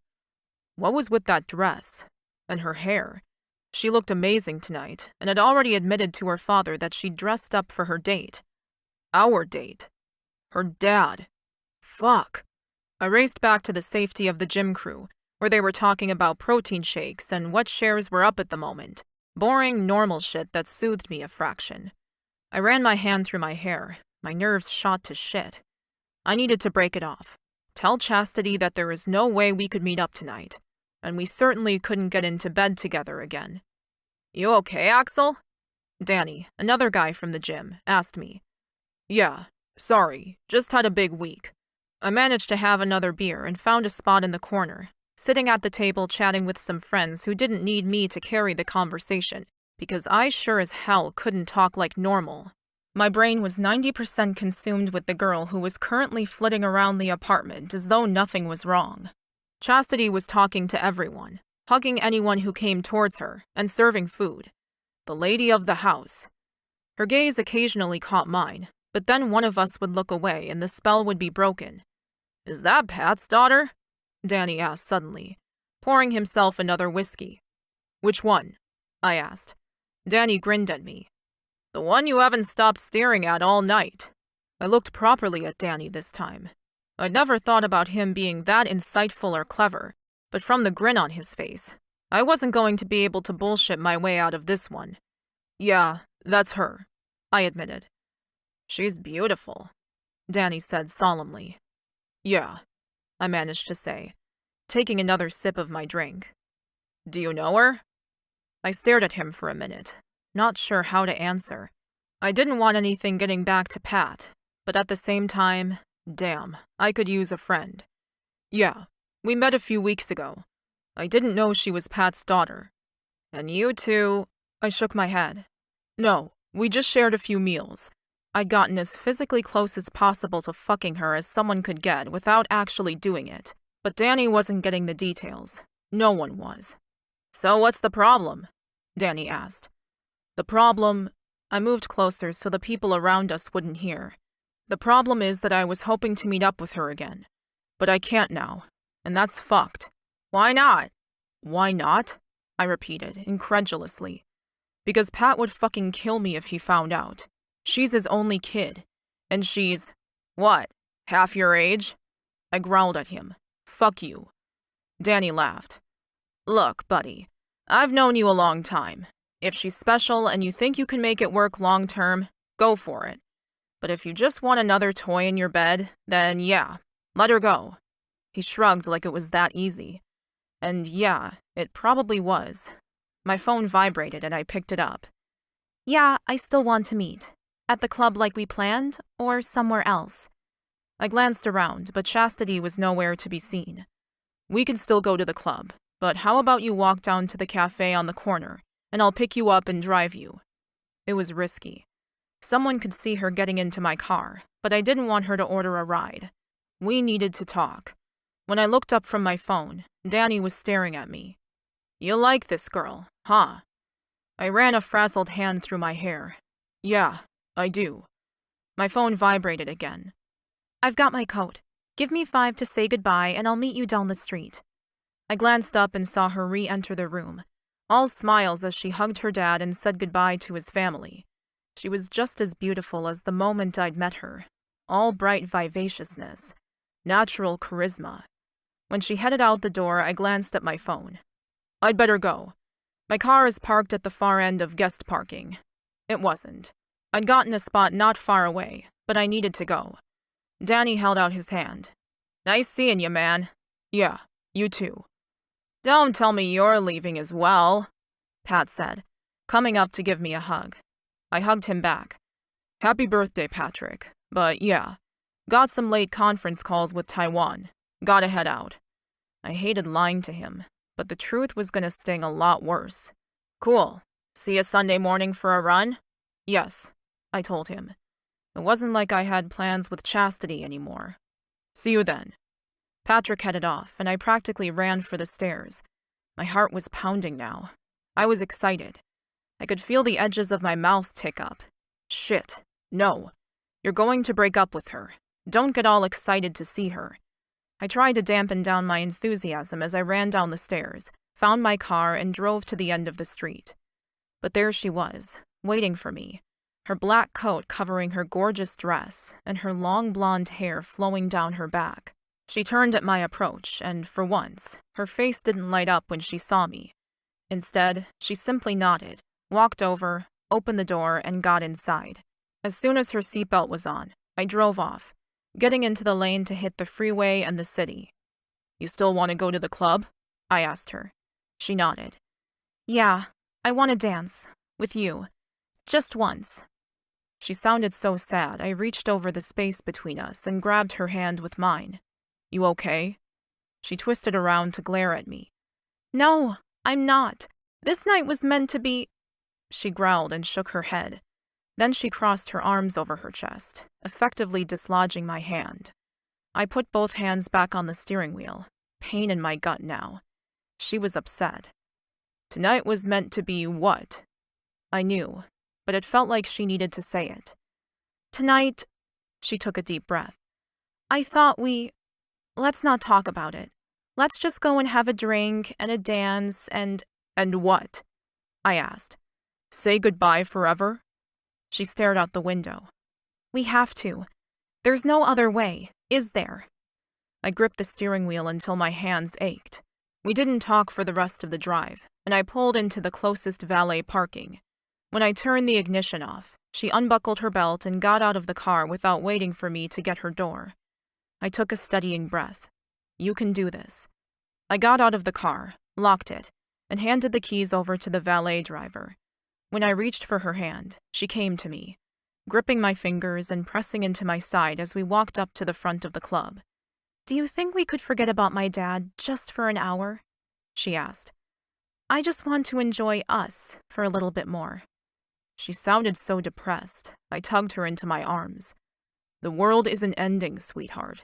What was with that dress? And her hair? She looked amazing tonight, and had already admitted to her father that she'd dressed up for her date. Our date. Her dad. Fuck. I raced back to the safety of the gym crew, where they were talking about protein shakes and what shares were up at the moment. Boring, normal shit that soothed me a fraction. I ran my hand through my hair. My nerves shot to shit. I needed to break it off. Tell Chastity that there is no way we could meet up tonight, and we certainly couldn't get into bed together again. You okay, Axel? Danny, another guy from the gym, asked me. Yeah, sorry, just had a big week. I managed to have another beer and found a spot in the corner, sitting at the table chatting with some friends who didn't need me to carry the conversation, because I sure as hell couldn't talk like normal. My brain was 90% consumed with the girl who was currently flitting around the apartment as though nothing was wrong. Chastity was talking to everyone, hugging anyone who came towards her, and serving food. The lady of the house. Her gaze occasionally caught mine, but then one of us would look away and the spell would be broken. Is that Pat's daughter? Danny asked suddenly, pouring himself another whiskey. Which one? I asked. Danny grinned at me. The one you haven't stopped staring at all night. I looked properly at Danny this time. I'd never thought about him being that insightful or clever, but from the grin on his face, I wasn't going to be able to bullshit my way out of this one. Yeah, that's her, I admitted. She's beautiful, Danny said solemnly. Yeah, I managed to say, taking another sip of my drink. Do you know her? I stared at him for a minute, not sure how to answer. I didn't want anything getting back to Pat, but at the same time, damn, I could use a friend. Yeah, we met a few weeks ago. I didn't know she was Pat's daughter. And you two... I shook my head. No, we just shared a few meals. I'd gotten as physically close as possible to fucking her as someone could get without actually doing it. But Danny wasn't getting the details. No one was. So what's the problem? Danny asked. The problem... I moved closer so the people around us wouldn't hear. The problem is that I was hoping to meet up with her again. But I can't now. And that's fucked. Why not? Why not? I repeated, incredulously. Because Pat would fucking kill me if he found out. She's his only kid. And she's... What? Half your age? I growled at him. Fuck you. Danny laughed. Look, buddy, I've known you a long time. If she's special and you think you can make it work long term, go for it. But if you just want another toy in your bed, then yeah, let her go. He shrugged like it was that easy. And yeah, it probably was. My phone vibrated and I picked it up. Yeah, I still want to meet. At the club like we planned, or somewhere else? I glanced around, but Chastity was nowhere to be seen. We can still go to the club, but how about you walk down to the cafe on the corner, and I'll pick you up and drive you? It was risky. Someone could see her getting into my car, but I didn't want her to order a ride. We needed to talk. When I looked up from my phone, Danny was staring at me. You like this girl, huh? I ran a frazzled hand through my hair. Yeah, I do. My phone vibrated again. I've got my coat. Give me 5 to say goodbye and I'll meet you down the street. I glanced up and saw her re-enter the room, all smiles as she hugged her dad and said goodbye to his family. She was just as beautiful as the moment I'd met her, all bright vivaciousness, natural charisma. When she headed out the door, I glanced at my phone. I'd better go. My car is parked at the far end of guest parking. It wasn't. I'd gotten a spot not far away, but I needed to go. Danny held out his hand. Nice seeing you, man. Yeah, you too. Don't tell me you're leaving as well, Pat said, coming up to give me a hug. I hugged him back. Happy birthday, Patrick. But yeah, got some late conference calls with Taiwan. Gotta head out. I hated lying to him, but the truth was gonna sting a lot worse. Cool. See you Sunday morning for a run? Yes, I told him. It wasn't like I had plans with Chastity anymore. See you then. Patrick headed off, and I practically ran for the stairs. My heart was pounding now. I was excited. I could feel the edges of my mouth tick up. Shit. No. You're going to break up with her. Don't get all excited to see her. I tried to dampen down my enthusiasm as I ran down the stairs, found my car, and drove to the end of the street. But there she was, waiting for me, her black coat covering her gorgeous dress, and her long blonde hair flowing down her back. She turned at my approach, and for once, her face didn't light up when she saw me. Instead, she simply nodded, walked over, opened the door, and got inside. As soon as her seatbelt was on, I drove off, getting into the lane to hit the freeway and the city. You still want to go to the club? I asked her. She nodded. Yeah, I want to dance. With you. Just once. She sounded so sad, I reached over the space between us and grabbed her hand with mine. You okay? She twisted around to glare at me. No, I'm not. This night was meant to be... She growled and shook her head. Then she crossed her arms over her chest, effectively dislodging my hand. I put both hands back on the steering wheel, pain in my gut now. She was upset. Tonight was meant to be what? I knew, but it felt like she needed to say it. Tonight, she took a deep breath. I thought let's not talk about it. Let's just go and have a drink and a dance and what? I asked. Say goodbye forever? She stared out the window. We have to. There's no other way, is there? I gripped the steering wheel until my hands ached. We didn't talk for the rest of the drive, and I pulled into the closest valet parking. When I turned the ignition off, she unbuckled her belt and got out of the car without waiting for me to get her door. I took a steadying breath. You can do this. I got out of the car, locked it, and handed the keys over to the valet driver. When I reached for her hand, she came to me, gripping my fingers and pressing into my side as we walked up to the front of the club. Do you think we could forget about my dad just for an hour? She asked. I just want to enjoy us for a little bit more. She sounded so depressed, I tugged her into my arms. The world isn't ending, sweetheart.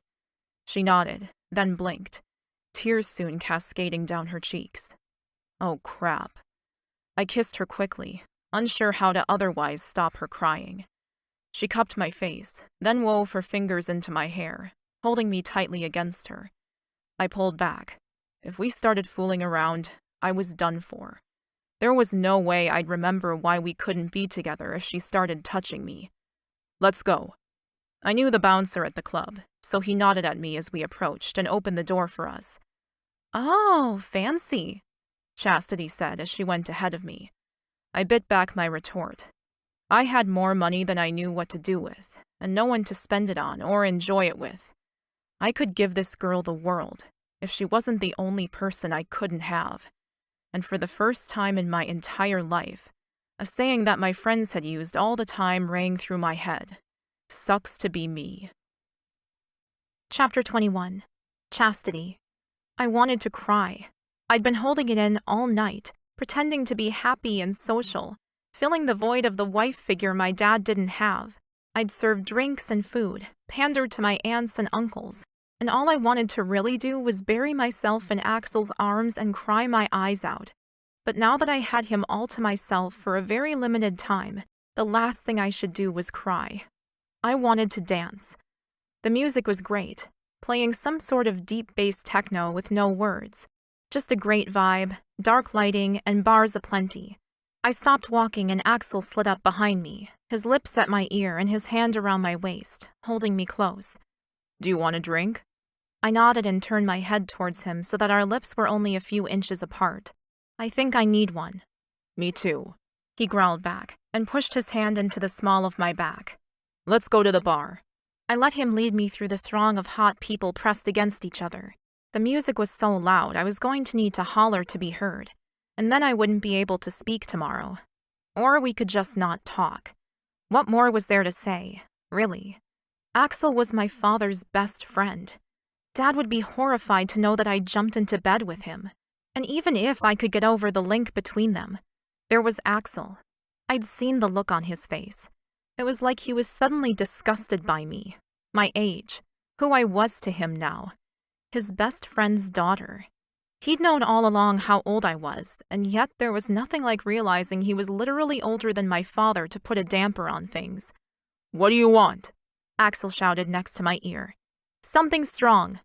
She nodded, then blinked, tears soon cascading down her cheeks. Oh, crap. I kissed her quickly, unsure how to otherwise stop her crying. She cupped my face, then wove her fingers into my hair, holding me tightly against her. I pulled back. If we started fooling around, I was done for. There was no way I'd remember why we couldn't be together if she started touching me. Let's go. I knew the bouncer at the club, so he nodded at me as we approached and opened the door for us. Oh, fancy, Chastity said as she went ahead of me. I bit back my retort. I had more money than I knew what to do with, and no one to spend it on or enjoy it with. I could give this girl the world, if she wasn't the only person I couldn't have. And for the first time in my entire life, a saying that my friends had used all the time rang through my head. Sucks to be me. Chapter 21. Chastity. I wanted to cry. I'd been holding it in all night, pretending to be happy and social, filling the void of the wife figure my dad didn't have. I'd served drinks and food, pandered to my aunts and uncles, and all I wanted to really do was bury myself in Axel's arms and cry my eyes out. But now that I had him all to myself for a very limited time, the last thing I should do was cry. I wanted to dance. The music was great, playing some sort of deep bass techno with no words. Just a great vibe, dark lighting, and bars aplenty. I stopped walking and Axel slid up behind me, his lips at my ear and his hand around my waist, holding me close. Do you want a drink? I nodded and turned my head towards him so that our lips were only a few inches apart. I think I need one. Me too. He growled back and pushed his hand into the small of my back. Let's go to the bar. I let him lead me through the throng of hot people pressed against each other. The music was so loud I was going to need to holler to be heard, and then I wouldn't be able to speak tomorrow. Or we could just not talk. What more was there to say, really? Axel was my father's best friend. Dad would be horrified to know that I jumped into bed with him. And even if I could get over the link between them, there was Axel. I'd seen the look on his face. It was like he was suddenly disgusted by me, my age, who I was to him now. His best friend's daughter. He'd known all along how old I was, and yet there was nothing like realizing he was literally older than my father to put a damper on things. "What do you want?" Axel shouted next to my ear. "Something strong."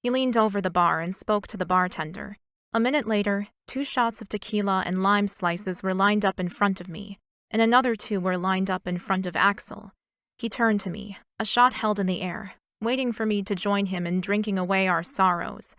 He leaned over the bar and spoke to the bartender. A minute later, 2 shots of tequila and lime slices were lined up in front of me, and another 2 were lined up in front of Axel. He turned to me, a shot held in the air, waiting for me to join him in drinking away our sorrows.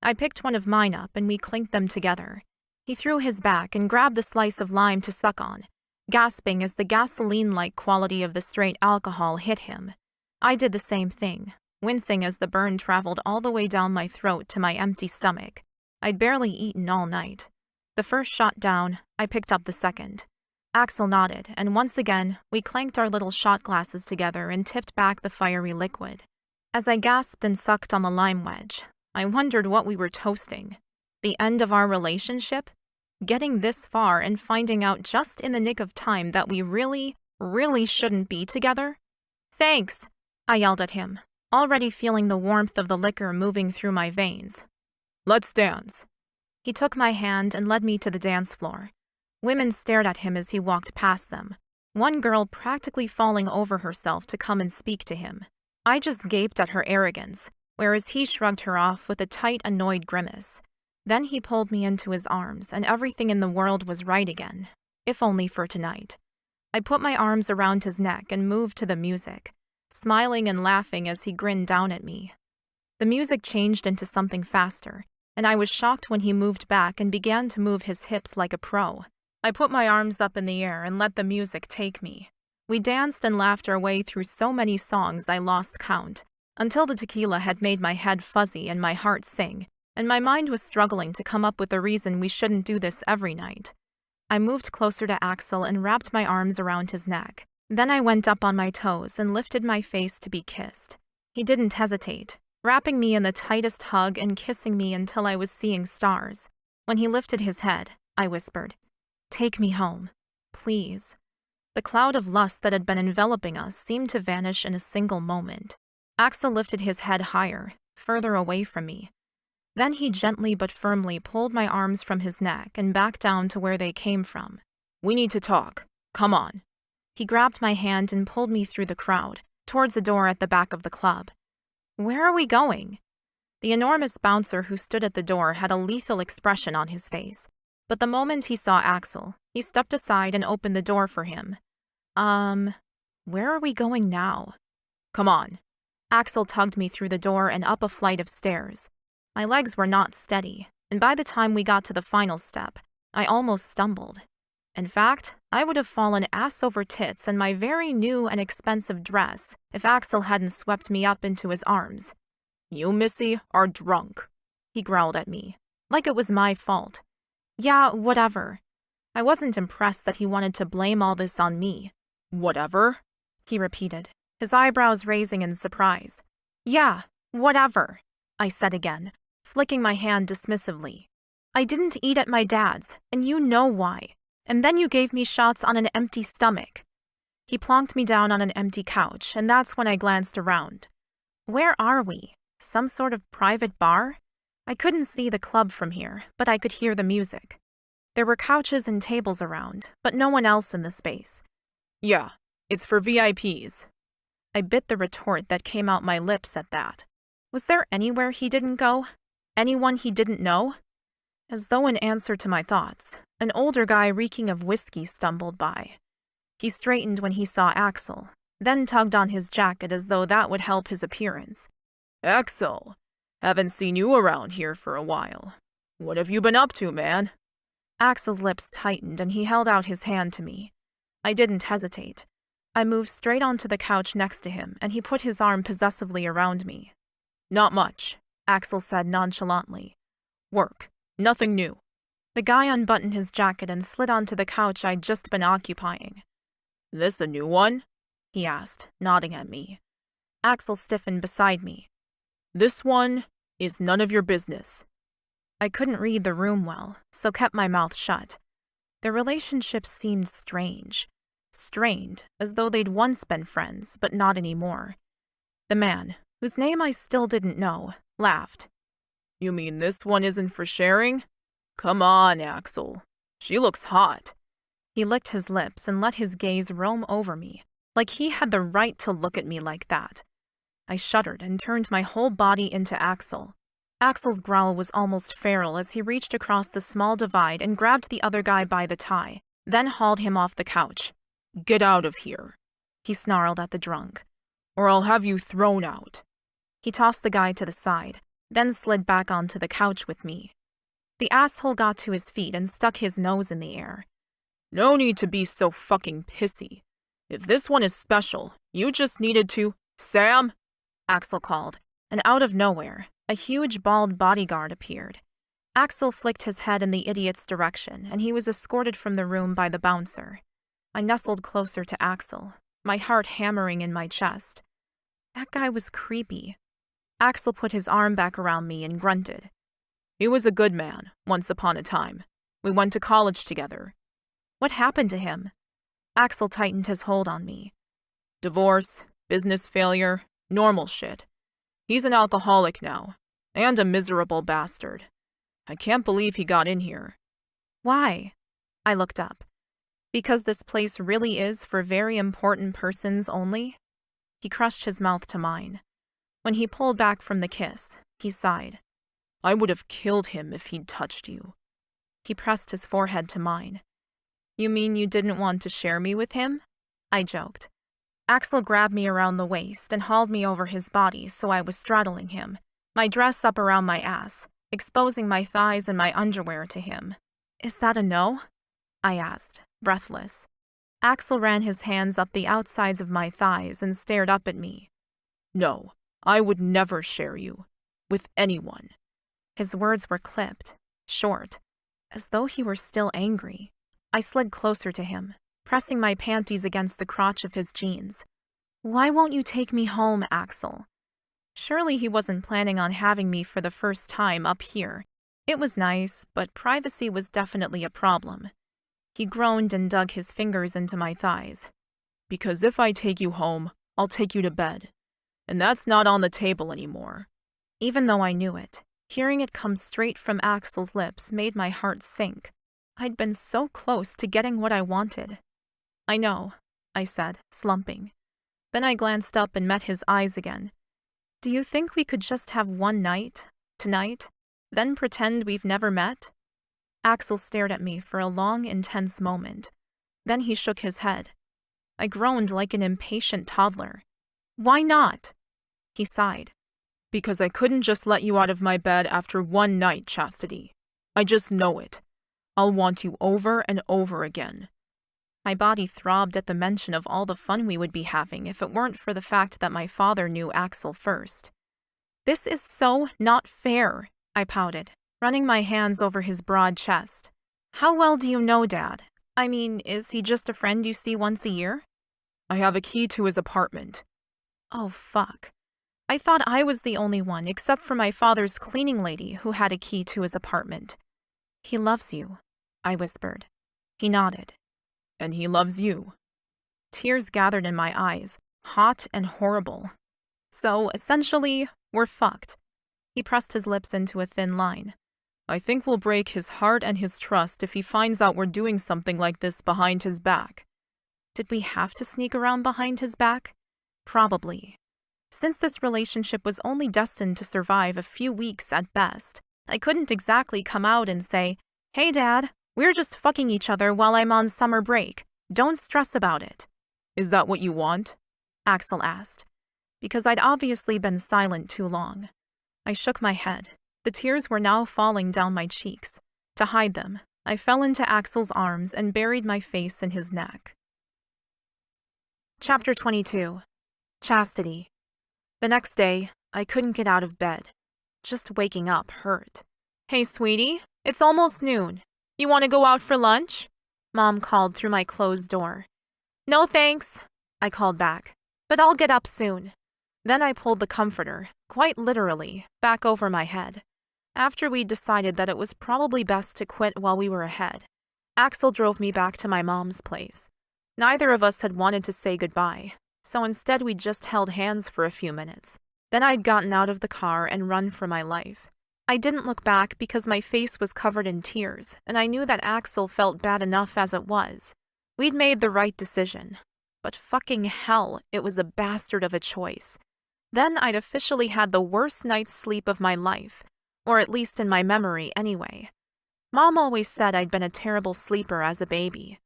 I picked one of mine up and we clinked them together. He threw his back and grabbed the slice of lime to suck on, gasping as the gasoline-like quality of the straight alcohol hit him. I did the same thing, wincing as the burn traveled all the way down my throat to my empty stomach. I'd barely eaten all night. The first shot down, I picked up the second. Axel nodded, and once again, we clanked our little shot glasses together and tipped back the fiery liquid. As I gasped and sucked on the lime wedge, I wondered what we were toasting. The end of our relationship? Getting this far and finding out just in the nick of time that we really shouldn't be together? "Thanks," I yelled at him, already feeling the warmth of the liquor moving through my veins. "Let's dance." He took my hand and led me to the dance floor. Women stared at him as he walked past them, one girl practically falling over herself to come and speak to him. I just gaped at her arrogance, whereas he shrugged her off with a tight, annoyed grimace. Then he pulled me into his arms, and everything in the world was right again, if only for tonight. I put my arms around his neck and moved to the music, smiling and laughing as he grinned down at me. The music changed into something faster, and I was shocked when he moved back and began to move his hips like a pro. I put my arms up in the air and let the music take me. We danced and laughed our way through so many songs I lost count, until the tequila had made my head fuzzy and my heart sing, and my mind was struggling to come up with a reason we shouldn't do this every night. I moved closer to Axel and wrapped my arms around his neck. Then I went up on my toes and lifted my face to be kissed. He didn't hesitate, wrapping me in the tightest hug and kissing me until I was seeing stars. When he lifted his head, I whispered, "Take me home, please." The cloud of lust that had been enveloping us seemed to vanish in a single moment. Axel lifted his head higher, further away from me. Then he gently but firmly pulled my arms from his neck and back down to where they came from. "We need to talk. Come on." He grabbed my hand and pulled me through the crowd, towards a door at the back of the club. "Where are we going?" The enormous bouncer who stood at the door had a lethal expression on his face, but the moment he saw Axel, he stepped aside and opened the door for him. Where are we going now?" "Come on." Axel tugged me through the door and up a flight of stairs. My legs were not steady, and by the time we got to the final step, I almost stumbled. In fact, I would have fallen ass over tits in my very new and expensive dress if Axel hadn't swept me up into his arms. "You, Missy, are drunk," he growled at me, like it was my fault. Yeah, whatever. I wasn't impressed that he wanted to blame all this on me. "Whatever?" he repeated, his eyebrows raising in surprise. "Yeah, whatever," I said again, flicking my hand dismissively. "I didn't eat at my dad's, and you know why. And then you gave me shots on an empty stomach." He plonked me down on an empty couch, and that's when I glanced around. Where are we? Some sort of private bar? I couldn't see the club from here, but I could hear the music. There were couches and tables around, but no one else in the space. "Yeah, it's for VIPs. I bit the retort that came out my lips at that. Was there anywhere he didn't go? Anyone he didn't know? As though in answer to my thoughts, an older guy reeking of whiskey stumbled by. He straightened when he saw Axel, then tugged on his jacket as though that would help his appearance. "Axel, haven't seen you around here for a while. What have you been up to, man?" Axel's lips tightened and he held out his hand to me. I didn't hesitate. I moved straight onto the couch next to him and he put his arm possessively around me. "Not much," Axel said nonchalantly. Work. Nothing new. The guy unbuttoned his jacket and slid onto the couch I'd just been occupying. This a new one? He asked, nodding at me. Axel stiffened beside me. This one is none of your business. I couldn't read the room well, so kept my mouth shut. Their relationship seemed strange. Strained, as though they'd once been friends, but not anymore. The man, whose name I still didn't know, laughed. You mean this one isn't for sharing? Come on, Axel. She looks hot. He licked his lips and let his gaze roam over me, like he had the right to look at me like that. I shuddered and turned my whole body into Axel. Axel's growl was almost feral as he reached across the small divide and grabbed the other guy by the tie, then hauled him off the couch. Get out of here, he snarled at the drunk. or I'll have you thrown out. He tossed the guy to the side, then slid back onto the couch with me. The asshole got to his feet and stuck his nose in the air. No need to be so fucking pissy. If this one is special, you just needed to— Sam! Axel called, and out of nowhere, a huge bald bodyguard appeared. Axel flicked his head in the idiot's direction, and he was escorted from the room by the bouncer. I nestled closer to Axel, my heart hammering in my chest. That guy was creepy. Axel put his arm back around me and grunted. He was a good man, once upon a time. We went to college together. What happened to him? Axel tightened his hold on me. Divorce, business failure, normal shit. He's an alcoholic now, and a miserable bastard. I can't believe he got in here. Why? I looked up. Because this place really is for very important persons only? He crushed his mouth to mine. When he pulled back from the kiss, he sighed. I would have killed him if he'd touched you. He pressed his forehead to mine. You mean you didn't want to share me with him? I joked. Axel grabbed me around the waist and hauled me over his body so I was straddling him, my dress up around my ass, exposing my thighs and my underwear to him. Is that a no? I asked, breathless. Axel ran his hands up the outsides of my thighs and stared up at me. No, I would never share you. With anyone. His words were clipped, short, as though he were still angry. I slid closer to him, pressing my panties against the crotch of his jeans. Why won't you take me home, Axel? Surely he wasn't planning on having me for the first time up here. It was nice, but privacy was definitely a problem. He groaned and dug his fingers into my thighs. Because if I take you home, I'll take you to bed. And that's not on the table anymore. Even though I knew it, hearing it come straight from Axel's lips made my heart sink. I'd been so close to getting what I wanted. I know, I said, slumping. Then I glanced up and met his eyes again. Do you think we could just have one night, tonight, then pretend we've never met? Axel stared at me for a long, intense moment. Then he shook his head. I groaned like an impatient toddler. Why not? He sighed. Because I couldn't just let you out of my bed after one night, Chastity. I just know it. I'll want you over and over again. My body throbbed at the mention of all the fun we would be having if it weren't for the fact that my father knew Axel first. This is so not fair, I pouted, running my hands over his broad chest. How well do you know Dad? I mean, is he just a friend you see once a year? I have a key to his apartment. Oh, fuck. I thought I was the only one, except for my father's cleaning lady, who had a key to his apartment. He loves you, I whispered. He nodded. And he loves you. Tears gathered in my eyes, hot and horrible. So, essentially, we're fucked. He pressed his lips into a thin line. I think we'll break his heart and his trust if he finds out we're doing something like this behind his back. Did we have to sneak around behind his back? Probably. Since this relationship was only destined to survive a few weeks at best, I couldn't exactly come out and say, Hey Dad, we're just fucking each other while I'm on summer break. Don't stress about it. Is that what you want? Axel asked, because I'd obviously been silent too long. I shook my head. The tears were now falling down my cheeks. To hide them, I fell into Axel's arms and buried my face in his neck. Chapter 22. Chastity. The next day, I couldn't get out of bed. Just waking up hurt. Hey, sweetie, it's almost noon. You want to go out for lunch? Mom called through my closed door. No thanks, I called back, but I'll get up soon. Then I pulled the comforter, quite literally, back over my head. After we'd decided that it was probably best to quit while we were ahead, Axel drove me back to my mom's place. Neither of us had wanted to say goodbye, so instead we just held hands for a few minutes. Then I'd gotten out of the car and run for my life. I didn't look back because my face was covered in tears, and I knew that Axel felt bad enough as it was. We'd made the right decision. But fucking hell, it was a bastard of a choice. Then I'd officially had the worst night's sleep of my life, or at least in my memory anyway. Mom always said I'd been a terrible sleeper as a baby.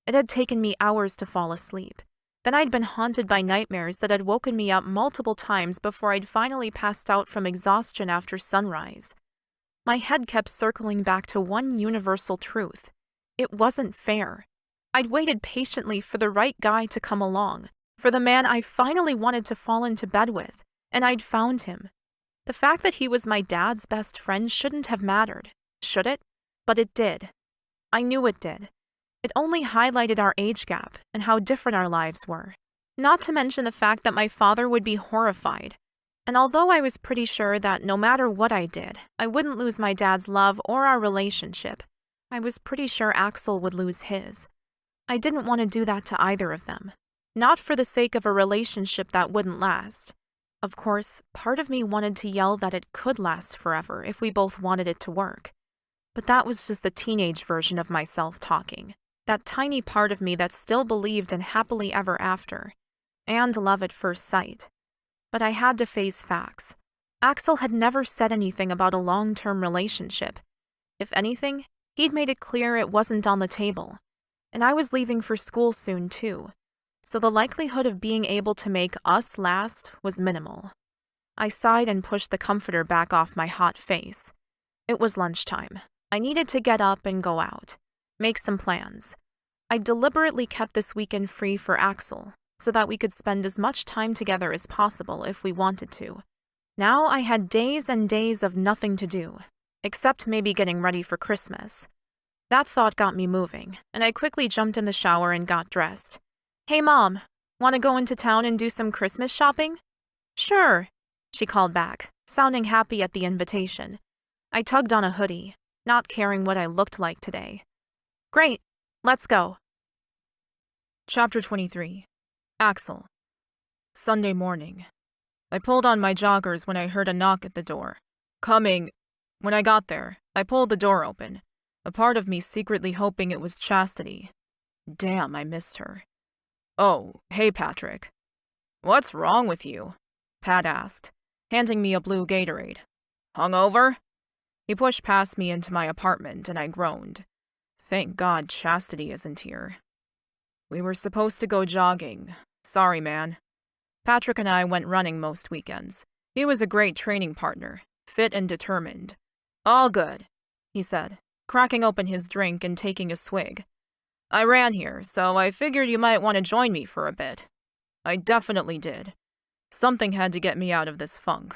It had taken me hours to fall asleep. Then I'd been haunted by nightmares that had woken me up multiple times before I'd finally passed out from exhaustion after sunrise. My head kept circling back to one universal truth. It wasn't fair. I'd waited patiently for the right guy to come along, for the man I finally wanted to fall into bed with, and I'd found him. The fact that he was my dad's best friend shouldn't have mattered, should it? But it did. I knew it did. It only highlighted our age gap and how different our lives were. Not to mention the fact that my father would be horrified. And although I was pretty sure that no matter what I did, I wouldn't lose my dad's love or our relationship, I was pretty sure Axel would lose his. I didn't want to do that to either of them. Not for the sake of a relationship that wouldn't last. Of course, part of me wanted to yell that it could last forever if we both wanted it to work. But that was just the teenage version of myself talking. That tiny part of me that still believed in happily ever after, and love at first sight. But I had to face facts. Axel had never said anything about a long-term relationship. If anything, he'd made it clear it wasn't on the table. And I was leaving for school soon too, so the likelihood of being able to make us last was minimal. I sighed and pushed the comforter back off my hot face. It was lunchtime. I needed to get up and go out. Make some plans. I deliberately kept this weekend free for Axel, so that we could spend as much time together as possible if we wanted to. Now I had days and days of nothing to do, except maybe getting ready for Christmas. That thought got me moving, and I quickly jumped in the shower and got dressed. Hey Mom, want to go into town and do some Christmas shopping? Sure, she called back, sounding happy at the invitation. I tugged on a hoodie, not caring what I looked like today. Great, let's go. Chapter 23. Axel. Sunday morning. I pulled on my joggers when I heard a knock at the door. Coming. When I got there, I pulled the door open, a part of me secretly hoping it was Chastity. Damn, I missed her. Oh, hey Patrick. What's wrong with you? Pat asked, handing me a blue Gatorade. Hungover? He pushed past me into my apartment and I groaned. Thank God Chastity isn't here. We were supposed to go jogging. Sorry, man. Patrick and I went running most weekends. He was a great training partner, fit and determined. All good, he said, cracking open his drink and taking a swig. I ran here, so I figured you might want to join me for a bit. I definitely did. Something had to get me out of this funk.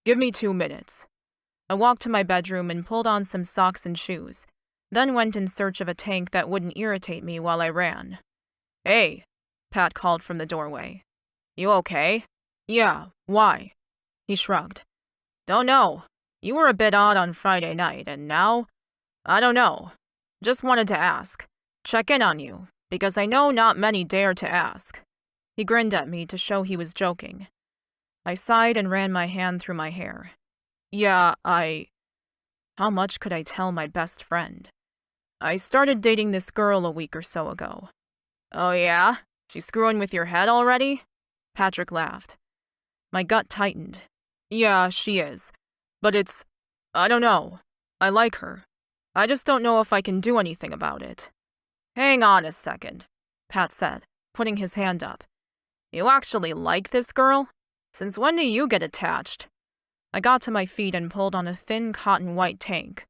Give me 2 minutes. I walked to my bedroom and pulled on some socks and shoes, then went in search of a tank that wouldn't irritate me while I ran. Hey, Pat called from the doorway. You okay? Yeah, why? He shrugged. Don't know. You were a bit odd on Friday night, and now? I don't know. Just wanted to ask. Check in on you, because I know not many dare to ask. He grinned at me to show he was joking. I sighed and ran my hand through my hair. Yeah, How much could I tell my best friend? I started dating this girl a week or so ago. Oh yeah? She's screwing with your head already? Patrick laughed. My gut tightened. Yeah, she is. But I don't know. I like her. I just don't know if I can do anything about it. Hang on a second, Pat said, putting his hand up. You actually like this girl? Since when do you get attached? I got to my feet and pulled on a thin cotton white tank.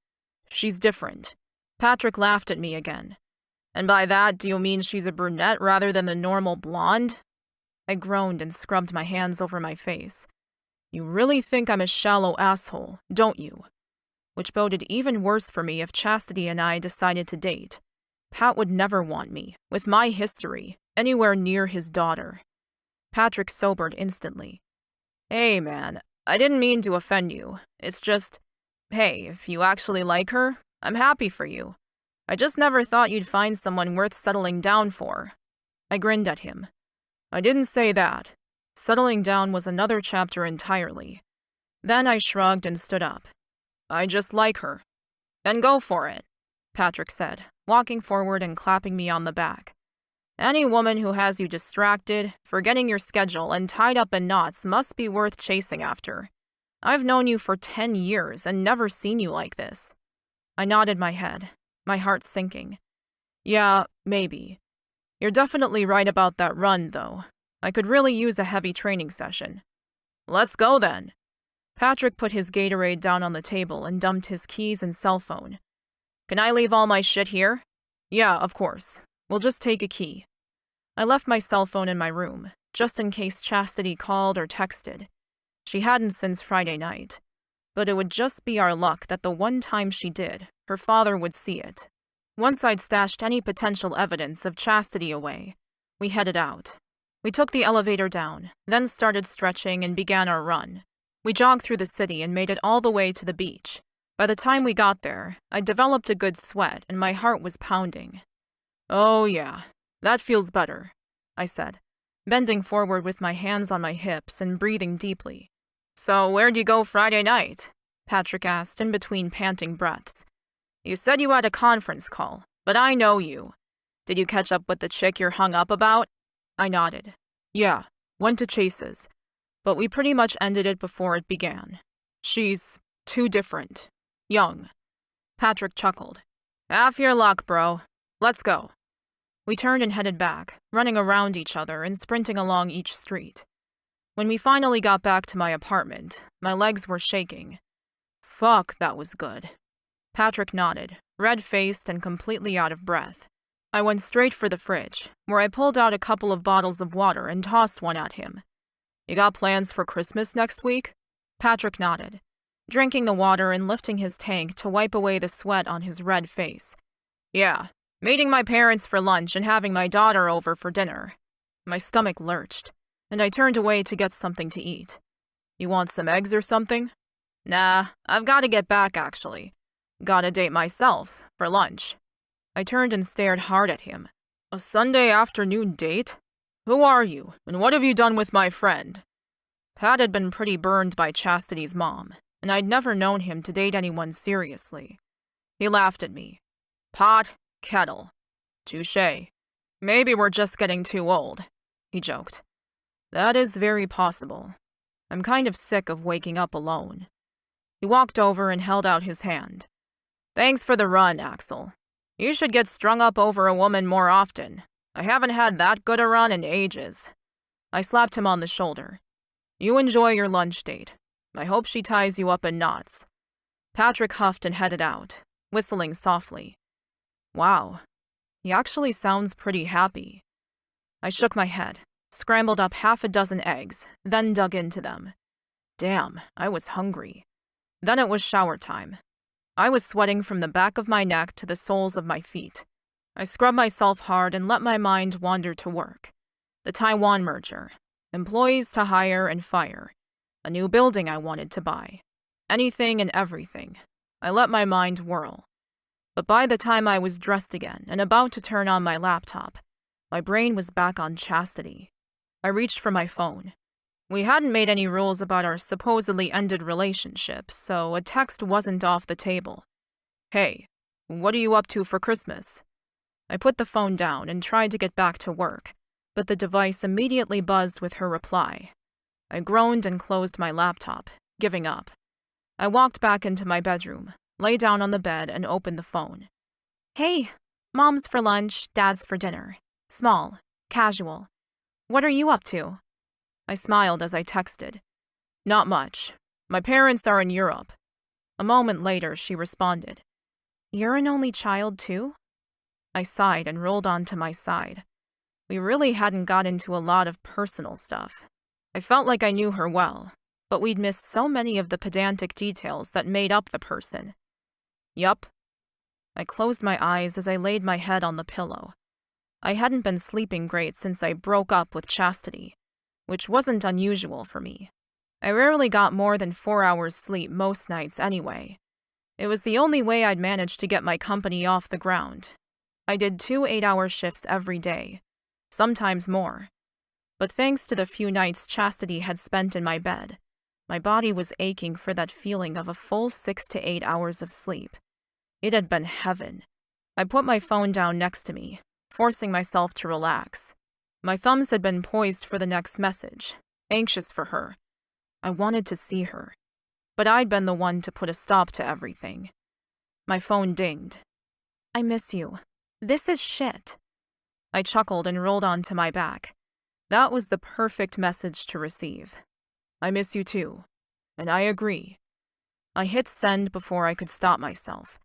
She's different. Patrick laughed at me again. And by that, do you mean she's a brunette rather than the normal blonde? I groaned and scrubbed my hands over my face. You really think I'm a shallow asshole, don't you? Which boded even worse for me if Chastity and I decided to date. Pat would never want me, with my history, anywhere near his daughter. Patrick sobered instantly. Hey, man, I didn't mean to offend you. It's just, hey, if you actually like her, I'm happy for you. I just never thought you'd find someone worth settling down for. I grinned at him. I didn't say that. Settling down was another chapter entirely. Then I shrugged and stood up. I just like her. Then go for it, Patrick said, walking forward and clapping me on the back. Any woman who has you distracted, forgetting your schedule, and tied up in knots must be worth chasing after. I've known you for 10 years and never seen you like this. I nodded my head, my heart sinking. Yeah, maybe. You're definitely right about that run, though. I could really use a heavy training session. Let's go then. Patrick put his Gatorade down on the table and dumped his keys and cell phone. Can I leave all my shit here? Yeah, of course. We'll just take a key. I left my cell phone in my room, just in case Chastity called or texted. She hadn't since Friday night. But it would just be our luck that the one time she did, her father would see it. Once I'd stashed any potential evidence of Chastity away, we headed out. We took the elevator down, then started stretching and began our run. We jogged through the city and made it all the way to the beach. By the time we got there, I developed a good sweat and my heart was pounding. Oh yeah, that feels better, I said, bending forward with my hands on my hips and breathing deeply. So where'd you go Friday night? Patrick asked in between panting breaths. You said you had a conference call, but I know you. Did you catch up with the chick you're hung up about? I nodded. Yeah, went to Chase's. But we pretty much ended it before it began. She's too different. Young. Patrick chuckled. Half your luck, bro. Let's go. We turned and headed back, running around each other and sprinting along each street. When we finally got back to my apartment, my legs were shaking. Fuck, that was good. Patrick nodded, red-faced and completely out of breath. I went straight for the fridge, where I pulled out a couple of bottles of water and tossed one at him. You got plans for Christmas next week? Patrick nodded, drinking the water and lifting his tank to wipe away the sweat on his red face. Yeah, meeting my parents for lunch and having my daughter over for dinner. My stomach lurched, and I turned away to get something to eat. You want some eggs or something? Nah, I've got to get back, actually. Gotta date myself, for lunch. I turned and stared hard at him. A Sunday afternoon date? Who are you, and what have you done with my friend? Pat had been pretty burned by Chastity's mom, and I'd never known him to date anyone seriously. He laughed at me. Pot, kettle. Touché. Maybe we're just getting too old, he joked. That is very possible. I'm kind of sick of waking up alone. He walked over and held out his hand. Thanks for the run, Axel. You should get strung up over a woman more often. I haven't had that good a run in ages. I slapped him on the shoulder. You enjoy your lunch date. I hope she ties you up in knots. Patrick huffed and headed out, whistling softly. Wow, he actually sounds pretty happy. I shook my head, scrambled up half a dozen eggs, then dug into them. Damn, I was hungry. Then it was shower time. I was sweating from the back of my neck to the soles of my feet. I scrubbed myself hard and let my mind wander to work. The Taiwan merger. Employees to hire and fire. A new building I wanted to buy. Anything and everything. I let my mind whirl. But by the time I was dressed again and about to turn on my laptop, my brain was back on Chastity. I reached for my phone. We hadn't made any rules about our supposedly ended relationship, so a text wasn't off the table. Hey, what are you up to for Christmas? I put the phone down and tried to get back to work, but the device immediately buzzed with her reply. I groaned and closed my laptop, giving up. I walked back into my bedroom, lay down on the bed, and opened the phone. Hey, Mom's for lunch, Dad's for dinner. Small, casual. What are you up to? I smiled as I texted. Not much. My parents are in Europe. A moment later, she responded. You're an only child, too? I sighed and rolled onto my side. We really hadn't got into a lot of personal stuff. I felt like I knew her well, but we'd missed so many of the pedantic details that made up the person. Yup. I closed my eyes as I laid my head on the pillow. I hadn't been sleeping great since I broke up with Chastity, which wasn't unusual for me. I rarely got more than 4 hours sleep most nights anyway. It was the only way I'd managed to get my company off the ground. I did 2 8-hour shifts every day, sometimes more. But thanks to the few nights Chastity had spent in my bed, my body was aching for that feeling of a full 6 to 8 hours of sleep. It had been heaven. I put my phone down next to me, forcing myself to relax. My thumbs had been poised for the next message, anxious for her. I wanted to see her. But I'd been the one to put a stop to everything. My phone dinged. I miss you. This is shit. I chuckled and rolled onto my back. That was the perfect message to receive. I miss you too. And I agree. I hit send before I could stop myself.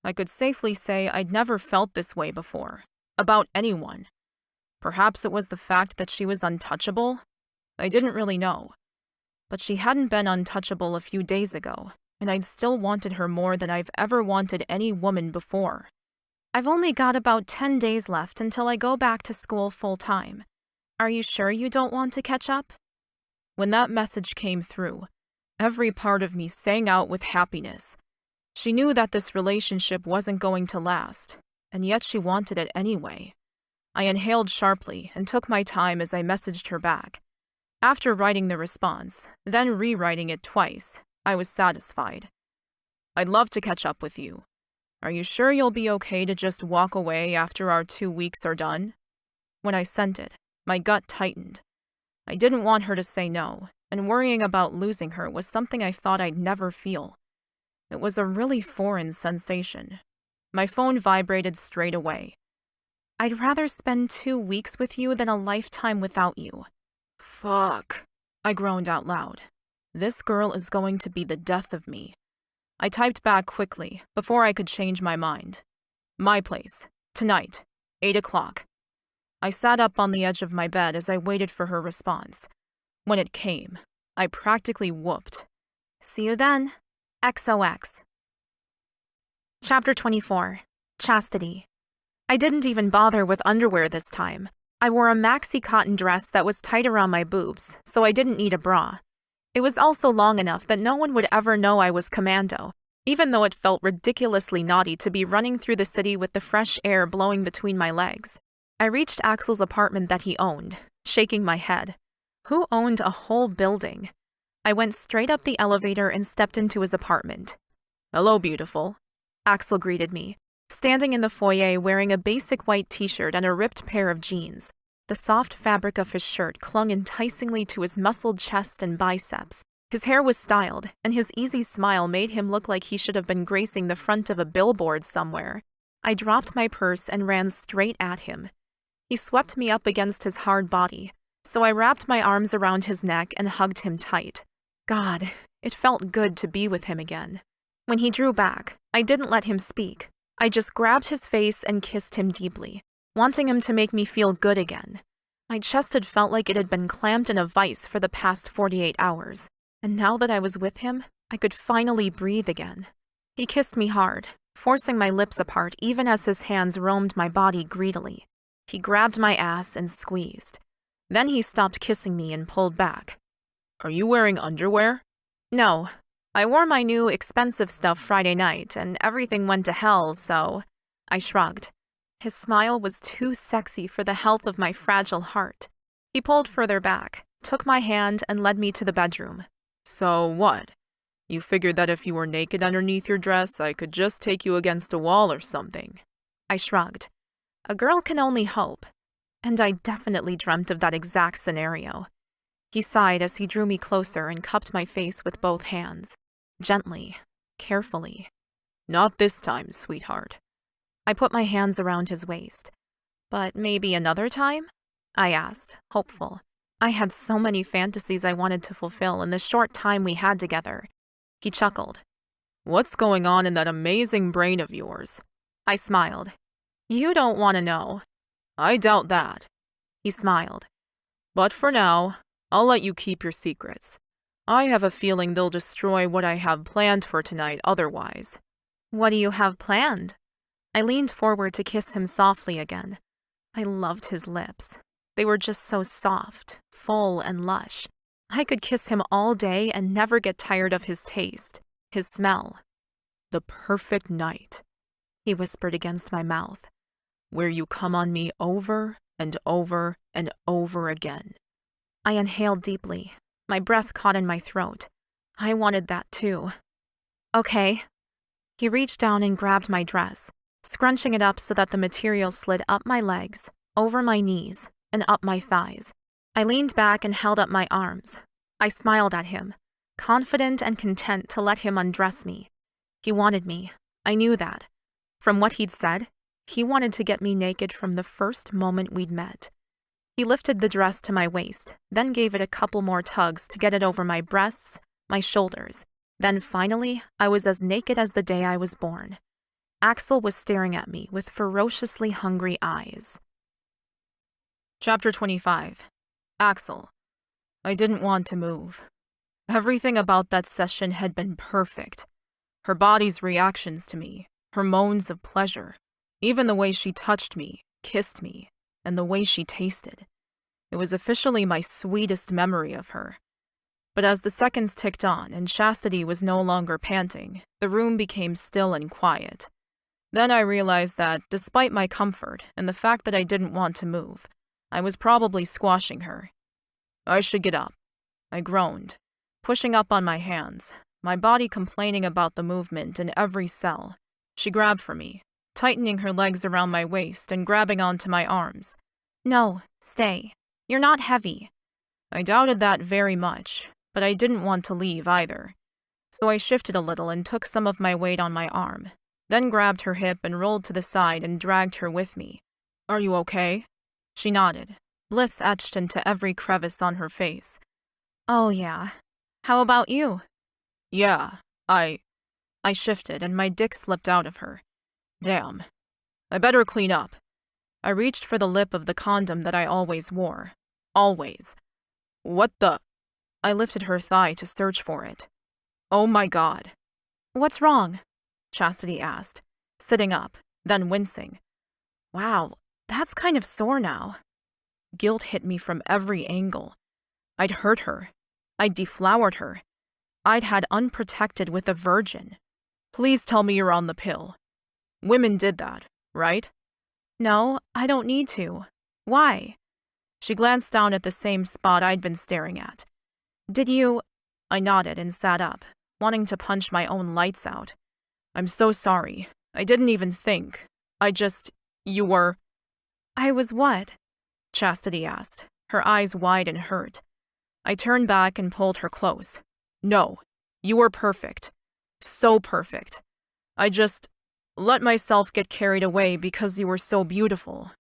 I could safely say I'd never felt this way before. About anyone. Perhaps it was the fact that she was untouchable? I didn't really know. But she hadn't been untouchable a few days ago, and I'd still wanted her more than I've ever wanted any woman before. I've only got about 10 days left until I go back to school full-time. Are you sure you don't want to catch up? When that message came through, every part of me sang out with happiness. She knew that this relationship wasn't going to last, and yet she wanted it anyway. I inhaled sharply and took my time as I messaged her back. After writing the response, then rewriting it twice, I was satisfied. I'd love to catch up with you. Are you sure you'll be okay to just walk away after our 2 weeks are done? When I sent it, my gut tightened. I didn't want her to say no, and worrying about losing her was something I thought I'd never feel. It was a really foreign sensation. My phone vibrated straight away. I'd rather spend 2 weeks with you than a lifetime without you. Fuck, I groaned out loud. This girl is going to be the death of me. I typed back quickly, before I could change my mind. My place, tonight, 8 o'clock. I sat up on the edge of my bed as I waited for her response. When it came, I practically whooped. See you then. XOX. Chapter 24. Chastity. I didn't even bother with underwear this time. I wore a maxi cotton dress that was tight around my boobs, so I didn't need a bra. It was also long enough that no one would ever know I was commando, even though it felt ridiculously naughty to be running through the city with the fresh air blowing between my legs. I reached Axel's apartment that he owned, shaking my head. Who owned a whole building? I went straight up the elevator and stepped into his apartment. Hello, beautiful. Axel greeted me, standing in the foyer wearing a basic white t-shirt and a ripped pair of jeans. The soft fabric of his shirt clung enticingly to his muscled chest and biceps. His hair was styled, and his easy smile made him look like he should have been gracing the front of a billboard somewhere. I dropped my purse and ran straight at him. He swept me up against his hard body, so I wrapped my arms around his neck and hugged him tight. God, it felt good to be with him again. When he drew back, I didn't let him speak. I just grabbed his face and kissed him deeply, wanting him to make me feel good again. My chest had felt like it had been clamped in a vice for the past 48 hours, and now that I was with him, I could finally breathe again. He kissed me hard, forcing my lips apart even as his hands roamed my body greedily. He grabbed my ass and squeezed. Then he stopped kissing me and pulled back. Are you wearing underwear? No. I wore my new expensive stuff Friday night, and everything went to hell, so... I shrugged. His smile was too sexy for the health of my fragile heart. He pulled further back, took my hand, and led me to the bedroom. So what? You figured that if you were naked underneath your dress, I could just take you against a wall or something? I shrugged. A girl can only hope. And I definitely dreamt of that exact scenario. He sighed as he drew me closer and cupped my face with both hands. Gently, carefully. Not this time, sweetheart. I put my hands around his waist. But maybe another time? I asked, hopeful. I had so many fantasies I wanted to fulfill in the short time we had together. He chuckled. What's going on in that amazing brain of yours? I smiled. You don't want to know. I doubt that. He smiled. But for now, I'll let you keep your secrets. I have a feeling they'll destroy what I have planned for tonight otherwise. What do you have planned? I leaned forward to kiss him softly again. I loved his lips. They were just so soft, full, and lush. I could kiss him all day and never get tired of his taste, his smell. The perfect night, he whispered against my mouth. Where you come on me over and over and over again. I inhaled deeply. My breath caught in my throat. I wanted that too. Okay. He reached down and grabbed my dress, scrunching it up so that the material slid up my legs, over my knees, and up my thighs. I leaned back and held up my arms. I smiled at him, confident and content to let him undress me. He wanted me. I knew that. From what he'd said, he wanted to get me naked from the first moment we'd met. He lifted the dress to my waist, then gave it a couple more tugs to get it over my breasts, my shoulders. Then finally, I was as naked as the day I was born. Axel was staring at me with ferociously hungry eyes. Chapter 25. Axel. I didn't want to move. Everything about that session had been perfect. Her body's reactions to me, her moans of pleasure, even the way she touched me, kissed me, and the way she tasted. It was officially my sweetest memory of her. But as the seconds ticked on and Chastity was no longer panting, the room became still and quiet. Then I realized that, despite my comfort and the fact that I didn't want to move, I was probably squashing her. I should get up. I groaned, pushing up on my hands, my body complaining about the movement in every cell. She grabbed for me, tightening her legs around my waist and grabbing onto my arms. No, stay. You're not heavy. I doubted that very much, but I didn't want to leave either. So I shifted a little and took some of my weight on my arm, then grabbed her hip and rolled to the side and dragged her with me. Are you okay? She nodded, bliss etched into every crevice on her face. Oh yeah. How about you? Yeah, I shifted and my dick slipped out of her. Damn. I better clean up. I reached for the lip of the condom that I always wore. Always. What the? I lifted her thigh to search for it. Oh my God. What's wrong? Chastity asked, sitting up, then wincing. Wow, that's kind of sore now. Guilt hit me from every angle. I'd hurt her. I'd deflowered her. I'd had unprotected with a virgin. Please tell me you're on the pill. Women did that, right? No, I don't need to. Why? She glanced down at the same spot I'd been staring at. Did you? I nodded and sat up, wanting to punch my own lights out. I'm so sorry. I didn't even think. You were... I was what? Chastity asked, her eyes wide and hurt. I turned back and pulled her close. No, you were perfect. So perfect. I just let myself get carried away because you were so beautiful.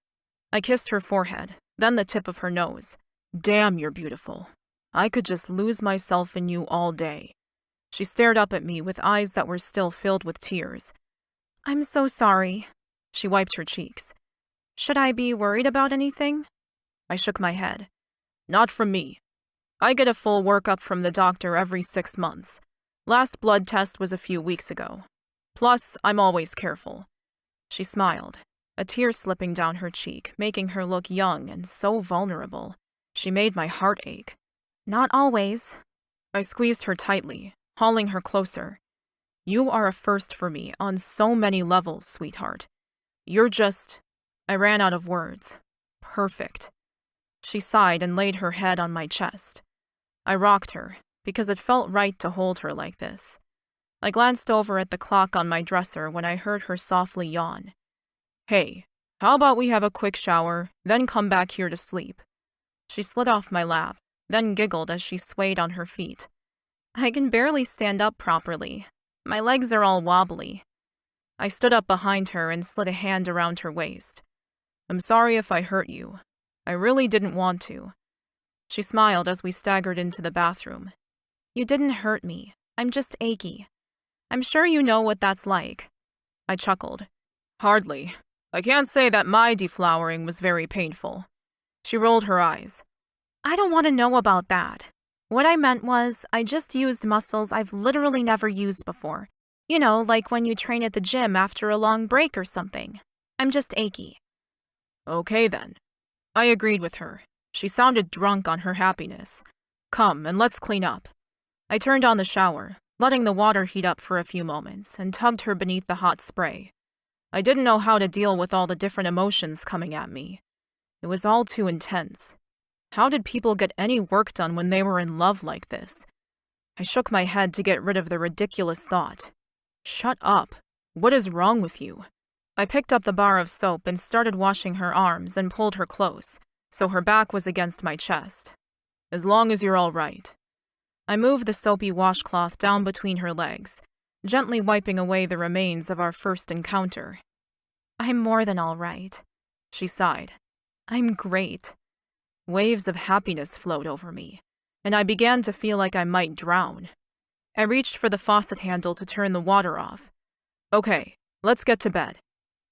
I kissed her forehead, then the tip of her nose. Damn, you're beautiful. I could just lose myself in you all day. She stared up at me with eyes that were still filled with tears. I'm so sorry. She wiped her cheeks. Should I be worried about anything? I shook my head. Not from me. I get a full workup from the doctor every 6 months. Last blood test was a few weeks ago. Plus, I'm always careful. She smiled, a tear slipping down her cheek, making her look young and so vulnerable. She made my heart ache. Not always. I squeezed her tightly, hauling her closer. You are a first for me on so many levels, sweetheart. You're just... I ran out of words. Perfect. She sighed and laid her head on my chest. I rocked her, because it felt right to hold her like this. I glanced over at the clock on my dresser when I heard her softly yawn. Hey, how about we have a quick shower, then come back here to sleep? She slid off my lap, then giggled as she swayed on her feet. I can barely stand up properly. My legs are all wobbly. I stood up behind her and slid a hand around her waist. I'm sorry if I hurt you. I really didn't want to. She smiled as we staggered into the bathroom. You didn't hurt me. I'm just achy. I'm sure you know what that's like. I chuckled. Hardly. I can't say that my deflowering was very painful. She rolled her eyes. I don't want to know about that. What I meant was, I just used muscles I've literally never used before. You know, like when you train at the gym after a long break or something. I'm just achy. Okay then. I agreed with her. She sounded drunk on her happiness. Come and let's clean up. I turned on the shower, letting the water heat up for a few moments, and tugged her beneath the hot spray. I didn't know how to deal with all the different emotions coming at me. It was all too intense. How did people get any work done when they were in love like this? I shook my head to get rid of the ridiculous thought. Shut up. What is wrong with you? I picked up the bar of soap and started washing her arms and pulled her close, so her back was against my chest. As long as you're all right. I moved the soapy washcloth down between her legs, gently wiping away the remains of our first encounter. I'm more than all right, she sighed. I'm great. Waves of happiness flowed over me, and I began to feel like I might drown. I reached for the faucet handle to turn the water off. Okay, let's get to bed.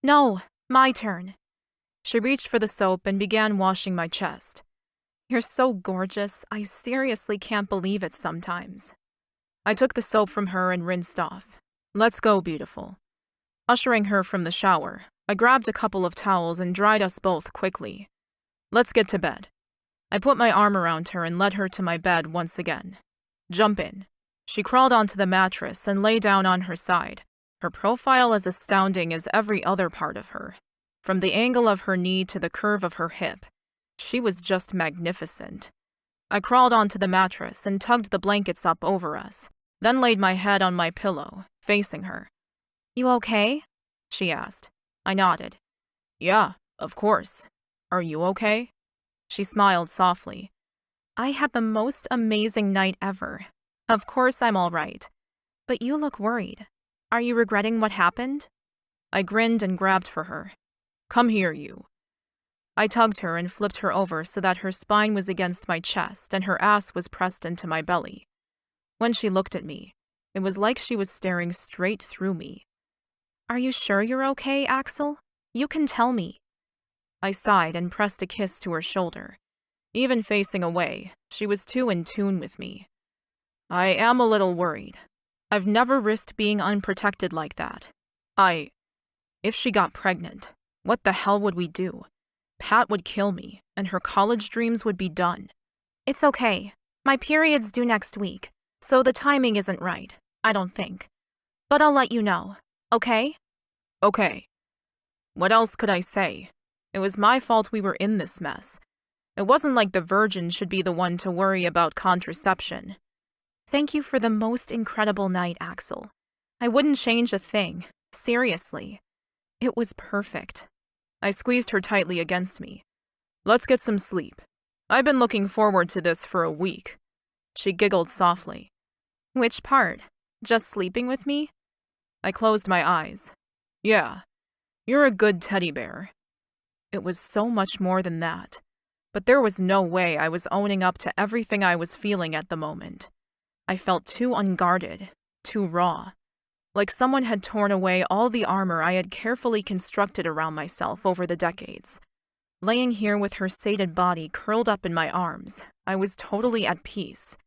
No, my turn. She reached for the soap and began washing my chest. You're so gorgeous, I seriously can't believe it sometimes. I took the soap from her and rinsed off. Let's go, beautiful. Ushering her from the shower, I grabbed a couple of towels and dried us both quickly. Let's get to bed. I put my arm around her and led her to my bed once again. Jump in. She crawled onto the mattress and lay down on her side, her profile as astounding as every other part of her. From the angle of her knee to the curve of her hip, she was just magnificent. I crawled onto the mattress and tugged the blankets up over us, then laid my head on my pillow, facing her. You okay? She asked. I nodded. Yeah, of course. Are you okay? She smiled softly. I had the most amazing night ever. Of course I'm all right. But you look worried. Are you regretting what happened? I grinned and grabbed for her. Come here, you. I tugged her and flipped her over so that her spine was against my chest and her ass was pressed into my belly. When she looked at me, it was like she was staring straight through me. Are you sure you're okay, Axel? You can tell me. I sighed and pressed a kiss to her shoulder. Even facing away, she was too in tune with me. I am a little worried. I've never risked being unprotected like that. If she got pregnant, what the hell would we do? Pat would kill me, and her college dreams would be done. It's okay. My period's due next week, so the timing isn't right, I don't think. But I'll let you know, okay? Okay. What else could I say? It was my fault we were in this mess. It wasn't like the virgin should be the one to worry about contraception. Thank you for the most incredible night, Axel. I wouldn't change a thing, seriously. It was perfect. I squeezed her tightly against me. Let's get some sleep. I've been looking forward to this for a week. She giggled softly. Which part? Just sleeping with me? I closed my eyes. Yeah, you're a good teddy bear. It was so much more than that. But there was no way I was owning up to everything I was feeling at the moment. I felt too unguarded, too raw. Like someone had torn away all the armor I had carefully constructed around myself over the decades. Laying here with her sated body curled up in my arms, I was totally at peace.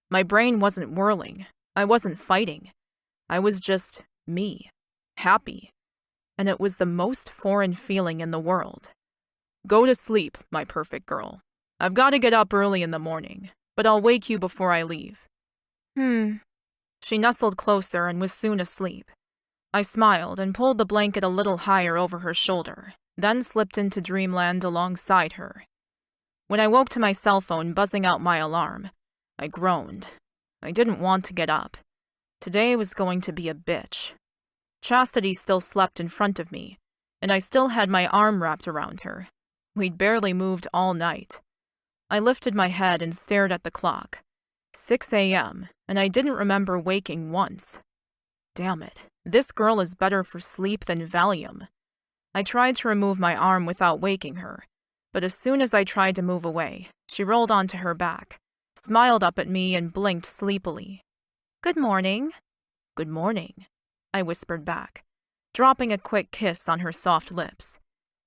My brain wasn't whirling. I wasn't fighting. I was just me, happy. And it was the most foreign feeling in the world. Go to sleep, my perfect girl. I've got to get up early in the morning, but I'll wake you before I leave. She nestled closer and was soon asleep. I smiled and pulled the blanket a little higher over her shoulder, then slipped into dreamland alongside her. When I woke to my cell phone buzzing out my alarm, I groaned. I didn't want to get up. Today was going to be a bitch. Chastity still slept in front of me, and I still had my arm wrapped around her. We'd barely moved all night. I lifted my head and stared at the clock. 6 a.m., and I didn't remember waking once. Damn it, this girl is better for sleep than Valium. I tried to remove my arm without waking her, but as soon as I tried to move away, she rolled onto her back, smiled up at me and blinked sleepily. Good morning. Good morning, I whispered back, dropping a quick kiss on her soft lips.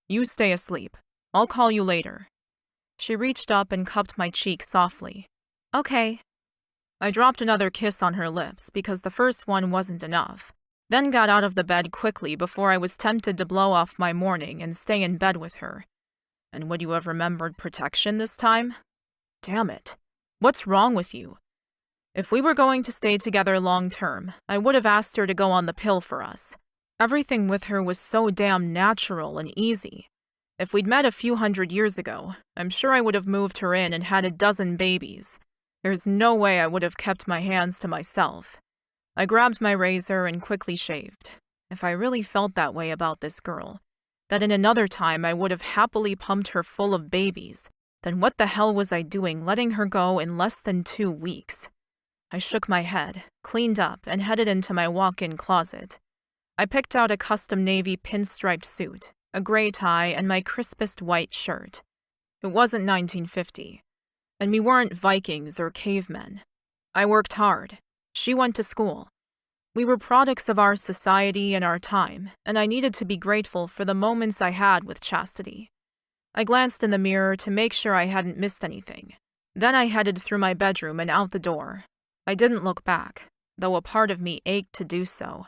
You stay asleep. I'll call you later. She reached up and cupped my cheek softly. Okay, I dropped another kiss on her lips because the first one wasn't enough, then got out of the bed quickly before I was tempted to blow off my morning and stay in bed with her. And would you have remembered protection this time? Damn it. What's wrong with you? If we were going to stay together long term, I would have asked her to go on the pill for us. Everything with her was so damn natural and easy. If we'd met a few hundred years ago, I'm sure I would have moved her in and had a dozen babies. There's no way I would have kept my hands to myself. I grabbed my razor and quickly shaved. If I really felt that way about this girl, that in another time I would have happily pumped her full of babies, then what the hell was I doing letting her go in less than 2 weeks? I shook my head, cleaned up, and headed into my walk-in closet. I picked out a custom navy pinstriped suit, a gray tie, and my crispest white shirt. It wasn't 1950, and we weren't Vikings or cavemen. I worked hard. She went to school. We were products of our society and our time, and I needed to be grateful for the moments I had with Chastity. I glanced in the mirror to make sure I hadn't missed anything. Then I headed through my bedroom and out the door. I didn't look back, though a part of me ached to do so.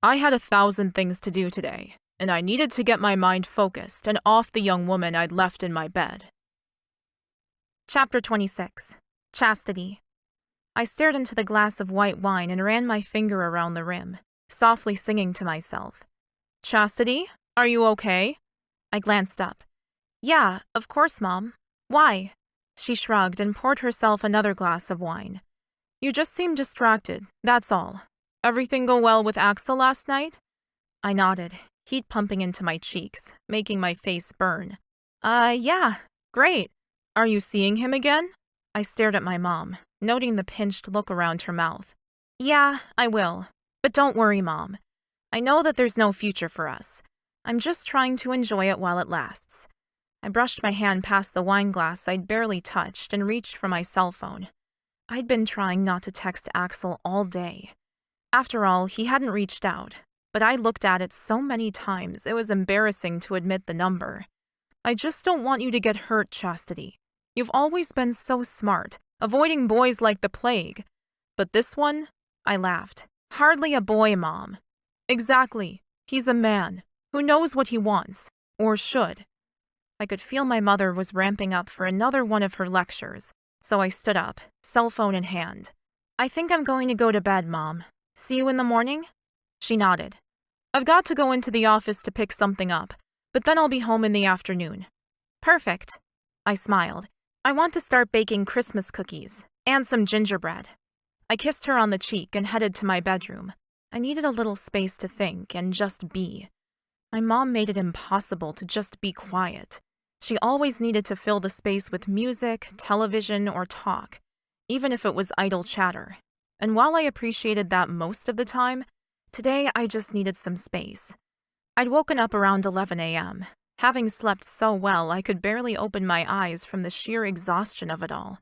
I had 1,000 things to do today, and I needed to get my mind focused and off the young woman I'd left in my bed. Chapter 26. Chastity. I stared into the glass of white wine and ran my finger around the rim, softly singing to myself. Chastity, are you okay? I glanced up. Yeah, of course, Mom. Why? She shrugged and poured herself another glass of wine. You just seem distracted, that's all. Everything go well with Axel last night? I nodded, heat pumping into my cheeks, making my face burn. Yeah, great. Are you seeing him again? I stared at my mom, noting the pinched look around her mouth. Yeah, I will. But don't worry, Mom. I know that there's no future for us. I'm just trying to enjoy it while it lasts. I brushed my hand past the wine glass I'd barely touched and reached for my cell phone. I'd been trying not to text Axel all day. After all, he hadn't reached out, but I looked at it so many times it was embarrassing to admit the number. I just don't want you to get hurt, Chastity. You've always been so smart, avoiding boys like the plague. But this one? I laughed. Hardly a boy, Mom. Exactly. He's a man who knows what he wants, or should. I could feel my mother was ramping up for another one of her lectures, so I stood up, cell phone in hand. I think I'm going to go to bed, Mom. See you in the morning? She nodded. I've got to go into the office to pick something up, but then I'll be home in the afternoon. Perfect. I smiled. I want to start baking Christmas cookies and some gingerbread. I kissed her on the cheek and headed to my bedroom. I needed a little space to think and just be. My mom made it impossible to just be quiet. She always needed to fill the space with music, television, or talk, even if it was idle chatter. And while I appreciated that most of the time, today I just needed some space. I'd woken up around 11 a.m., having slept so well I could barely open my eyes from the sheer exhaustion of it all.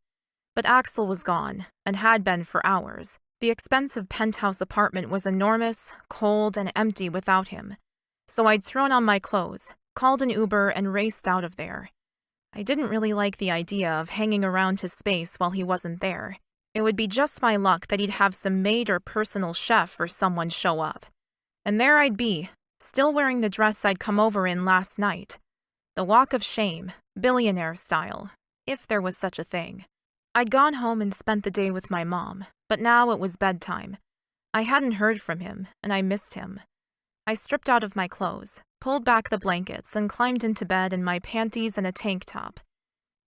But Axel was gone, and had been for hours. The expensive penthouse apartment was enormous, cold, and empty without him. So I'd thrown on my clothes, called an Uber, and raced out of there. I didn't really like the idea of hanging around his space while he wasn't there. It would be just my luck that he'd have some maid or personal chef or someone show up. And there I'd be, still wearing the dress I'd come over in last night. The walk of shame, billionaire style, if there was such a thing. I'd gone home and spent the day with my mom, but now it was bedtime. I hadn't heard from him, and I missed him. I stripped out of my clothes, pulled back the blankets, and climbed into bed in my panties and a tank top.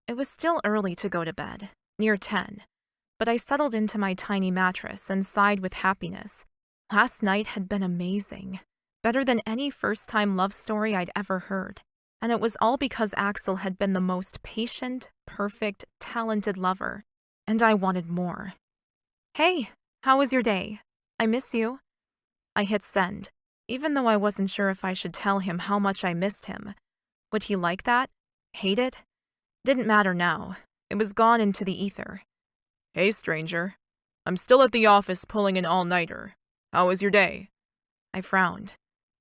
It was still early to go to bed, near 10. But I settled into my tiny mattress and sighed with happiness. Last night had been amazing. Better than any first-time love story I'd ever heard. And it was all because Axel had been the most patient, perfect, talented lover. And I wanted more. Hey, how was your day? I miss you. I hit send, even though I wasn't sure if I should tell him how much I missed him. Would he like that? Hate it? Didn't matter now. It was gone into the ether. Hey, stranger. I'm still at the office pulling an all-nighter. How was your day? I frowned.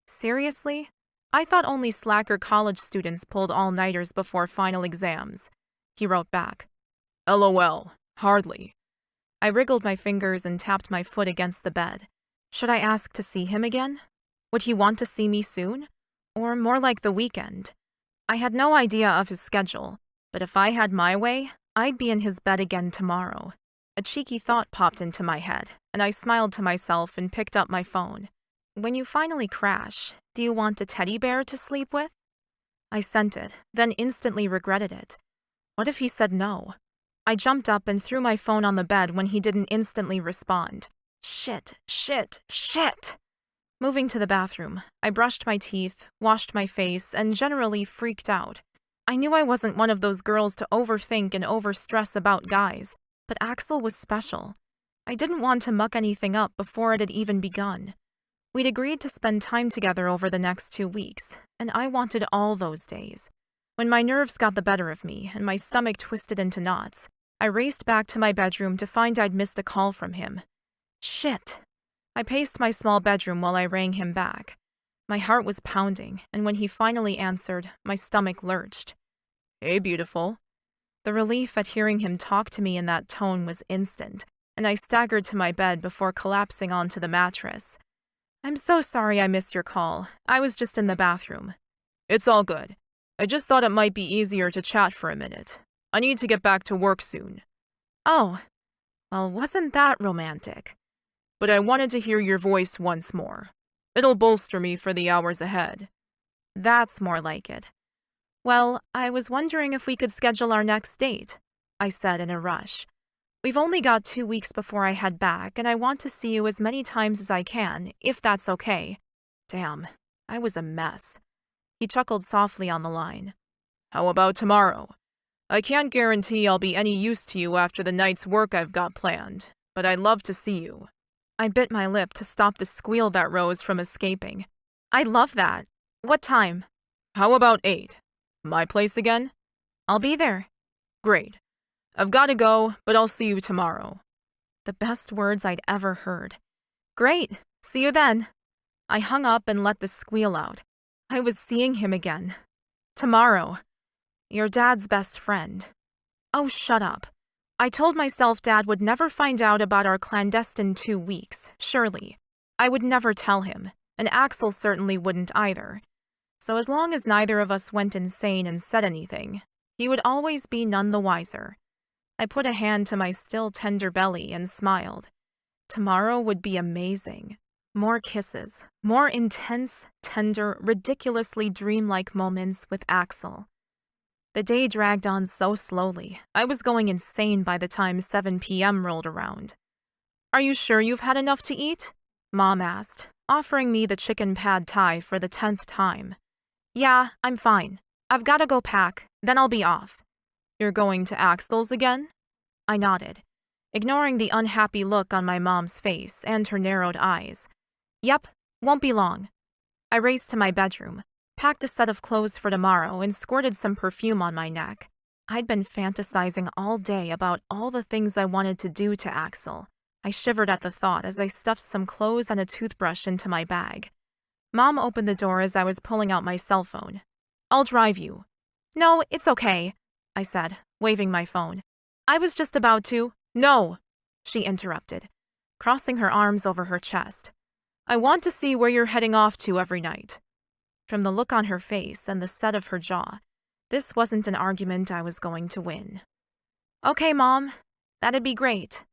Seriously? I thought only slacker college students pulled all-nighters before final exams. He wrote back. LOL. Hardly. I wriggled my fingers and tapped my foot against the bed. Should I ask to see him again? Would he want to see me soon? Or more like the weekend? I had no idea of his schedule, but if I had my way, I'd be in his bed again tomorrow. A cheeky thought popped into my head, and I smiled to myself and picked up my phone. When you finally crash, do you want a teddy bear to sleep with? I sent it, then instantly regretted it. What if he said no? I jumped up and threw my phone on the bed when he didn't instantly respond. Shit. Moving to the bathroom, I brushed my teeth, washed my face, and generally freaked out. I knew I wasn't one of those girls to overthink and overstress about guys, but Axel was special. I didn't want to muck anything up before it had even begun. We'd agreed to spend time together over the next 2 weeks, and I wanted all those days. When my nerves got the better of me and my stomach twisted into knots, I raced back to my bedroom to find I'd missed a call from him. Shit. I paced my small bedroom while I rang him back. My heart was pounding, and when he finally answered, my stomach lurched. Hey, beautiful. The relief at hearing him talk to me in that tone was instant, and I staggered to my bed before collapsing onto the mattress. I'm so sorry I missed your call. I was just in the bathroom. It's all good. I just thought it might be easier to chat for a minute. I need to get back to work soon. Oh, well, wasn't that romantic? But I wanted to hear your voice once more. It'll bolster me for the hours ahead. That's more like it. Well, I was wondering if we could schedule our next date, I said in a rush. We've only got 2 weeks before I head back, and I want to see you as many times as I can, if that's okay. Damn, I was a mess. He chuckled softly on the line. How about tomorrow? I can't guarantee I'll be any use to you after the night's work I've got planned, but I'd love to see you. I bit my lip to stop the squeal that rose from escaping. I love that. What time? How about 8? My place again? I'll be there. Great. I've got to go, but I'll see you tomorrow. The best words I'd ever heard. Great. See you then. I hung up and let the squeal out. I was seeing him again. Tomorrow. Your dad's best friend. Oh, shut up. I told myself Dad would never find out about our clandestine 2 weeks, surely. I would never tell him, and Axel certainly wouldn't either. So as long as neither of us went insane and said anything, he would always be none the wiser. I put a hand to my still tender belly and smiled. Tomorrow would be amazing. More kisses, more intense, tender, ridiculously dreamlike moments with Axel. The day dragged on so slowly, I was going insane by the time 7 p.m. rolled around. Are you sure you've had enough to eat? Mom asked, offering me the chicken pad thai for the 10th time. Yeah, I'm fine. I've got to go pack, then I'll be off. You're going to Axel's again? I nodded, ignoring the unhappy look on my mom's face and her narrowed eyes. Yep, won't be long. I raced to my bedroom, packed a set of clothes for tomorrow, and squirted some perfume on my neck. I'd been fantasizing all day about all the things I wanted to do to Axel. I shivered at the thought as I stuffed some clothes and a toothbrush into my bag. Mom opened the door as I was pulling out my cell phone. I'll drive you. No, it's okay, I said, waving my phone. I was just about to. No, she interrupted, crossing her arms over her chest. I want to see where you're heading off to every night. From the look on her face and the set of her jaw, this wasn't an argument I was going to win. Okay, Mom, that'd be great.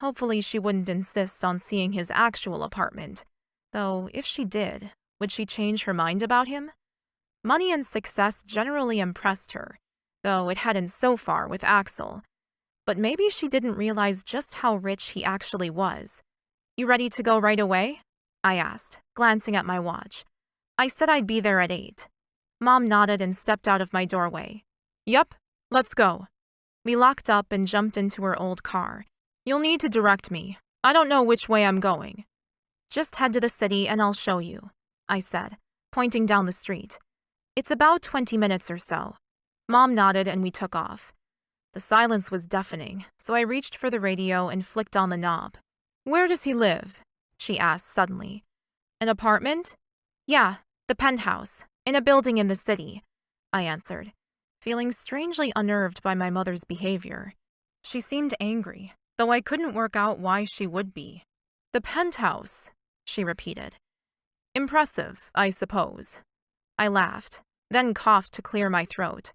Hopefully she wouldn't insist on seeing his actual apartment, though if she did, would she change her mind about him? Money and success generally impressed her, though it hadn't so far with Axel. But maybe she didn't realize just how rich he actually was. You ready to go right away? I asked, glancing at my watch. I said I'd be there at 8. Mom nodded and stepped out of my doorway. Yep, let's go. We locked up and jumped into her old car. You'll need to direct me. I don't know which way I'm going. Just head to the city and I'll show you, I said, pointing down the street. It's about 20 minutes or so. Mom nodded and we took off. The silence was deafening, so I reached for the radio and flicked on the knob. Where does he live? She asked suddenly. An apartment? Yeah, the penthouse, in a building in the city, I answered, feeling strangely unnerved by my mother's behavior. She seemed angry, though I couldn't work out why she would be. The penthouse, she repeated. Impressive, I suppose. I laughed, then coughed to clear my throat.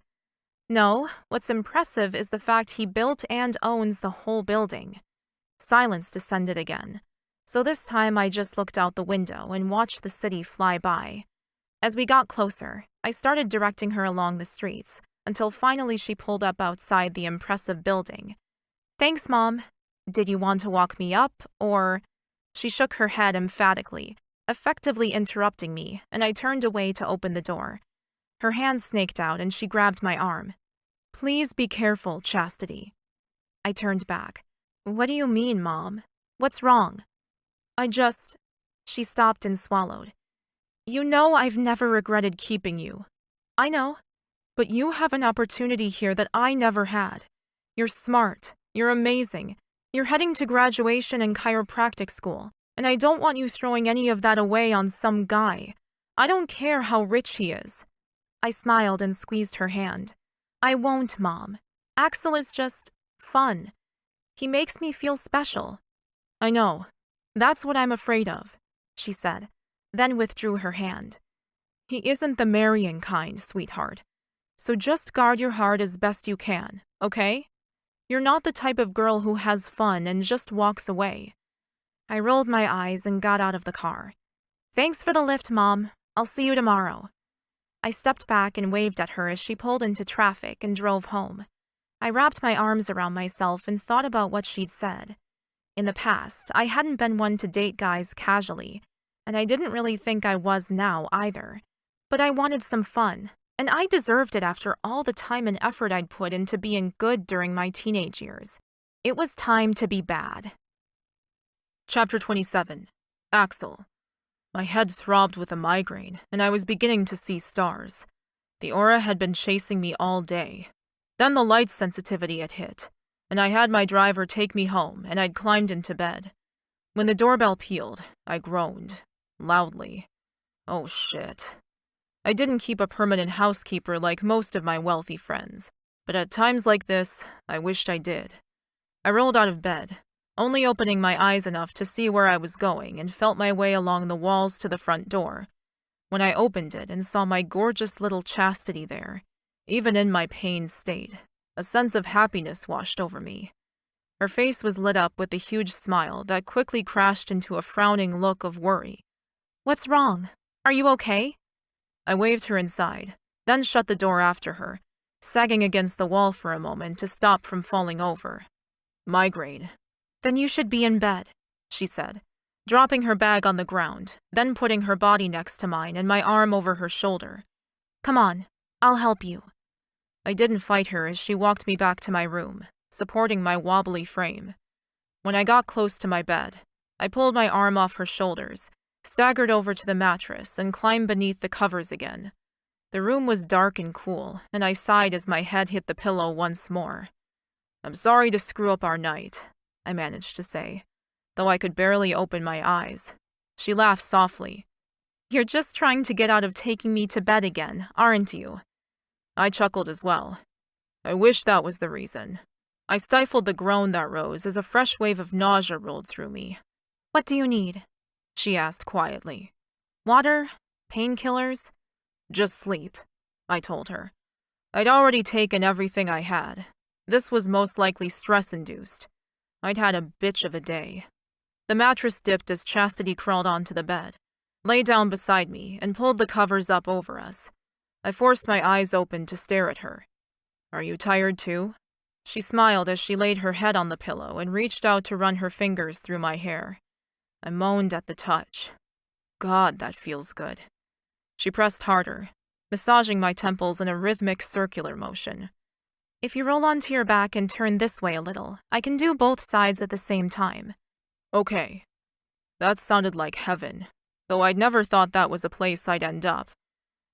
No, what's impressive is the fact he built and owns the whole building. Silence descended again, so this time I just looked out the window and watched the city fly by. As we got closer, I started directing her along the streets, until finally she pulled up outside the impressive building. Thanks, Mom. Did you want to walk me up, or… She shook her head emphatically, effectively interrupting me, and I turned away to open the door. Her hand snaked out and she grabbed my arm. Please be careful, Chastity. I turned back. What do you mean, Mom? What's wrong? She stopped and swallowed. You know I've never regretted keeping you. I know. But you have an opportunity here that I never had. You're smart. You're amazing. You're heading to graduation and chiropractic school, and I don't want you throwing any of that away on some guy. I don't care how rich he is. I smiled and squeezed her hand. I won't, Mom. Axel is just… fun. He makes me feel special. I know. That's what I'm afraid of, she said, then withdrew her hand. He isn't the marrying kind, sweetheart. So just guard your heart as best you can, okay? You're not the type of girl who has fun and just walks away. I rolled my eyes and got out of the car. Thanks for the lift, Mom. I'll see you tomorrow. I stepped back and waved at her as she pulled into traffic and drove home. I wrapped my arms around myself and thought about what she'd said. In the past, I hadn't been one to date guys casually, and I didn't really think I was now either. But I wanted some fun, and I deserved it after all the time and effort I'd put into being good during my teenage years. It was time to be bad. Chapter 27. Axel. My head throbbed with a migraine, and I was beginning to see stars. The aura had been chasing me all day. Then the light sensitivity had hit, and I had my driver take me home, and I'd climbed into bed. When the doorbell pealed, I groaned, loudly. Oh shit. I didn't keep a permanent housekeeper like most of my wealthy friends, but at times like this, I wished I did. I rolled out of bed, only opening my eyes enough to see where I was going, and felt my way along the walls to the front door. When I opened it and saw my gorgeous little Chastity there, even in my pained state, a sense of happiness washed over me. Her face was lit up with a huge smile that quickly crashed into a frowning look of worry. What's wrong? Are you okay? I waved her inside, then shut the door after her, sagging against the wall for a moment to stop from falling over. Migraine. Then you should be in bed, she said, dropping her bag on the ground, then putting her body next to mine and my arm over her shoulder. Come on, I'll help you. I didn't fight her as she walked me back to my room, supporting my wobbly frame. When I got close to my bed, I pulled my arm off her shoulders, staggered over to the mattress, and climbed beneath the covers again. The room was dark and cool, and I sighed as my head hit the pillow once more. I'm sorry to screw up our night, I managed to say, though I could barely open my eyes. She laughed softly. You're just trying to get out of taking me to bed again, aren't you? I chuckled as well. I wish that was the reason. I stifled the groan that rose as a fresh wave of nausea rolled through me. What do you need? She asked quietly. Water? Painkillers? Just sleep, I told her. I'd already taken everything I had. This was most likely stress-induced. I'd had a bitch of a day. The mattress dipped as Chastity crawled onto the bed, lay down beside me, and pulled the covers up over us. I forced my eyes open to stare at her. Are you tired too? She smiled as she laid her head on the pillow and reached out to run her fingers through my hair. I moaned at the touch. God, that feels good. She pressed harder, massaging my temples in a rhythmic circular motion. If you roll onto your back and turn this way a little, I can do both sides at the same time. Okay. That sounded like heaven, though I'd never thought that was a place I'd end up.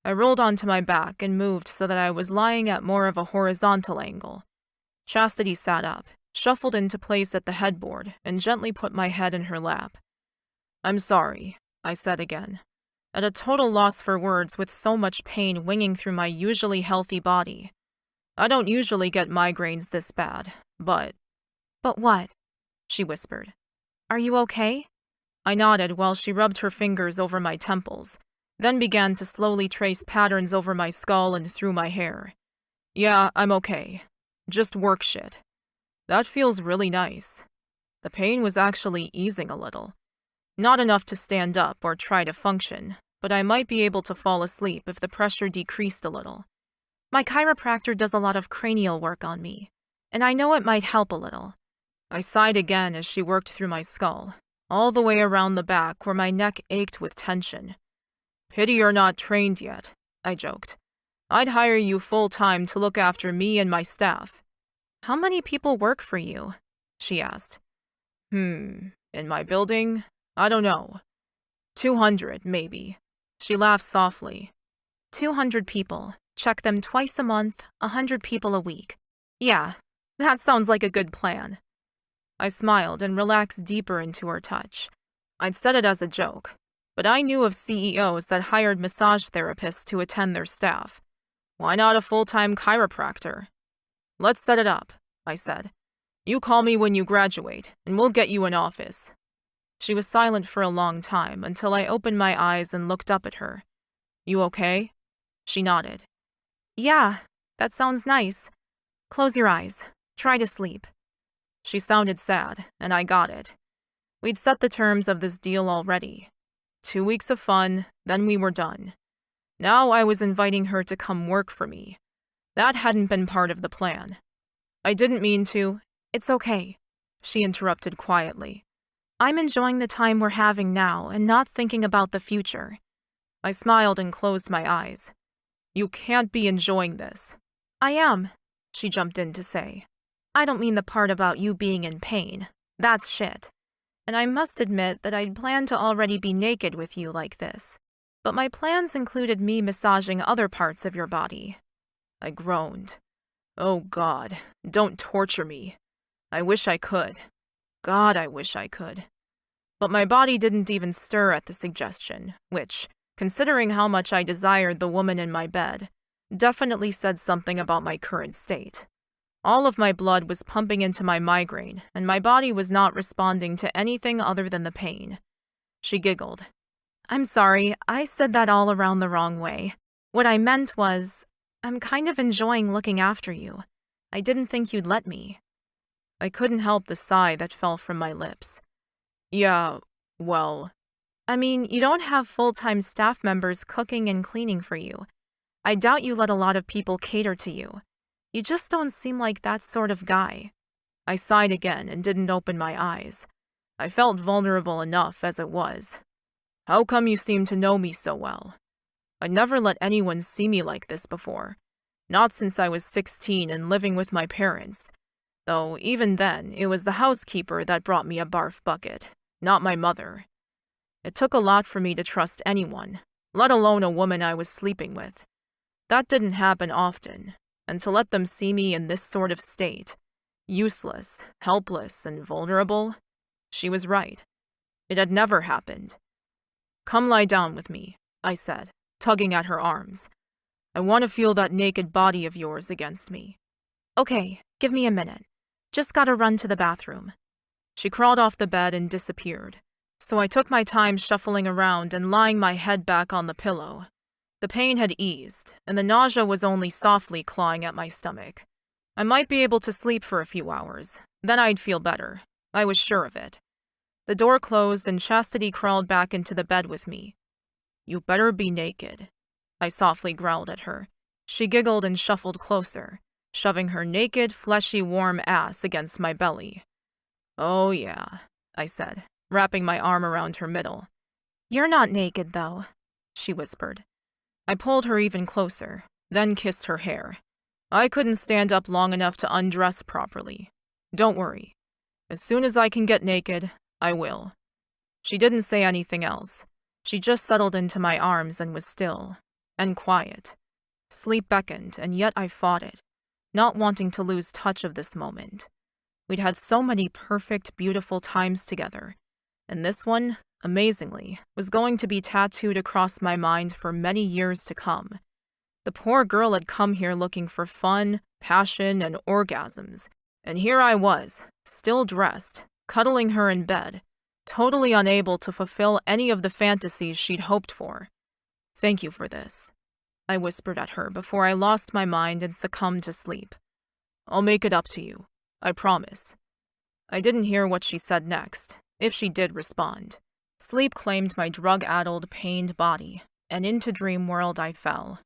I rolled onto my back and moved so that I was lying at more of a horizontal angle. Chastity sat up, shuffled into place at the headboard, and gently put my head in her lap. I'm sorry, I said again, at a total loss for words with so much pain winging through my usually healthy body. I don't usually get migraines this bad, but… But what? she whispered. Are you okay? I nodded while she rubbed her fingers over my temples, then began to slowly trace patterns over my skull and through my hair. Yeah, I'm okay. Just work shit. That feels really nice. The pain was actually easing a little. Not enough to stand up or try to function, but I might be able to fall asleep if the pressure decreased a little. My chiropractor does a lot of cranial work on me, and I know it might help a little. I sighed again as she worked through my skull, all the way around the back where my neck ached with tension. Pity you're not trained yet, I joked. I'd hire you full-time to look after me and my staff. How many people work for you? She asked. In my building? I don't know. 200, maybe. She laughed softly. 200 people. Check them twice a month, 100 people a week. Yeah, that sounds like a good plan. I smiled and relaxed deeper into her touch. I'd said it as a joke, but I knew of CEOs that hired massage therapists to attend their staff. Why not a full-time chiropractor? Let's set it up, I said. You call me when you graduate, and we'll get you an office. She was silent for a long time until I opened my eyes and looked up at her. You okay? She nodded. Yeah, that sounds nice. Close your eyes. Try to sleep. She sounded sad, and I got it. We'd set the terms of this deal already. 2 weeks of fun, then we were done. Now I was inviting her to come work for me. That hadn't been part of the plan. I didn't mean to. It's okay, she interrupted quietly. I'm enjoying the time we're having now and not thinking about the future. I smiled and closed my eyes. You can't be enjoying this. I am, she jumped in to say. I don't mean the part about you being in pain. That's shit. And I must admit that I'd planned to already be naked with you like this. But my plans included me massaging other parts of your body. I groaned. Oh God, don't torture me. I wish I could. God, I wish I could. But my body didn't even stir at the suggestion, which, considering how much I desired the woman in my bed, definitely said something about my current state. All of my blood was pumping into my migraine, and my body was not responding to anything other than the pain. She giggled. I'm sorry, I said that all around the wrong way. What I meant was, I'm kind of enjoying looking after you. I didn't think you'd let me. I couldn't help the sigh that fell from my lips. Yeah, well... I mean, you don't have full-time staff members cooking and cleaning for you. I doubt you let a lot of people cater to you. You just don't seem like that sort of guy. I sighed again and didn't open my eyes. I felt vulnerable enough as it was. How come you seem to know me so well? I'd never let anyone see me like this before. Not since I was 16 and living with my parents. Though even then, it was the housekeeper that brought me a barf bucket, not my mother. It took a lot for me to trust anyone, let alone a woman I was sleeping with. That didn't happen often, and to let them see me in this sort of state, useless, helpless, and vulnerable, she was right. It had never happened. Come lie down with me, I said, tugging at her arms. I want to feel that naked body of yours against me. Okay, give me a minute. Just gotta run to the bathroom. She crawled off the bed and disappeared, so I took my time shuffling around and lying my head back on the pillow. The pain had eased, and the nausea was only softly clawing at my stomach. I might be able to sleep for a few hours, then I'd feel better. I was sure of it. The door closed and Chastity crawled back into the bed with me. You better be naked, I softly growled at her. She giggled and shuffled closer, shoving her naked, fleshy, warm ass against my belly. Oh yeah, I said, wrapping my arm around her middle. You're not naked, though, she whispered. I pulled her even closer, then kissed her hair. I couldn't stand up long enough to undress properly. Don't worry. As soon as I can get naked, I will. She didn't say anything else. She just settled into my arms and was still, and quiet. Sleep beckoned, and yet I fought it, not wanting to lose touch of this moment. We'd had so many perfect, beautiful times together, and this one, amazingly, was going to be tattooed across my mind for many years to come. The poor girl had come here looking for fun, passion, and orgasms, and here I was, still dressed, cuddling her in bed, totally unable to fulfill any of the fantasies she'd hoped for. "Thank you for this," I whispered at her before I lost my mind and succumbed to sleep. "I'll make it up to you, I promise." I didn't hear what she said next, if she did respond. Sleep claimed my drug-addled, pained body, and into dream world I fell.